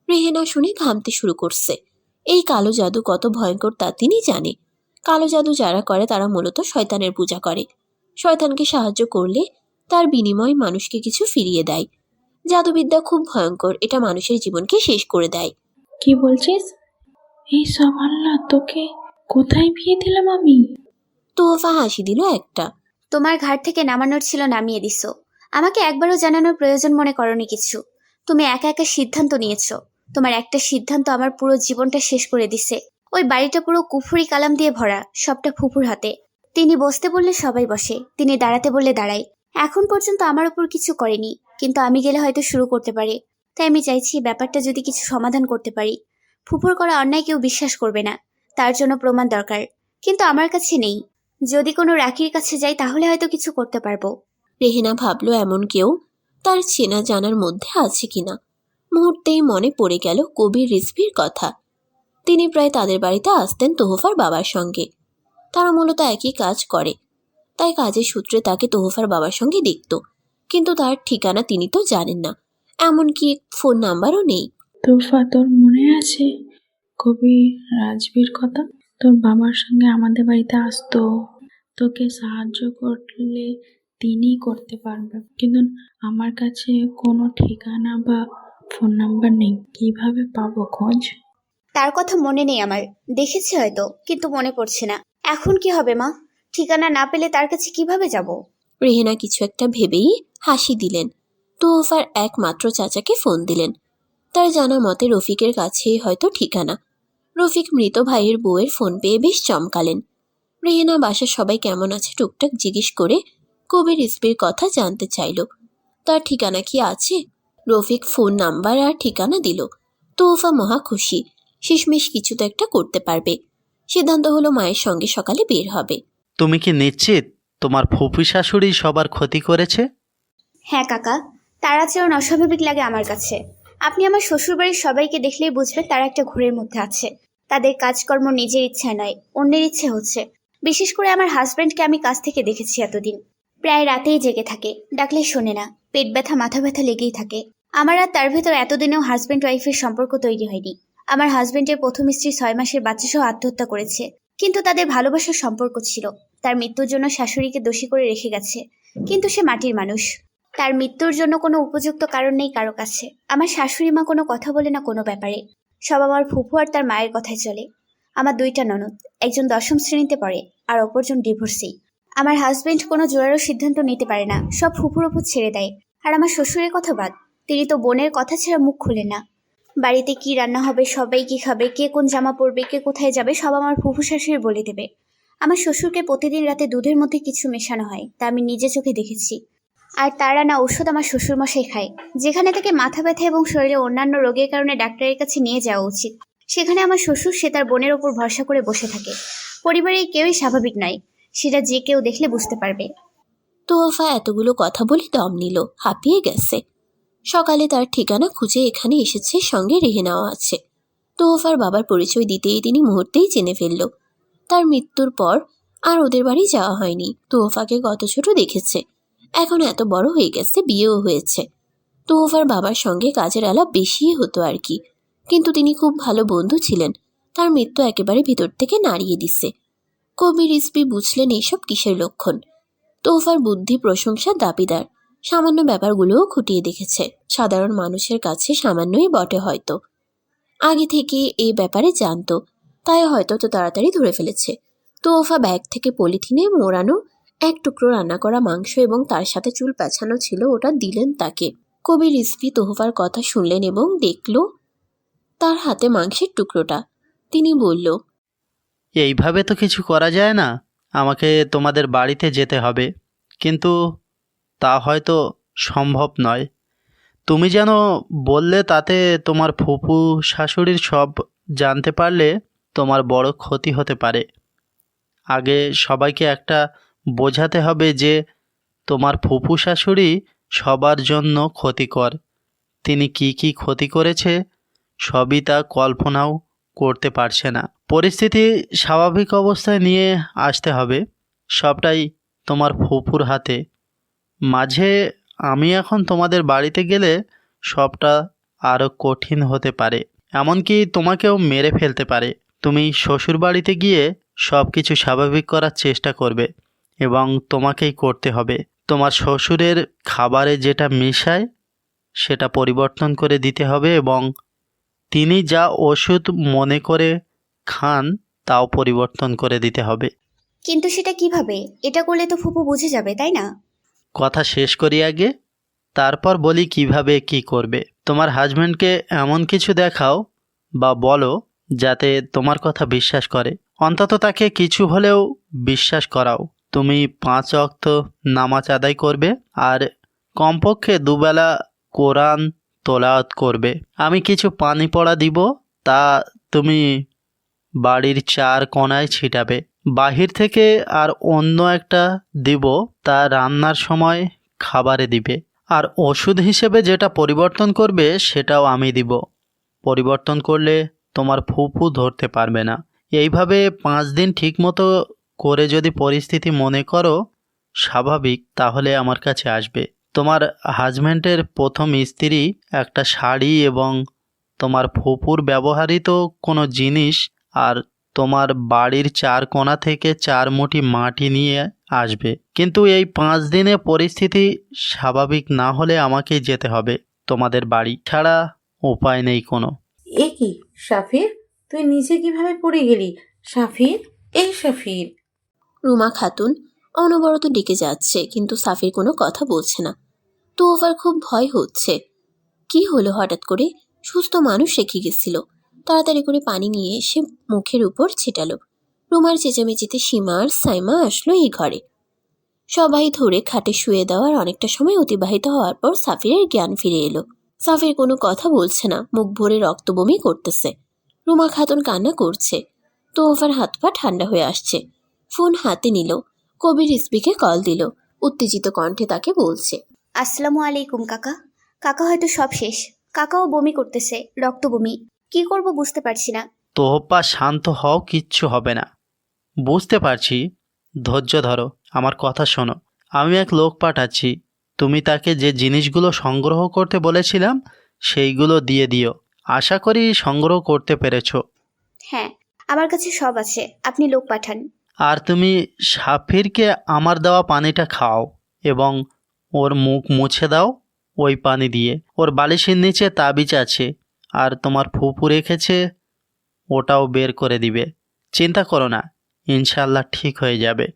রেহেনা শুনে ঘামতে শুরু করছে। এই কালো জাদু কত ভয়ঙ্কর তা তিনি জানে। কালো জাদু যারা করে তারা মূলত শয়তানের পূজা করে। শয়তানকে সাহায্য করলে তার বিনিময়ে মানুষকে কিছু ফিরিয়ে দেয়। জাদুবিদ্যা খুব ভয়ঙ্কর, এটা মানুষের জীবনকে শেষ করে দেয়। কি বলছিস? এই সব আল্লাহ, তোকে কোথায় বিয়ে দিলাম আমি? তোহফা হাসি দিল একটা। তোমার ঘাট থেকে নামানোর ছিল, নামিয়ে দিছো। আমাকে একবারও জানানোর প্রয়োজন মনে করনি কিছু। তুমি একা একা সিদ্ধান্ত নিয়েছো। তোমার একটা সিদ্ধান্ত আমার পুরো জীবনটা শেষ করে দিছে। ওই বাড়িটা পুরো কুফরি কালাম দিয়ে ভরা, সবটা ফুফুর হাতে। তিনি বসতে বললে সবাই বসে, তিনি দাঁড়াতে বললে দাঁড়ায়। এখন পর্যন্ত আমার উপর কিছু করেনি, কিন্তু আমি গেলে হয়তো শুরু করতে পারে। তাই আমি চাইছি ব্যাপারটা যদি কিছু সমাধান করতে পারি। ফুফুর করা অন্যায় কেউ বিশ্বাস করবে না, তার জন্য প্রমাণ দরকার। কিন্তু আমার কাছে নেই। যদি কোনো রাখির কাছে যাই তাহলে হয়তো কিছু করতে পারবো। রেহেনা ভাবল এমন কেউ তার চেনা জানার মধ্যে আছে কিনা। মুহূর্তেই মনে পড়ে গেল কবির রিজভির কথা। তিনি প্রায় তাদের বাড়িতে আসতেন তোহফার বাবার সঙ্গে। তারা মূলত একই কাজ করে, তাই কাজের সূত্রে তাকে তোহফার বাবার সঙ্গে দেখত। কিন্তু তার ঠিকানা তিনি তো জানেন না, এমনকি ফোন নাম্বারও নেই। তোফা, তোর মনে আছে কবি রাজবীর কথা? তোর বাবার সঙ্গে আমাদের বাড়িতে আসতো, তোকে সাহায্য করলে তিনিই করতে পারবে, কিন্তু আমার কাছে কোনো ঠিকানা বা ফোন নাম্বার নেই, কিভাবে পাবো খোঁজ? তার কথা মনে নেই আমার, দেখেছি হয়তো কিন্তু মনে পড়ছে না। এখন কি হবে মা? ঠিকানা না পেলে তার কাছে কিভাবে যাব? রেহেনা কিছু একটা ভেবেই হাসি দিলেন। তোফার একমাত্র চাচাকে ফোন দিলেন। তার জানা মতে রফিকের কাছেই হয়তো ঠিকানা। রফিক মৃত ভাইয়ের বউয়ের ফোন পেয়ে বেশ চমকালেন। রেহেনা বাসার সবাই কেমন আছে টুকটাক জিজ্ঞেস করে কবির রিসপির কথা জানতে চাইল। তার ঠিকানা কি আছে? রফিক ফোন নাম্বার আর ঠিকানা দিল। তোফা মহা খুশি, শেষমেশ কিছু তো একটা করতে পারবে। সিদ্ধান্ত হলো মায়ের সঙ্গে সকালে বের হবে। তুমি কি নিশ্চিত তোমার ফুফু শাশুড়ি সবার ক্ষতি করেছে? হ্যাঁ কাকা, তার আচরণ অস্বাভাবিক লাগে আমার কাছে। আপনি আমার শ্বশুরবাড়ির সবাইকে দেখলেই বুঝবেন তারা একটা ঘোরের মধ্যে আছে। তাদের কাজকর্ম নিজের ইচ্ছায় নয়, অন্যের ইচ্ছে হচ্ছে। বিশেষ করে আমার হাজব্যান্ডকে আমি কাছ থেকে দেখেছি এতদিন। প্রায় রাতেই জেগে থাকে, ডাকলে শোনে না, পেট ব্যথা মাথা ব্যথা লেগেই থাকে। আমার আর তার ভেতর এতদিনেও হাজব্যান্ড ওয়াইফের সম্পর্ক তৈরি হয়নি। আমার হাজব্যান্ডের প্রথম স্ত্রী 6 মাসের বাচ্চা সহ আত্মহত্যা করেছে, কিন্তু তাদের ভালোবাসার সম্পর্ক ছিল। তার মৃত্যুর জন্য শাশুড়িকে দোষী করে রেখে গেছে, কিন্তু সে মাটির মানুষ। তার মৃত্যুর জন্য কোনো উপযুক্ত কারণ নেই কারো কাছে। আমার শাশুড়ি মা কোনো কথা বলে না কোনো ব্যাপারে, সব আমার ফুফু আর তার মায়ের কথায় চলে। আমার 2টা ননদ, একজন 10ম শ্রেণীতে পড়ে আর অপরজন ডিভোর্সি। আমার হাজবেন্ড কোনো জোরালো সিদ্ধান্ত নিতে পারে না, সব ফুফুর ওপর ছেড়ে দেয়। আর আমার শ্বশুরের কথা বাদ, তিনি তো বোনের কথা ছাড়া মুখ খুলেন না। বাড়িতে কি রান্না হবে, সবাই কি খাবে, কে কোন জামা পরবে, কে কোথায় যাবে, সব আমার ফুফু শাশুড়ি বলে দেবে। আমার শ্বশুরকে প্রতিদিন রাতে দুধের মধ্যে কিছু মেশানো হয়, তা আমি নিজে চোখে দেখেছি। আর তার আনা ওষুধ আমার শ্বশুরমশাই খায়। যেখানে তাকে মাথা ব্যথা এবং শরীরে অন্যান্য রোগের কারণে ডাক্তারের কাছে নিয়ে যাওয়া উচিত, সেখানে আমার শ্বশুর সে তার বোনের ওপর ভরসা করে বসে থাকে। পরিবারের কেউই স্বাভাবিক নয়, সেটা যে কেউ দেখলে বুঝতে পারবে। তোফা এতগুলো কথা বলে দম নিল, হাঁপিয়ে গেছে। সকালে তার ঠিকানা খুঁজে এখানে এসেছে, সঙ্গে রেহেনাও আছে। তোফার বাবার পরিচয় দিতেই তিনি মুহূর্তেই চিনে ফেলল। তার মৃত্যুর পর আর ওদের বাড়ি যাওয়া হয়নি। তোফাকে গত ছোট দেখেছে, এখন এত বড় হয়ে গেছে, বিয়েও হয়েছে। তোফার বাবার সঙ্গে কাজের আলাপ বেশিই হতো আর কি, কিন্তু তিনি খুব ভালো বন্ধু ছিলেন। তার মৃত্যু একেবারে ভিতর থেকে নাড়িয়ে দিছে। কবির রিসপি বুঝলেন এইসব কিসের লক্ষণ। তোফার বুদ্ধি প্রশংসার দাবিদার, সামান্য ব্যাপারগুলোও খুঁটিয়ে দেখেছে। সাধারণ মানুষের কাছে সামান্যই বটে হয়তো। আগে থেকে এই ব্যাপারে জানতো, তাই হয়তো তো তাড়াতাড়ি ধরে ফেলেছে। তোফা ব্যাগ থেকে পলিথিনে মোড়ানো এক টুকরো রান্না করা মাংস এবং তার সাথে চুল পেঁচানো ছিল, ওটা দিলেন তাকে। কবির রিসপি তোহফার কথা শুনলেন এবং দেখল তার হাতে মাংসের টুকরোটা। তিনি বলল, এইভাবে তো কিছু করা যায় না, আমাকে তোমাদের বাড়িতে যেতে হবে, কিন্তু তা হয়তো সম্ভব নয়। তুমি যেন বললে তাতে তোমার ফুফু শাশুড়ির সব জানতে পারলে তোমার বড় ক্ষতি হতে পারে। আগে সবাইকে একটা বোঝাতে হবে যে তোমার ফুফু শাশুড়ি সবার জন্য ক্ষতিকর। তিনি কি কি ক্ষতি করেছে সবই তা কল্পনাও করতে পারছে না। পরিস্থিতি স্বাভাবিক অবস্থায় নিয়ে আসতে হবে, সবটাই তোমার ফুফুর হাতে। মাঝে আমি এখন তোমাদের বাড়িতে গেলে সবটা আরও কঠিন হতে পারে, এমনকি তোমাকেও মেরে ফেলতে পারে। তুমি শ্বশুর বাড়িতে গিয়ে সব কিছু স্বাভাবিক করার চেষ্টা করবে এবং তোমাকেই করতে হবে। তোমার শ্বশুরের খাবারে যেটা মেশায় সেটা পরিবর্তন করে দিতে হবে এবং তিনি যা ওষুধ মনে করে খান তাও পরিবর্তন করে দিতে হবে। কিন্তু সেটা কিভাবে? এটা করলে তো ফুপু বুঝে যাবে, তাই না? কথা শেষ করি আগে, তারপর বলি কিভাবে কি করবে। তোমার হাজব্যান্ডকে এমন কিছু দেখাও বা বলো যাতে তোমার কথা বিশ্বাস করে। অন্তত তাকে কিছু হলেও বিশ্বাস করাও। তুমি 5 ওয়াক্ত নামাজ আদায় করবে আর কমপক্ষে 2 বেলা কোরআন তেলাওয়াত করবে। আমি কিছু পানি পড়া দিব, তা তুমি বাড়ির 4 কোণায় ছিটাবে। বাহির থেকে আর অন্য একটা দিব, তা রান্নার সময় খাবারে দিবে। আর ওষুধ হিসেবে যেটা পরিবর্তন করবে সেটাও আমি দিব। পরিবর্তন করলে তোমার ফুফু ধরতে পারবে না। এইভাবে 5 দিন ঠিকমতো করে যদি পরিস্থিতি মনে করো স্বাভাবিক, তাহলে আমার কাছে আসবে। তোমার হাজব্যান্ডের প্রথম স্ত্রী একটা শাড়ি এবং তোমার ফুফুর ব্যবহৃত কোনো জিনিস আর তোমার বাড়ির 4 কোণা থেকে 4 মুঠি মাটি নিয়ে আসবে, কিন্তু এই 5 দিনে পরিস্থিতি স্বাভাবিক না হলে আমাকেই যেতে হবে তোমাদের বাড়ি, ছাড়া উপায় নেই কোনো। এ কি সাফির, তুই নিচে কিভাবে পড়ে গেলি? সাফির, এই সাফির। রুমা খাতুন অনবরত ডেকে যাচ্ছে, কিন্তু সাফির কোনো কথা বলছে না। তোফার খুব ভয় হচ্ছে। কি হলো হঠাৎ করে? সুস্থ মানুষ রেখে গেছিল। তাড়াতাড়ি করে পানি নিয়ে এসে মুখের উপর ছিটালো। রুমার চেঁচামেচিতে সীমা আর সাইমা আসলো এই ঘরে। সবাই ধরে খাটে শুয়ে দেওয়ার অনেকটা সময় অতিবাহিত হওয়ার পর সাফিরের জ্ঞান ফিরে এলো। সাফির কোনো কথা বলছে না, মুখ ভরে রক্ত বমি করতেছে। রুমা খাতুন কান্না করছে। তোফার হাত পা ঠান্ডা হয়ে আসছে। ফোন হাতে নিল, কবির রিসবিকে কল দিল। উত্তেজিত কণ্ঠে তাকে বলছে, আসসালামু আলাইকুম কাকা। কাকা হয়তো সব শেষ। কাকাও বমি করতেছে, রক্ত বমি। কি করব বুঝতে পারছি না। তোহপা শান্ত হও, কিচ্ছু হবে না। বুঝতে পারছি, ধৈর্য ধরো, আমার কথা শোনো। আমি এক লোক পাঠাচ্ছি, তুমি তাকে যে জিনিসগুলো সংগ্রহ করতে বলেছিলাম সেইগুলো দিয়ে দিও। আশা করি সংগ্রহ করতে পেরেছো। হ্যাঁ, আমার কাছে সব আছে, আপনি লোক পাঠান। আর তুমি সাফিরকে আমার দেওয়া পানিটা খাও এবং ওর মুখ মুছে দাও ওই পানি দিয়ে। ওর বালিশের নিচে তাবিজ আছে, আর তোমার ফুপু রেখেছে, ওটাও বের করে দিবে। চিন্তা করো না, ইনশাল্লাহ ঠিক হয়ে যাবে।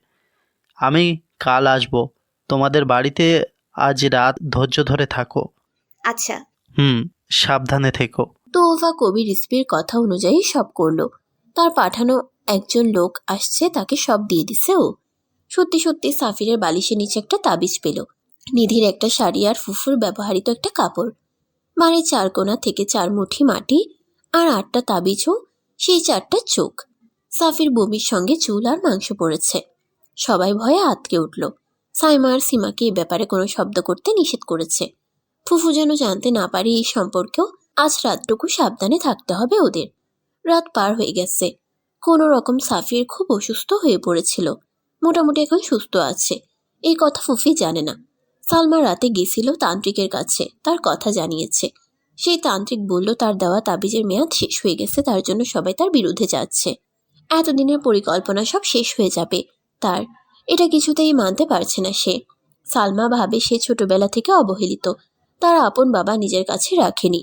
আমি কাল আসবো তোমাদের বাড়িতে। আজ রাত ধৈর্য ধরে থাকো। আচ্ছা। সাবধানে থেকো। তোফা কবির রিসবির কথা অনুযায়ী সব করলো। তার পাঠানো একজন লোক আসছে, তাকে সব দিয়ে দিছে ও। সত্যি সত্যি সাফিরের বালিশের নিচে একটা তাবিজ পেল, নিধির একটা শাড়ি আর ফুফুর ব্যবহৃত একটা কাপড়। বাড়ির 4 কোণা থেকে 4 মুঠি মাটি আর 8টা তাবিজও, সেই 4টা চোখ। সাফির বমির সঙ্গে চুল আর মাংস পড়েছে। সবাই ভয়ে আঁতকে উঠল। সাইমা আর সীমাকে এই ব্যাপারে কোনো শব্দ করতে নিষেধ করেছে। ফুফু যেন জানতে না পারে এই সম্পর্কেও আজ রাতটুকু সাবধানে থাকতে হবে ওদের। রাত পার হয়ে গেছে। কোনো রকম সাফির খুব অসুস্থ হয়ে পড়েছিল। মোটামুটি এখন সুস্থ আছে, এই কথা ফুফি জানে না। সালমা রাতে গেছিল তান্ত্রিকের কাছে, তার কথা জানিয়েছে। সেই তান্ত্রিক বলল তার দেওয়া তাবিজের মেয়াদ শেষ হয়ে গেছে, তার জন্য সবাই তার বিরুদ্ধে যাচ্ছে। এতদিনের পরিকল্পনা সব শেষ হয়ে যাবে তার। এটা কিছুতেই মানতে পারছে না সে। সালমা ভাবে সে ছোটবেলা থেকে অবহেলিত, তার আপন বাবা নিজের কাছে রাখেনি।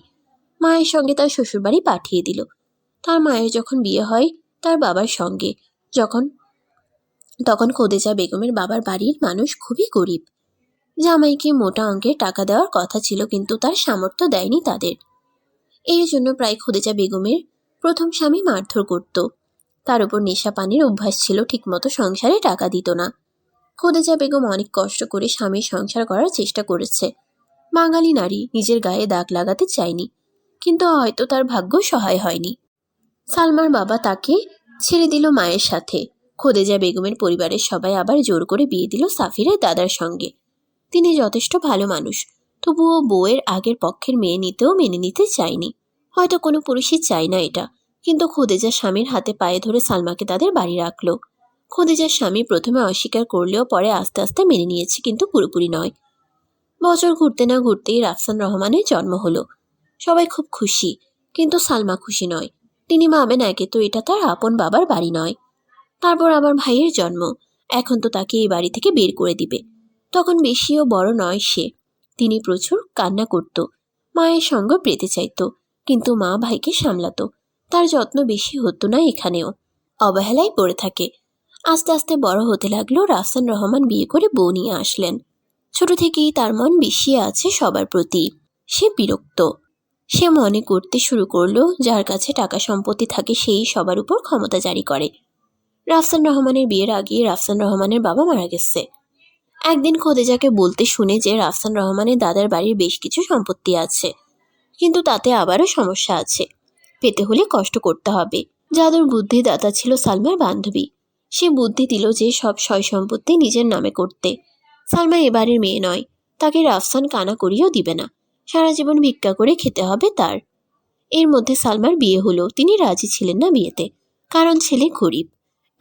মায়ের সঙ্গে তার শ্বশুরবাড়ি পাঠিয়ে দিল। তার মায়ের যখন বিয়ে হয় তার বাবার সঙ্গে, তখন খোদেজা বেগমের বাবার বাড়ির মানুষ খুবই গরিব। জামাইকে মোটা অঙ্কের টাকা দেওয়ার কথা ছিল, কিন্তু তার সামর্থ্য দেয়নি তাদের। এর জন্য প্রায় খোদেজা বেগমের প্রথম স্বামী মারধর করত। তার উপর নেশা পানির অভ্যাস ছিল, ঠিকমতো সংসারে টাকা দিত না। খোদেজা বেগম অনেক কষ্ট করে স্বামীর সংসার করার চেষ্টা করেছে। বাঙালি নারী, নিজের গায়ে দাগ লাগাতে চায়নি, কিন্তু হয়তো তার ভাগ্য সহায় হয়নি। সালমার বাবা তাকে ছেড়ে দিল মায়ের সাথে। খোদেজা বেগমের পরিবারের সবাই আবার জোর করে বিয়ে দিল সাফিরের দাদার সঙ্গে। তিনি যথেষ্ট ভালো মানুষ, তবুও বউয়ের আগের পক্ষের মেয়ে নিতেও মেনে নিতে চায়নি। হয়তো কোনো পুরুষই চায় না এটা, কিন্তু খোদেজা স্বামীর হাতে পায়ে ধরে সালমাকে তাদের বাড়ি রাখলো। খোদেজার স্বামী প্রথমে অস্বীকার করলেও পরে আস্তে আস্তে মেনে নিয়েছে, কিন্তু পুরোপুরি নয়। বছর ঘুরতে না ঘুরতেই রাফসান রহমানের জন্ম হলো। সবাই খুব খুশি, কিন্তু সালমা খুশি নয়। তিনি ভাবেন একে তো এটা তার আপন বাবার বাড়ি নয়, তারপর আবার ভাইয়ের জন্ম, এখন তো তাকে এই বাড়ি থেকে বের করে দিবে। তখন বেশিও বড় নয় সে। তিনি প্রচুর কান্না করত, মায়ের সঙ্গ পেতে চাইত, কিন্তু মা ভাইকে সামলাতো। তার যত্ন বেশি হতো না এখানেও, অবহেলায় পড়ে থাকে। আস্তে আস্তে বড় হতে লাগলো। রাফসান রহমান বিয়ে করে বউ নিয়ে আসলেন। ছোট থেকেই তার মন বেশি আছে সবার প্রতি। সে বিরক্ত। সে মনে করতে শুরু করলো যার কাছে টাকা সম্পত্তি থাকে সেই সবার উপর ক্ষমতা জারি করে। রাফসান রহমানের বিয়ের আগে রাফসান রহমানের বাবা মারা গেছে। একদিন খোদেজাকে বলতে শুনে যে রাফসান রহমানের দাদার বাড়ির বেশ কিছু সম্পত্তি আছে, কিন্তু তাতে আবারও সমস্যা আছে, পেতে হলে কষ্ট করতে হবে। জাদুর বুদ্ধিদাতা ছিল সালমার বান্ধবী। সে বুদ্ধি দিল যে সব সয় সম্পত্তি নিজের নামে করতে। সালমা এবারের মেয়ে নয়, তাকে রাফসান কানা করিয়েও দিবে না। সারা জীবন ভিক্ষা করে খেতে হবে তার। এর মধ্যে সালমার বিয়ে হলো। তিনি রাজি ছিলেন না বিয়েতে, কারণ ছেলে গরিব।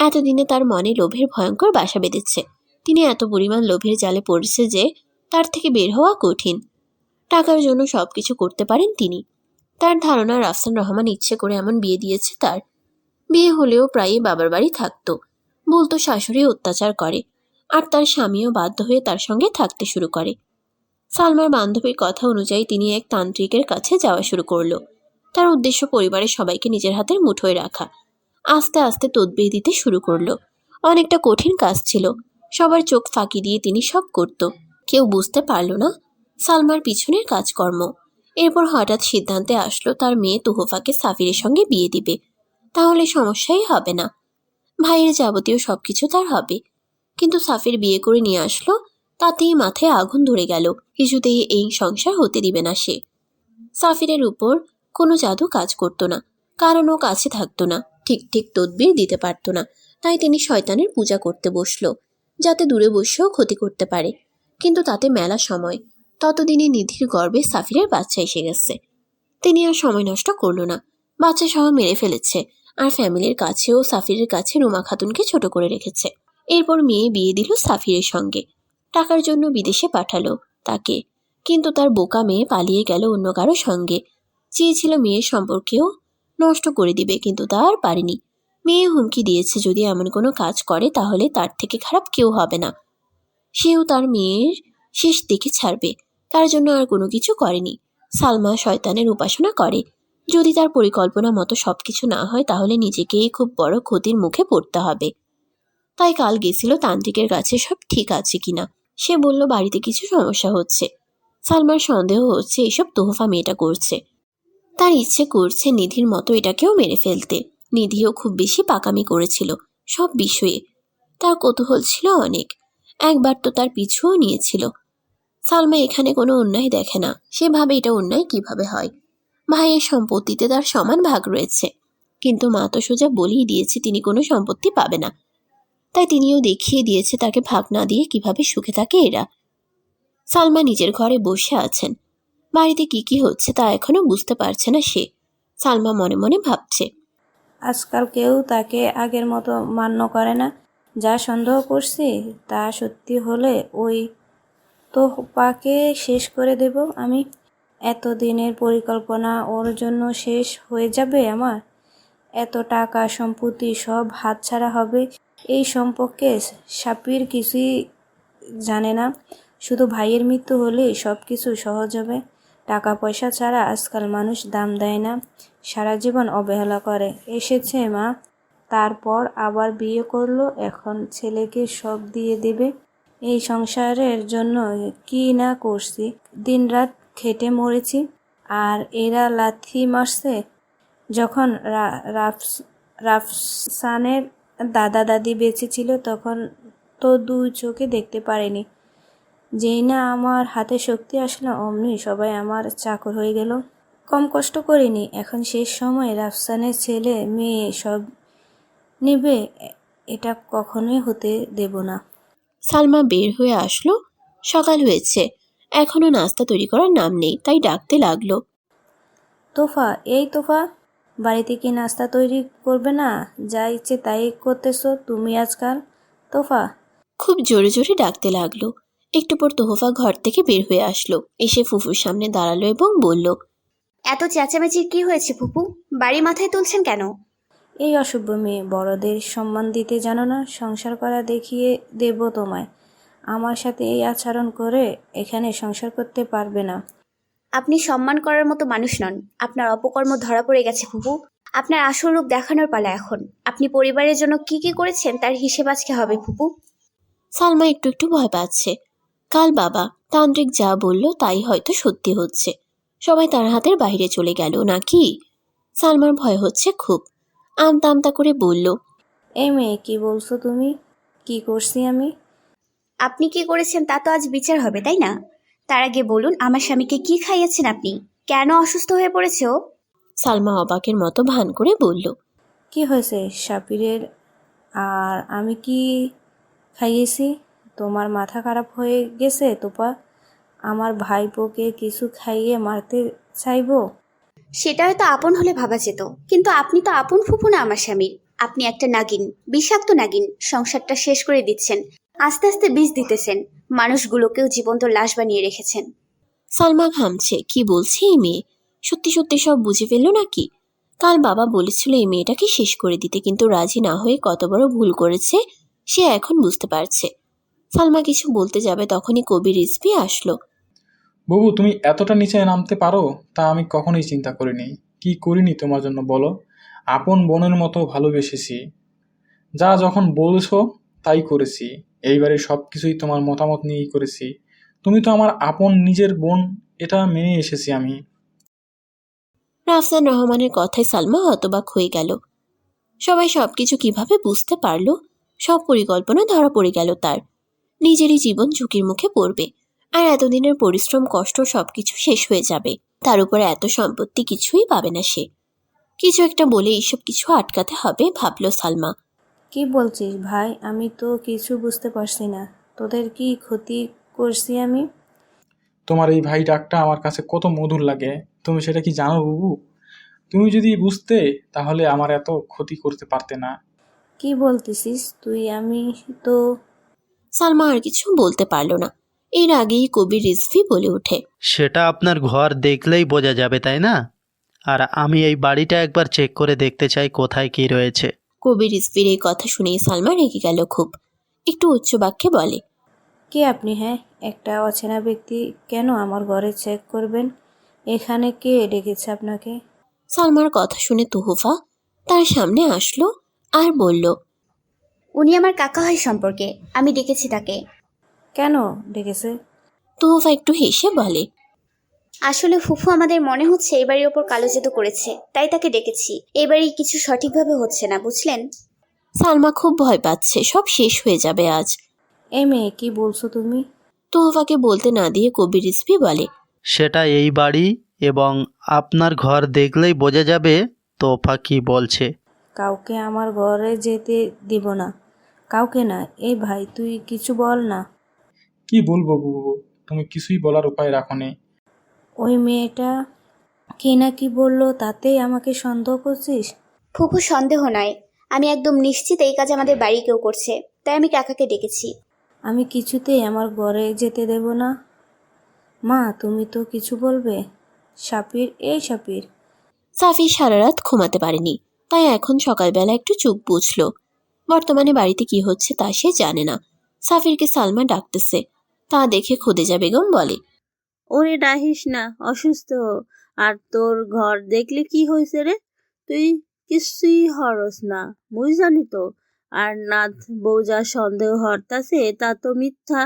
এতদিনে তার মনে লোভের ভয়ঙ্কর বাসা বেঁধেছে। তিনি এত পরিমাণ লোভের জালে পড়েছে যে তার থেকে বের হওয়া কঠিন। টাকার জন্য সবকিছু করতে পারেন তিনি। তার ধারণা রাফসান রহমান ইচ্ছে করে এমন বিয়ে দিয়েছে তার। বিয়ে হলেও প্রায়ই বাবার বাড়ি থাকতো। বলতো শাশুড়ি অত্যাচার করে, আর তার স্বামীও বাধ্য হয়ে তার সঙ্গে থাকতে শুরু করে। সালমার বান্ধবীর কথা অনুযায়ী তিনি এক তান্ত্রিকের কাছে যাওয়া শুরু করলো। তার উদ্দেশ্য পরিবারের সবাইকে নিজের হাতের মুঠোয় রাখা। আস্তে আস্তে তদবির দিতে শুরু করলো। অনেকটা কঠিন কাজ ছিল, সবার চোখ ফাঁকি দিয়ে তিনি সব করত। কেউ বুঝতে পারল না সালমার পিছনের কাজকর্ম। এরপর হঠাৎ সিদ্ধান্তে আসলো তার মেয়ে তোহফাকে সাফিরের সঙ্গে বিয়ে দিবে, তাহলে সমস্যাই হবে না। ভাইয়ের যাবতীয় সবকিছু তার হবে। কিন্তু সাফির বিয়ে করে নিয়ে আসলো, তাতেই মাথায় আগুন ধরে গেল। কিছুতেই এই সংসার হতে দিবে না সে। সাফিরের উপর কোনো জাদু কাজ করতো না, কারণ ও কাছে থাকতো না, ঠিক ঠিক তদবির দিতে পারতো না। তাই তিনি শয়তানের পূজা করতে বসলো, যাতে দূরে বসেও ক্ষতি করতে পারে। কিন্তু তাতে মেলা সময়। ততদিনে নিধির গর্ভে সাফিরের বাচ্চা এসে গেছে। তিনি আর সময় নষ্ট করলো না, বাচ্চা সহ মেরে ফেলেছে। আর ফ্যামিলির কাছেও সাফিরের কাছে রুমা খাতুনকে ছোট করে রেখেছে। এরপর মেয়ে বিয়ে দিল সাফিরের সঙ্গে। টাকার জন্য বিদেশে পাঠালো তাকে, কিন্তু তার বোকা মেয়ে পালিয়ে গেল অন্য কারো সঙ্গে। চেয়েছিল মেয়ের সম্পর্কেও নষ্ট করে দিবে, কিন্তু তা আর পারেনি। মেয়ে হুমকি দিয়েছে যদি এমন কোনো কাজ করে তাহলে তার থেকে খারাপ কেউ হবে না। সেও তার মেয়ের শেষ দেখে ছাড়বে। তার জন্য আর কোনো কিছু করেনি। সালমা শয়তানের উপাসনা করে। যদি তার পরিকল্পনা মতো সবকিছু না হয় তাহলে নিজেকেই খুব বড় ক্ষতির মুখে পড়তে হবে। তাই কাল গেছিল তান্ত্রিকের কাছে সব ঠিক আছে কিনা। সে বলল বাড়িতে কিছু সমস্যা হচ্ছে। সালমার সন্দেহ হচ্ছে এসব তোহফা মেয়েটা করছে। তার ইচ্ছে করছে নিধির মতো এটাকেও মেরে ফেলতে। নিধিও খুব বেশি পাকামি করেছিল সব বিষয়ে। তার কৌতূহল ছিল অনেক। একবার তো তার পিছুও নিয়েছিল। সালমা এখানে কোনো অন্যায় দেখে না। সে ভাবে এটা অন্যায় কিভাবে হয়। ভাইয়ের সম্পত্তিতে তার সমান ভাগ রয়েছে, কিন্তু মা তো সোজা বলেই দিয়েছে তিনি কোনো সম্পত্তি পাবে না। তাই তিনিও দেখিয়ে দিয়েছে তাকে ভাগ না দিয়ে কিভাবে সুখে থাকে এরা। সালমা নিজের ঘরে বসে আছেন। বাড়িতে কি কি হচ্ছে তা এখনো বুঝতে পারছে না সে। সালমা মনে মনে ভাবছে, আজকাল কেউ তাকে আগের মতো মান্য করে না। যা সন্দেহ করছি তা সত্যি হলে ওই তোহফাকে শেষ করে দেব আমি। এতদিনের পরিকল্পনা ওর জন্য শেষ হয়ে যাবে আমার। এত টাকা সম্পত্তি সব হাতছাড়া হবে। এই সম্পর্কে সাপির কিছুই জানে না। শুধু ভাইয়ের মৃত্যু হলেই সব কিছু সহজ হবে। টাকা পয়সা ছাড়া আজকাল মানুষ দাম দেয় না, সারা জীবন অবহেলা করে। এসেছে মা, তারপর আবার বিয়ে করলো, এখন ছেলেকে সব দিয়ে দেবে। এই সংসারের জন্য কি না করছি, দিনরাত খেটে মরেছি, আর এরা লাথি মারছে। যখন রাফসানের দাদা দাদি বেঁচে ছিল তখন তো দুই চোখে দেখতে পারিনি। যেই না আমার হাতে শক্তি আসলো অমনি সবাই আমার চাকর হয়ে গেল। কম কষ্ট করিনি। এখন শেষ সময় রাফসানের ছেলে মেয়ে সব নেবে, এটা কখনোই হতে দেব না। সালমা বের হয়ে আসলো। সকাল হয়েছে, এখনো নাস্তা তৈরি করার নাম নেই। তাই ডাকতে লাগলো, তোফা, এই তোফা, বাড়িতে কি নাস্তা তৈরি করবে না? যা ইচ্ছে তাই করতেছো তুমি আজকাল। তোফা। খুব জোরে জোরে ডাকতে লাগলো। একটু পর তোহফা ঘর থেকে বের হয়ে আসলো। এসে ফুফুর সামনে দাঁড়ালো এবং বলল, এত চেঁচামেচির কি হয়েছে ফুপু? বাড়ি মাথায় তুলছেন কেন? এই অসভ্য মেয়ে, বড়দের সম্মান দিতে জানো না? সংসার করা দেখিয়ে দেব তোমায়। আমার সাথে এই আচরণ করে এখানে সংসার করতে পারবে না। আপনি সম্মান করার মতো মানুষ নন। আপনার অপকর্ম ধরা পড়ে গেছে ফুপু। আপনার আসল রূপ দেখানোর পালা এখন। আপনি পরিবারের জন্য কি কি করেছেন তার হিসেব আজকে হবে ফুপু। সালমা একটু একটু ভয় পাচ্ছে। কাল বাবা তান্ত্রিক যা বলল তাই হয়তো সত্যি হচ্ছে। সবাই তার হাতের বাইরে চলে গেল নাকি? সালমার ভয় হচ্ছে খুব। আমতা আমতা করে বলল, এই মেয়ে, কি বলছো তুমি? কি করছি আমি? আপনি কি করেছেন তা তো আজ বিচার হবে, তাই না? তার আগে বলুন, আমার স্বামীকে কি খাইয়েছেন আপনি? কেন অসুস্থ হয়ে পড়েছে ও? সালমা অবাকের মতো ভান করে বলল, কি হয়েছে সাপিরের? আর আমি কি খাইয়েছি? তোমার মাথা খারাপ হয়ে গেছে তোপা? আমার ভাইপোকে কিছু খাইয়ে মারতে চাইবো? সেটা হয়তো আপন হলে ভাবা যেত, কিন্তু আপনি তো আপন ফুপু না আমার স্বামীর। আপনি একটা নাগিন, বিষাক্ত নাগিন। সংসারটা শেষ করে দিচ্ছেন, আস্তে আস্তে বিষ দিতেছেন, মানুষগুলোকেও জীবন্ত লাশ বানিয়ে রেখেছেন। সালমা ঘামছে। কি বলছে এই মেয়ে? সত্যি সত্যি সব বুঝে ফেললো নাকি? কাল বাবা বলেছিল এই মেয়েটাকে শেষ করে দিতে, কিন্তু রাজি না হয়ে কত বড় ভুল করেছে সে এখন বুঝতে পারছে। সালমা কিছু বলতে যাবে তখনই কবি রিজভী আসলো। বাবু, তুমি এতটা নিচে নামতে পারো তা আমি কখনোই চিন্তা করিনি। কি করিনি তোমার জন্য বলো? আপন বোনের মতো ভালোবেসেছি। যা যখন বলছো তাই করেছি। এইবারে সব কিছুই তোমার মতামত নিয়েই করেছি। তুমি তো আমার আপন নিজের বোন, এটা মেনে এসেছি আমি। রাফসান রহমানের কথায় সালমা হতবাক হয়ে গেল। সবাই সবকিছু কিভাবে বুঝতে পারলো? সব পরিকল্পনা ধরা পড়ে গেল তার। নিজেরই জীবন ঝুঁকির মুখে পড়বে, আর এতদিনের পরিশ্রম কষ্ট সবকিছু শেষ হয়ে যাবে। তার উপরে এত সম্পত্তি কিছুই পাবে না সে। কিছু একটা বলে এইসব কিছু আটকাতে হবে ভাবলো সালমা। কি বলছিস ভাই? আমি তো কিছু বুঝতে পারছি না। তোদের কি ক্ষতি করছি আমি? তোমার এই ভাই ডাকটা আমার কাছে কত মধুর লাগে, তুমি সেটা কি জানো বাবু? তুমি যদি বুঝতে তাহলে আমার এত ক্ষতি করতে পারতে না। কি বলতেছিস তুই? আমি তো সালমা আর কিছু বলতে পারলো না। এর আগেই কবি রিজভী বলে ওঠে। সেটা আপনার ঘর দেখলেই বোঝা যাবে, তাই না? আর আমি এই বাড়িটা একবার চেক করে দেখতে চাই কোথায় কি রয়েছে। কবি রিজভীর এই কথা শুনেই সালমা রেগে গেল খুব। একটু উচ্চ বাক্যে বলে, কে আপনি? হ্যাঁ, একটা অচেনা ব্যক্তি কেন আমার ঘরে চেক করবেন? এখানে কে ডেকেছে আপনাকে? সালমার কথা শুনে তুহুফা তার সামনে আসলো আর বলল, উনি আমার কাকা হয় সম্পর্কে, আমি ডেকেছি তাকে। কেন ডেকেছে? তুহুফা একটু হেসে বলে, আসলে ফুফু আমাদের মনে হচ্ছে এই বাড়ির ওপর কালো জাদু করেছে, তাই তাকে ডেকেছি। এই বাড়ি কিছু সঠিকভাবে হচ্ছে না, বুঝলেন? সালমা খুব ভয় পাচ্ছে সব শেষ হয়ে যাবে আজ। এই মেয়ে, কি বলছো তুমি? তুহুফাকে বলতে না দিয়ে কবি রিজভী বলে, সেটা এই বাড়ি এবং আপনার ঘর দেখলেই বোঝা যাবে তোফা কি বলছে। কাউকে আমার ঘরে যেতে দিব না। কাউকে না। এই ভাই, তুই কিছু বল না। কি বলবো বাবু, তুমি কিছুই বলার উপায় রাখো নি। ওই মেয়েটা কি না কি বললো তাতেই আমাকে সন্দেহ করছিস? ফুফু সন্দেহ নয়, আমি একদম নিশ্চিত এই কাজ আমাদের বাড়ি কেউ করছে, তাই আমি কাকাকে ডেকেছি। আমি কিছুতেই আমার ঘরে যেতে দেব না। মা, তুমি তো কিছু বলবে? সাপির, এই সাপির। সাফি সারা রাত ঘুমাতে পারেনি, তাই এখন সকালবেলা একটু চোখ বুঝলো। বর্তমানে বাড়িতে কি হচ্ছে তা সে জানে না। সাফিরকে সালমা ডাকতেছে, তা দেখে খোদেজা বেগম বলে, ওরে ডাহিস না, অসুস্থ। আর তোর ঘর দেখলে কি হয়েছে রে? তুই কিছুই হরস না, মুই জানি তো। আর নাথ বউ যা সন্দেহ হরতাছে তা তো মিথ্যা,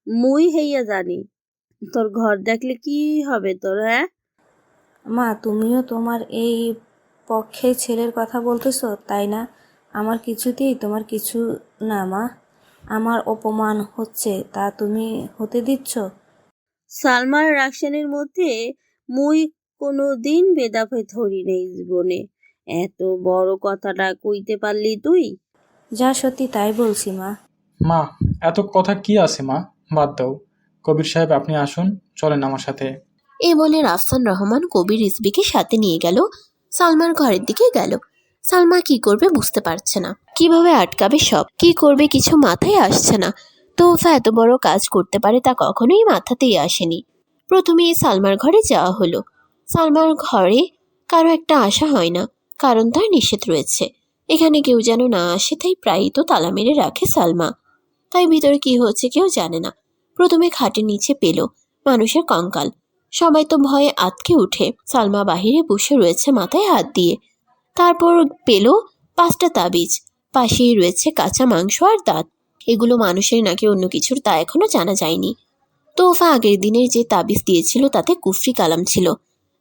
মুই হইয়া জানি। তোর ঘর দেখলে কি হবে তোর, হ্যাঁ? মা, তুমিও তোমার এই পক্ষে ছেলের কথা বলতেছো, তাই না? আমার কিছুতেই তোমার কিছু না মা। আমার অপমান হচ্ছে, তা তুমি হতে দিচ্ছ? সালমার রাকসানের মধ্যে মুই কোনো দিন ভেদাভেদ ধরি নেই জীবনে। এত বড় কথাটা কইতে পারলি তুই? যা সত্যি তাই বলছি মা। মা, এত কথা কি আছে মা? বাদ দাও। কবির সাহেব, আপনি আসুন, চলেন আমার সাথে। এই বলে রাফসান রহমান কবি রিজভীকে সাথে নিয়ে গেল। সালমার ঘরের দিকে গেল। সালমা কি করবে বুঝতে পারছে না, কিভাবে আটকাবে সব, কি করবে কিছু মাথায় আসছে না। তোফা এত বড় কাজ করতে পারে তা কখনোই মাথাতেই আসেনি। প্রথমেই সালমার ঘরে যাওয়া হলো। সালমার ঘরে কারো একটা আশা হয় না, কারণ তার নিষেধ রয়েছে। এখানে কেউ যেন না আসে, তাই প্রায়ই তো তালা মেরে রাখে সালমা। তাই ভিতরে কি হচ্ছে কেউ জানে না। প্রথমে খাটের নিচে পেল মানুষের কঙ্কাল। সবাই তো ভয়ে আঁতকে উঠে। সালমা বাহিরে বসে রয়েছে মাথায় হাত দিয়ে। তারপর পেল 5টা তাবিজ, পাশেই রয়েছে কাঁচা মাংস আর দাঁত। এগুলো মানুষের নাকি অন্য কিছুর তা এখনো জানা যায়নি। তোফা আগের দিনের যে তাবিজ দিয়েছিল তাতে কুফরি কালাম ছিল,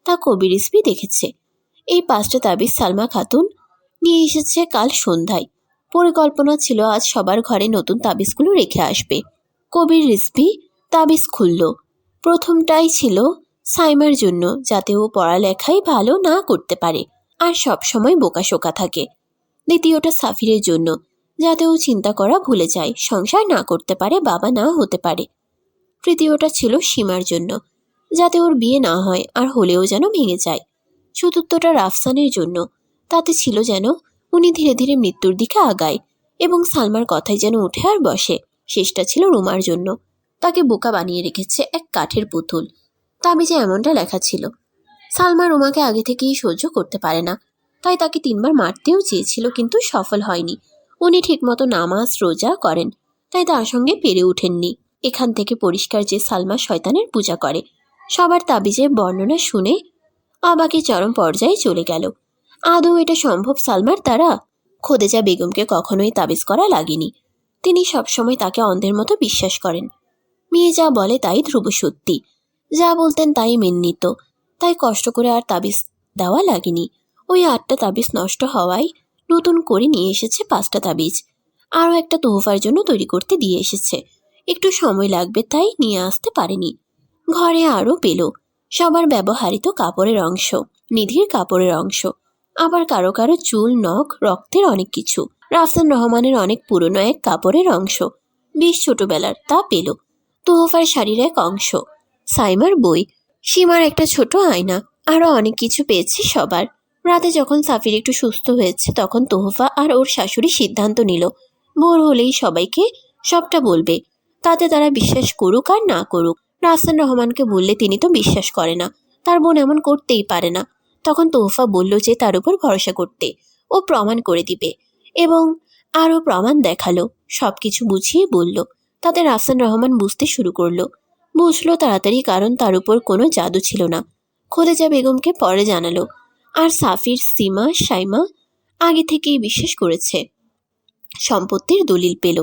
তা কবি রিজভী দেখেছে। এই 5টা তাবিজ সালমা খাতুন নিয়ে এসেছে কাল সন্ধ্যায়। পরিকল্পনা ছিল আজ সবার ঘরে নতুন তাবিজগুলো রেখে আসবে। কবির রিজভী তাবিজ খুলল। প্রথমটাই ছিল সাইমার জন্য, যাতে ও পড়ালেখাই ভালো না করতে পারে আর সব সময় বোকাশোকা থাকে। দ্বিতীয়টা সাফিরের জন্য, যাতে ও চিন্তা করা ভুলে যায়, সংসার না করতে পারে, বাবা না হতে পারে। তৃতীয়টা ছিল সীমার জন্য, যাতে ওর বিয়ে না হয় আর হলেও যেন ভেঙে যায়। চতুর্থটা রাফসানের জন্য, তাতে ছিল যেন উনি ধীরে ধীরে মৃত্যুর দিকে আগায় এবং সালমার কথাই যেন উঠে আর বসে। শেষটা ছিল রুমার জন্য, তাকে বোকা বানিয়ে রেখেছে এক কাঠের পুতুল। তাবিজে এমনটা লেখা ছিল, সালমা রুমাকে আগে থেকেই সহ্য করতে পারে না, তাই তাকে 3বার মারতেও চেয়েছিল, কিন্তু সফল হয়নি। উনি ঠিকমতো নামাজ রোজা করেন, তাই তার সঙ্গে পেরে ওঠেননি। এখান থেকে পরিষ্কার যে সালমা শয়তানের পূজা করে। সবার তাবিজের বর্ণনা শুনে অবাকে চরম পর্যায়ে চলে গেল। আদৌ এটা সম্ভব সালমার দ্বারা? খোদেজা বেগমকে কখনোই তাবিজ করা লাগেনি। তিনি সবসময় তাকে অন্ধের মতো বিশ্বাস করেন। মেয়ে যা বলে তাই ধ্রুব সত্যি, যা বলতেন তাই মেনে নিত। তাই কষ্ট করে আর তাবিজ দেওয়া লাগেনি। ওই 8টা তাবিজ নষ্ট হওয়ায় নতুন করে নিয়ে এসেছে 5টা তাবিজ। আরও একটা তোহফার জন্য তৈরি করতে দিয়ে এসেছে। একটু সময় লাগবে তাই নিয়ে আসতে পারেনি। ঘরে আরও পেল সবার ব্যবহৃত কাপড়ের অংশ, নিধির কাপড়ের অংশ, আবার কারো কারো চুল, নখ, রক্তের অনেক কিছু। রাফসান রহমানের অনেক পুরনো এক কাপড়ের অংশ, বেশ ছোটবেলার, তা পেল। তোহফার শাড়ির এক অংশ, সাইমার বই, সীমার একটা ছোট আয়না, আরও অনেক কিছু পেয়েছে সবার। রাতে যখন সাফির একটু সুস্থ হয়েছে তখন তোহফা আর ওর শাশুড়ি সিদ্ধান্ত নিল ভোর হলেই সবাইকে সবটা বলবে, তাতে তারা বিশ্বাস করুক আর না করুক। রাফসান রহমানকে বললে তিনি তো বিশ্বাস করে না, তার বোন এমন করতেই পারে না। তখন তোহফা বলল যে তার উপর ভরসা করতে, ও প্রমাণ করে দিবে, এবং আরও প্রমাণ দেখালো। সব কিছু বুঝিয়ে বলল। তাতে রাফসান রহমান বুঝতে শুরু করলো। বুঝলো তাড়াতাড়ি, কারণ তার উপর কোনো জাদু ছিল না। খোদেজা বেগমকে পরে জানালো। আর সাফির, সীমা, সাইমা আগে থেকেই বিশ্বাস করেছে। সম্পত্তির দলিল পেল।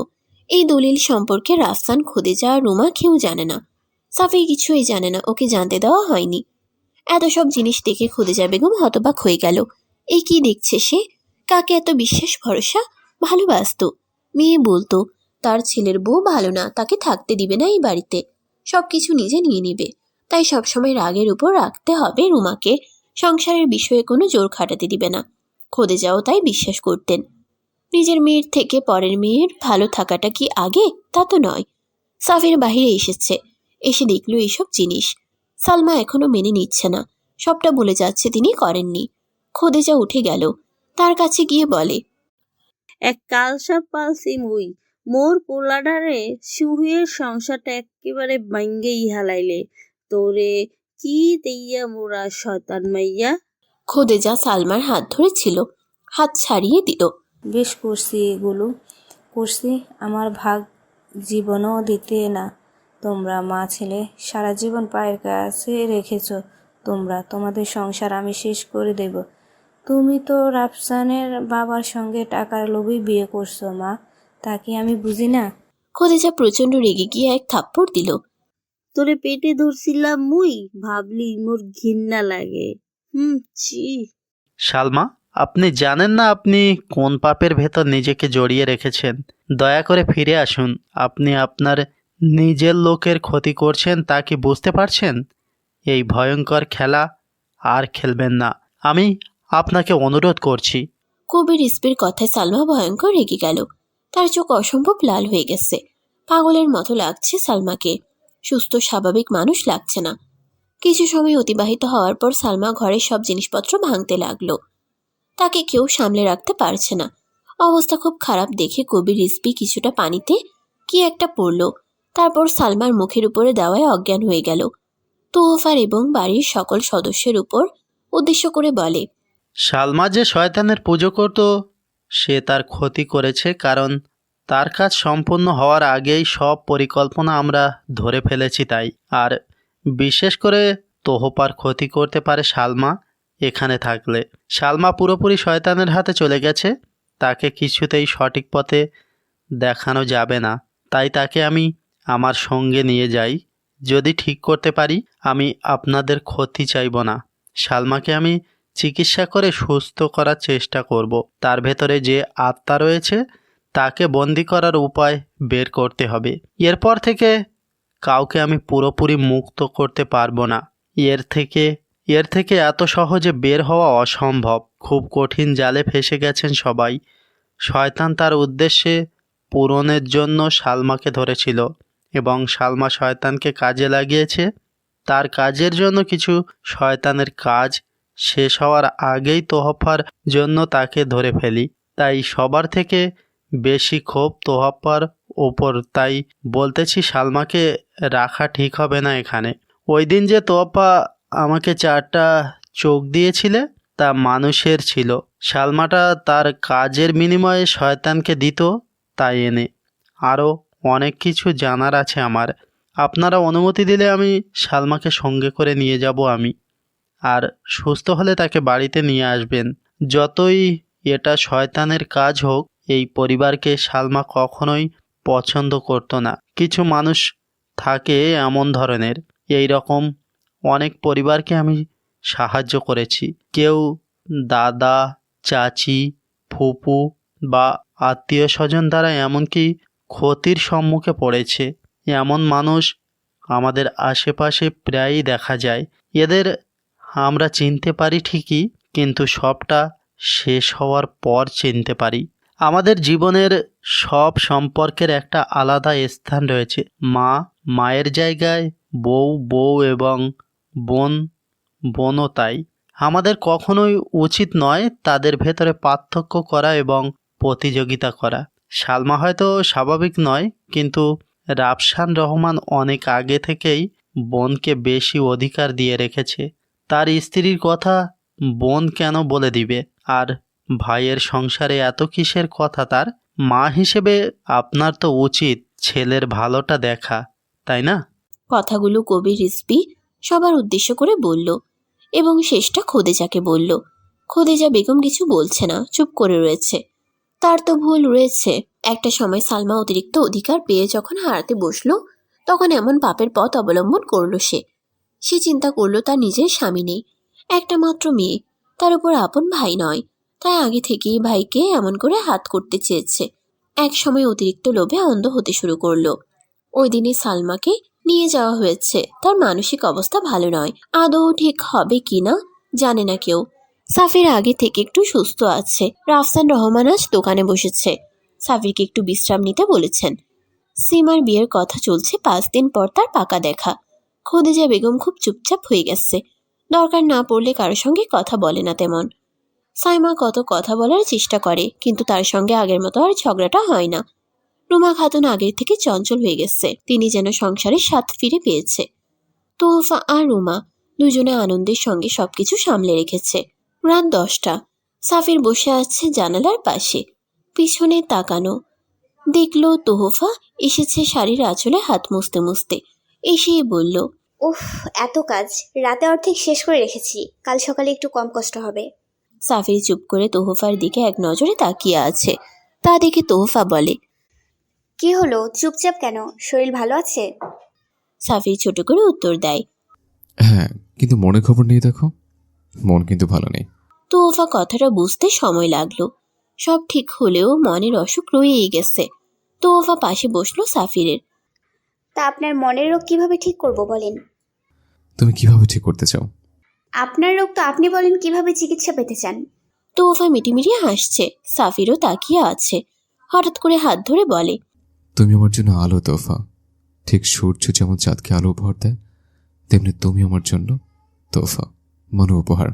এই দলিল সম্পর্কে রাফসান, খোদেজা আর রুমা কেউ জানে না। সাফি কিছুই জানে না, ওকে জানতে দেওয়া হয়নি। এত সব জিনিস দেখে খোদেজা বেগম হতবাক হয়ে গেল। এই কি দেখছে সে? কাকে এত বিশ্বাস ভরসা? ভালোবাসতো। মেয়ে বলতো তার ছেলের বউ ভালো না, তাকে থাকতে দিবে না এই বাড়িতে, সবকিছু নিজে নিয়ে নিবে। তাই সবসময় রাগের উপর রাখতে হবে রুমাকে, সংসারের বিষয়ে কোনো জোর খাটাতে দিবে না। খোদেজাও তাই বিশ্বাস করতেন। নিজের মেয়ের থেকে পরের মেয়ের ভালো থাকাটা কি আগে? তা তো নয়। সাফির বাহিরে এসেছে, এসে দেখল এইসব জিনিস। সালমা এখনো মেনে নিচ্ছে না, সবটা বলে যাচ্ছে তিনি করেননি। খোদেজা উঠে গেল, তার কাছে গিয়ে বলে, এক কালসাপ পালছি মুই, মোর পোলাডারে সুহের সংসারটা একেবারে ভাঙ্গেই হালাইলে, তোরে কি দেইয়া মোরা শয়তান মাইয়া। খোদেজা সালমার হাত ধরেছিল, হাত ছাড়িয়ে দিল। বেশ করছি, এগুলো করছি, আমার ভাগ জীবনও দিতে না। তোমরা মা ছেলে সারা জীবন পায়ের কাছে রেখেছো তোমরা, তোমাদের সংসার আমি শেষ করে দেব। তুমি তো রাফসানের বাবার সঙ্গে টাকার লোভেই বিয়ে করছো মা, তা কি আমি বুঝি না? খোদেজা প্রচন্ড রেগে গিয়ে এক থাপ্পড় দিল। তোরে পেটে ধরছিলাম মুই, ভাবলি মোর ঘৃণা লাগে। ছি। সালমা, আপনি জানেন না আপনি কোন পাপের ভেতর নিজেকে জড়িয়ে রেখেছেন? দয়া করে ফিরে আসুন। আপনি আপনার নিজের লোকের ক্ষতি করছেন, তা কি বুঝতে পারছেন? এই ভয়ঙ্কর খেলা আর খেলবেন না, আমি আপনাকে অনুরোধ করছি। কবির ইসপির কথায় সালমা ভয়ঙ্কর রেগে গেল। তার চোখ অসম্ভব লাল হয়ে গেছে। পাগলের মতো লাগছে সালমাকে, সুস্থ স্বাভাবিক মানুষ লাগছে না। কিছু সময় অতিবাহিত হওয়ার পর সালমা ঘরের সব জিনিসপত্র ভাঙতে লাগলো। তাকে কেউ সামলে রাখতে পারছে না। অবস্থা খুব খারাপ দেখে কবির রিজভী কিছুটা পানিতে কি একটা পড়ল, তারপর সালমার মুখের উপরে দেওয়ায় অজ্ঞান হয়ে গেল। তোহফার এবং বাড়ির সকল সদস্যের উপর উদ্দেশ্য করে বলে, সালমা যে শয়তানের পুজো করত সে তার ক্ষতি করেছে, কারণ তার কাজ সম্পূর্ণ হওয়ার আগেই সব পরিকল্পনা আমরা ধরে ফেলেছি তাই। আর বিশেষ করে তোহপার ক্ষতি করতে পারে সালমা এখানে থাকলে। সালমা পুরোপুরি শয়তানের হাতে চলে গেছে, তাকে কিছুতেই সঠিক পথে দেখানো যাবে না। তাই তাকে আমি আমার সঙ্গে নিয়ে যাই, যদি ঠিক করতে পারি। আমি আপনাদের ক্ষতি চাইব না। সালমাকে আমি চিকিৎসা করে সুস্থ করার চেষ্টা করব। তার ভেতরে যে আত্মা রয়েছে তাকে বন্দি করার উপায় বের করতে হবে। এরপর থেকে কাউকে আমি পুরোপুরি মুক্ত করতে পারবো না। এর থেকে এত সহজে বের হওয়া অসম্ভব। খুব কঠিন জালে ফেসে গেছেন সবাই। শয়তান তার উদ্দেশ্যে পূরণের জন্য সালমাকে ধরেছিল এবং সালমা শয়তানকে কাজে লাগিয়েছে। তার কাজের জন্য কিছু শয়তানের কাজ শেষ হওয়ার আগেই তোহফার জন্য তাকে ধরে ফেলি। তাই সবার থেকে বেশি ক্ষোভ তোহফার ওপর। তাই বলতেছি সালমাকে রাখা ঠিক হবে না এখানে। ওই দিন যে তোহফা আমাকে 4টা চোখ দিয়েছিলে তা মানুষের ছিল, সালমাটা তার কাজের বিনিময়ে শয়তানকে দিত, তাই এনে। আরও অনেক কিছু জানার আছে আমার। আপনারা অনুমতি দিলে আমি সালমাকে সঙ্গে করে নিয়ে যাব আমি। আর সুস্থ হলে তাকে বাড়িতে নিয়ে আসবেন। যতই এটা শয়তানের কাজ হোক, এই পরিবারকে সালমা কখনোই পছন্দ করতো না। কিছু মানুষ থাকে এমন ধরনের। এই রকম অনেক পরিবারকে আমি সাহায্য করেছি। কেউ দাদা, চাচি, ফুপু বা আত্মীয় স্বজন দ্বারা এমনকি ক্ষতির সম্মুখে পড়েছে। এমন মানুষ আমাদের আশেপাশে প্রায়ই দেখা যায়। এদের আমরা চিনতে পারি ঠিকই, কিন্তু সবটা শেষ হওয়ার পর চিনতে পারি। আমাদের জীবনের সব সম্পর্কের একটা আলাদা স্থান রয়েছে। মা মায়ের জায়গায়, বউ বউ এবং বোন বোনও তাই। আমাদের কখনোই উচিত নয় তাদের ভেতরে পার্থক্য করা এবং প্রতিযোগিতা করা। সালমা হয়তো স্বাভাবিক নয়, কিন্তু রাফসান রহমান অনেক আগে থেকেই বোনকে বেশি অধিকার দিয়ে রেখেছে। তার স্ত্রীর কথা বোন কেন বলে দিবে? আর ভাইয়ের সংসারে এত কিসের কথা তার? মা হিসেবে আপনার তো উচিত ছেলের ভালোটা দেখা, তাই না? কথাগুলো কবির রিজভী সবার উদ্দেশ্য করে বলল এবং শেষটা খোদেজাকে বলল। খোদেজা বেগম কিছু বলছে না, চুপ করে রয়েছে। তার তো ভুল রয়েছে। একটা সময় সালমা অতিরিক্ত অধিকার পেয়ে যখন হারাতে বসলো, তখন এমন পাপের পথ অবলম্বন করলো সে। সে চিন্তা করলো তার নিজের স্বামী নেই, একটা মাত্র মেয়ে, তার উপর আপন ভাই নয়, তাই আগে থেকেই ভাইকে এমন করে হাত করতে চেয়েছে। এক সময় অতিরিক্ত লোভে অন্ধ হতে শুরু করলো। ওই দিনে সালমাকে নিয়ে যাওয়া হয়েছে। তার মানসিক অবস্থা ভালো নয়, আদৌ ঠিক হবে কিনা জানে না কেউ। সাফির আগে থেকে একটু সুস্থ আছে। রাফসান রহমান আজ দোকানে বসেছে। সাফিরকে একটু বিশ্রাম নিতে বলেছেন। সীমার বিয়ের কথা চলছে, 5 দিন পর তার পাকা দেখা। খোদেজা বেগম খুব চুপচাপ হয়ে গেছে, দরকার না পড়লে কারোর সঙ্গে কথা বলে না তেমন। সাইমা কত কথা বলার চেষ্টা করে, কিন্তু তার সঙ্গে আগের মতো আর ঝগড়াটা হয় না। রুমা খাতুন আগের থেকে চঞ্চল হয়ে গেছে, তিনি যেন সংসারের স্বাদ ফিরে পেয়েছে। তোহফা আর রুমা দুজনে আনন্দের সঙ্গে সবকিছু সামলে রেখেছে। রাত 10টা। সাফির বসে আছে জানালার পাশে, পিছনে তাকানো। দেখলো তোহফা এসেছে শাড়ির আঁচলে হাত মুছতে মুছতে। এসেই বলল, উফ, এত কাজ রাতে অর্ধেক শেষ করে রেখেছি, কাল সকালে একটু কম কষ্ট হবে। সাফির চুপ করে তোহফার দিকে এক নজরে তাকিয়ে আছে। তা দেখে তোহফা বলে, কি হলো, চুপচাপ কেন? শরীর ভালো আছে? সাফির ছোট করে উত্তর দেয়, হ্যাঁ, কিন্তু মনে খবর নেই। দেখো, মন কিন্তু ভালো নেই। তোহফা কথাটা বুঝতে সময় লাগলো। সব ঠিক হলেও মনের অসুখ রয়েই গেছে। তোহফা পাশে বসলো সাফিরের। তা আপনার মনের রোগ কিভাবে ঠিক করব বলেন? তুমি কিভাবে ঠিক করতে চাও? আপনার রোগ তো আপনি বলেন, কিভাবে চিকিৎসা পেতে চান? তোহফা মিটিমিটি হাসছে। সাফিরও তাকিয়ে আছে। হঠাৎ করে হাত ধরে বলে, তুমি আমার জন্য আলো তোফা। ঠিক সূর্য যেমন চাঁদকে আলো উপহার দেয়, তেমনি তুমি আমার জন্য তোফা, মনো উপহার।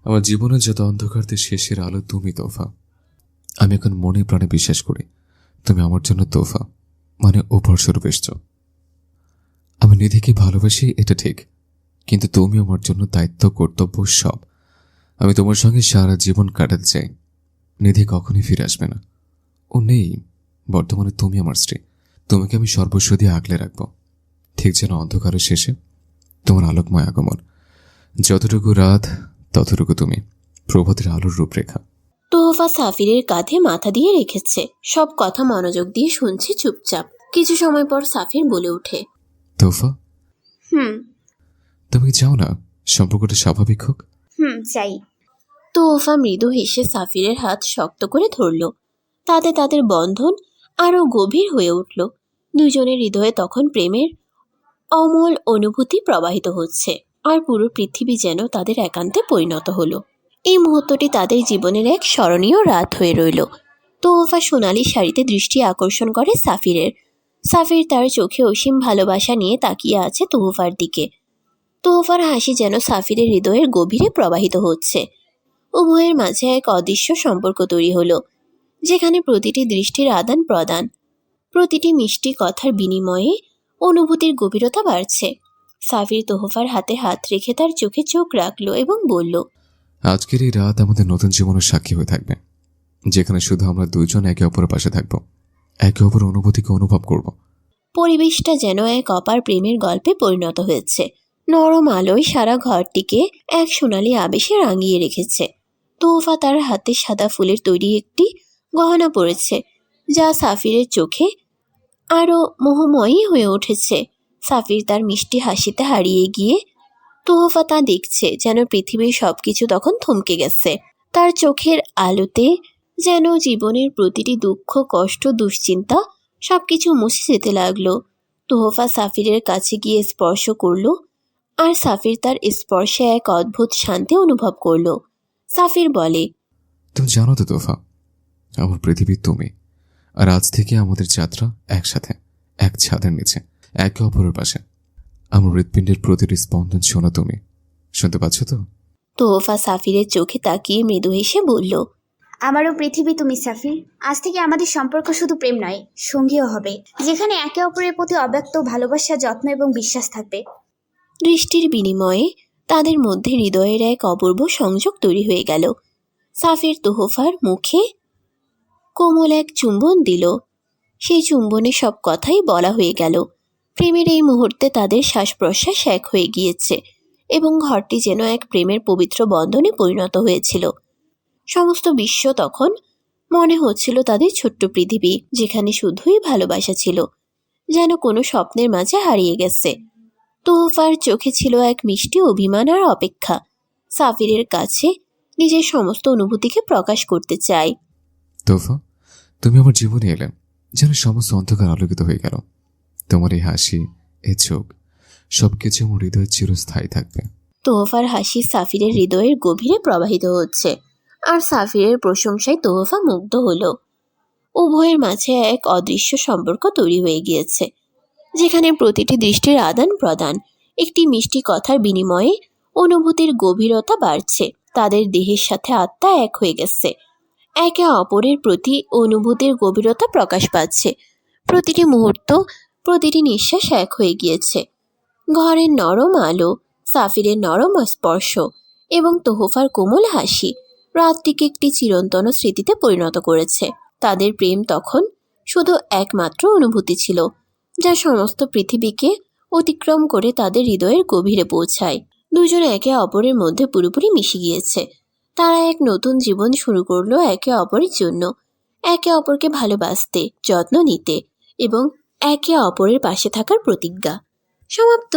আমার জীবনের যত অন্ধকারদের শেষের আলো তুমি তোফা। আমি এখন মনে প্রাণে বিশ্বাস করি তুমি আমার জন্য তোফা, মানে উপহার স্বরূপ এসছো। আমি নিধিকে ভালোবাসি, এটা ঠিক, কিন্তু তুমি আমার জন্য দায়িত্ব, কর্তব্য সব। আমি তোমার সঙ্গে সারা জীবন কাটাতে চাই। নিধি কখনই ফিরে আসবে না, ও নেই। বর্তমানে তুমি আমার স্ত্রী, তোমাকে আমি সর্বস্ব দিয়ে আগলে রাখবো, ঠিক যেন অন্ধকারের শেষে তোমার আলোকময় আগমন। যতটুকু রাত ততটুকু তুমি, প্রভাতের আলোর রূপরেখা। তোহফা সাফিরের কাঁধে মাথা দিয়ে রেখেছে, সব কথা মনোযোগ দিয়ে শুনছে চুপচাপ। কিছু সময় পর সাফির বলে ওঠে, তোফা, তুমি কি চাও না সম্পর্কটা স্বাভাবিক হোক? চাই। তোহফা মৃদু হেসে সাফিরের হাত শক্ত করে ধরল। তাতে তাদের বন্ধন আরো গভীর হয়ে উঠল। দুজনের হৃদয়ে তখন প্রেমের অমল অনুভূতি প্রবাহিত হচ্ছে, আর পুরো পৃথিবী যেন তাদের একান্তে পরিণত হলো। এই মুহূর্তটি তাদের জীবনের এক স্মরণীয় রাত হয়ে রইল। তোহফা সোনালি শাড়িতে দৃষ্টি আকর্ষণ করে সাফিরের। সাফির তার চোখে অসীম ভালোবাসা নিয়ে তাকিয়ে আছে তোহফার দিকে। তোহফার হাসি যেন সাফিরের হৃদয়ের গভীরে প্রবাহিত হচ্ছে। উভয়ের মাঝে এক অদৃশ্য সম্পর্ক তৈরি হলো, যেখানে প্রতিটি দৃষ্টির আদান প্রদান, প্রতিটি মিষ্টি কথার বিনিময়ে অনুভূতির গভীরতা বাড়ছে। সাফির তোহফার হাতে হাত রেখে তার চোখে চোখ রাখলো এবং বলল, আজকের এই রাত আমাদের নতুন জীবনের সাক্ষী হয়ে থাকবে, যেখানে শুধু আমরা দুইজন একে অপরের পাশে থাকব, একে অপরের অনুভূতিকে অনুভব করব। পরিবেশটা যেন এক অপার প্রেমের গল্পে পরিণত হয়েছে। নরম আলোয় সারা ঘরটিকে এক সোনালি আবেশে রাঙিয়ে রেখেছে। তোফা তার হাতে সাদা ফুলের তৈরি একটি গহনা পরেছে, যা সাফিরের চোখে আরও মোহময়ী হয়ে উঠেছে। সাফির তার মিষ্টি হাসিতে হারিয়ে গিয়ে তোহফা তা দেখছে, যেন পৃথিবীর সবকিছু তখন থমকে গেছে। তার চোখের আলোতে যেন জীবনের প্রতিটি দুঃখ, কষ্ট, দুশ্চিন্তা সবকিছু মুছে যেতে লাগলো। তোহফা সাফিরের কাছে গিয়ে স্পর্শ করলো, আর সাফির তার স্পর্শে এক অদ্ভুত শান্তি অনুভব করলো। সাফির বলে, তুমি জানো তো তোফা, আমার পৃথিবী তুমি। আর আজ থেকে আমাদের যাত্রা একসাথে, এক ছাদের নিচে, একে অপরের পাশে। আমার হৃৎপিণ্ডের প্রতিটি স্পন্দন শোনো তুমি। শুনতে পাচ্ছ তো? তোহফা সাফিরের চোখে তাকিয়ে মৃদু হেসে বলল, আমারও পৃথিবী তুমি সাফির। আজ থেকে আমাদের সম্পর্ক শুধু প্রেম নয়, সঙ্গীও হবে, যেখানে একে অপরের প্রতি অব্যক্ত ভালোবাসা, যত্ন এবং বিশ্বাস থাকবে। দৃষ্টির বিনিময়ে তাদের মধ্যে হৃদয়ের এক অপূর্ব সংযোগ তৈরি হয়ে গেল। সাফির তোহফার মুখে কোমল এক চুম্বন দিল। সেই চুম্বনে সব কথাই বলা হয়ে গেল। প্রেমের এই মুহূর্তে তাদের শ্বাস প্রশ্বাস এক হয়ে গিয়েছে এবং ঘরটি যেন এক প্রেমের পবিত্র বন্ধনে পরিণত হয়েছিল। সমস্ত বিশ্ব তখন মনে হচ্ছিল তাদের ছোট্ট পৃথিবী, যেখানে শুধুই ভালোবাসা ছিল, যেন কোনো স্বপ্নের মাঝে হারিয়ে গেছে। তোহফার চোখে ছিল এক মিষ্টি অভিমান আর অপেক্ষা। সাফিরের কাছে নিজের সমস্ত অনুভূতিকে প্রকাশ করতে চায়। তোফা, তুমি আমার জীবনে এলে যেন সমস্ত অন্ধকার আলোকিত হয়ে গেল। তোমার এই হাসি, এই চোখ, সবকিছু আমার হৃদয়ে চিরস্থায়ী থাকবে। তোহফার হাসি সাফিরের হৃদয়ের গভীরে প্রবাহিত হচ্ছে, আর সাফিরের প্রশংসায় তোহফা মুগ্ধ হলো। উভয়ের মাঝে এক অদৃশ্য সম্পর্ক তৈরি হয়ে গিয়েছে, যেখানে প্রতিটি দৃষ্টির আদান প্রদান, একটি মিষ্টি কথার বিনিময়ে অনুভূতির গভীরতা বাড়ছে। তাদের দেহের সাথে আত্মা এক হয়ে গেছে, একে অপরের প্রতি অনুভূতির গভীরতা প্রকাশ পাচ্ছে। প্রতিটি মুহূর্ত, প্রতিটি নিঃশ্বাস এক হয়ে গিয়েছে। ঘরের নরম আলো, সাফিরের নরম স্পর্শ এবং তোহফার কোমল হাসি রাতটিকে একটি চিরন্তন স্মৃতিতে পরিণত করেছে। তাদের প্রেম তখন শুধু একমাত্র অনুভূতি ছিল, যা সমস্ত পৃথিবীকে অতিক্রম করে তাদের হৃদয়ের গভীরে পৌঁছায়। দুজন একে অপরের মধ্যে পুরোপুরি মিশে গিয়েছে। তারা এক নতুন জীবন শুরু করলো একে অপরের জন্য, একে অপরকে ভালোবাসতে, যত্ন নিতে এবং একে অপরের পাশে থাকার প্রতিজ্ঞা। সমাপ্ত।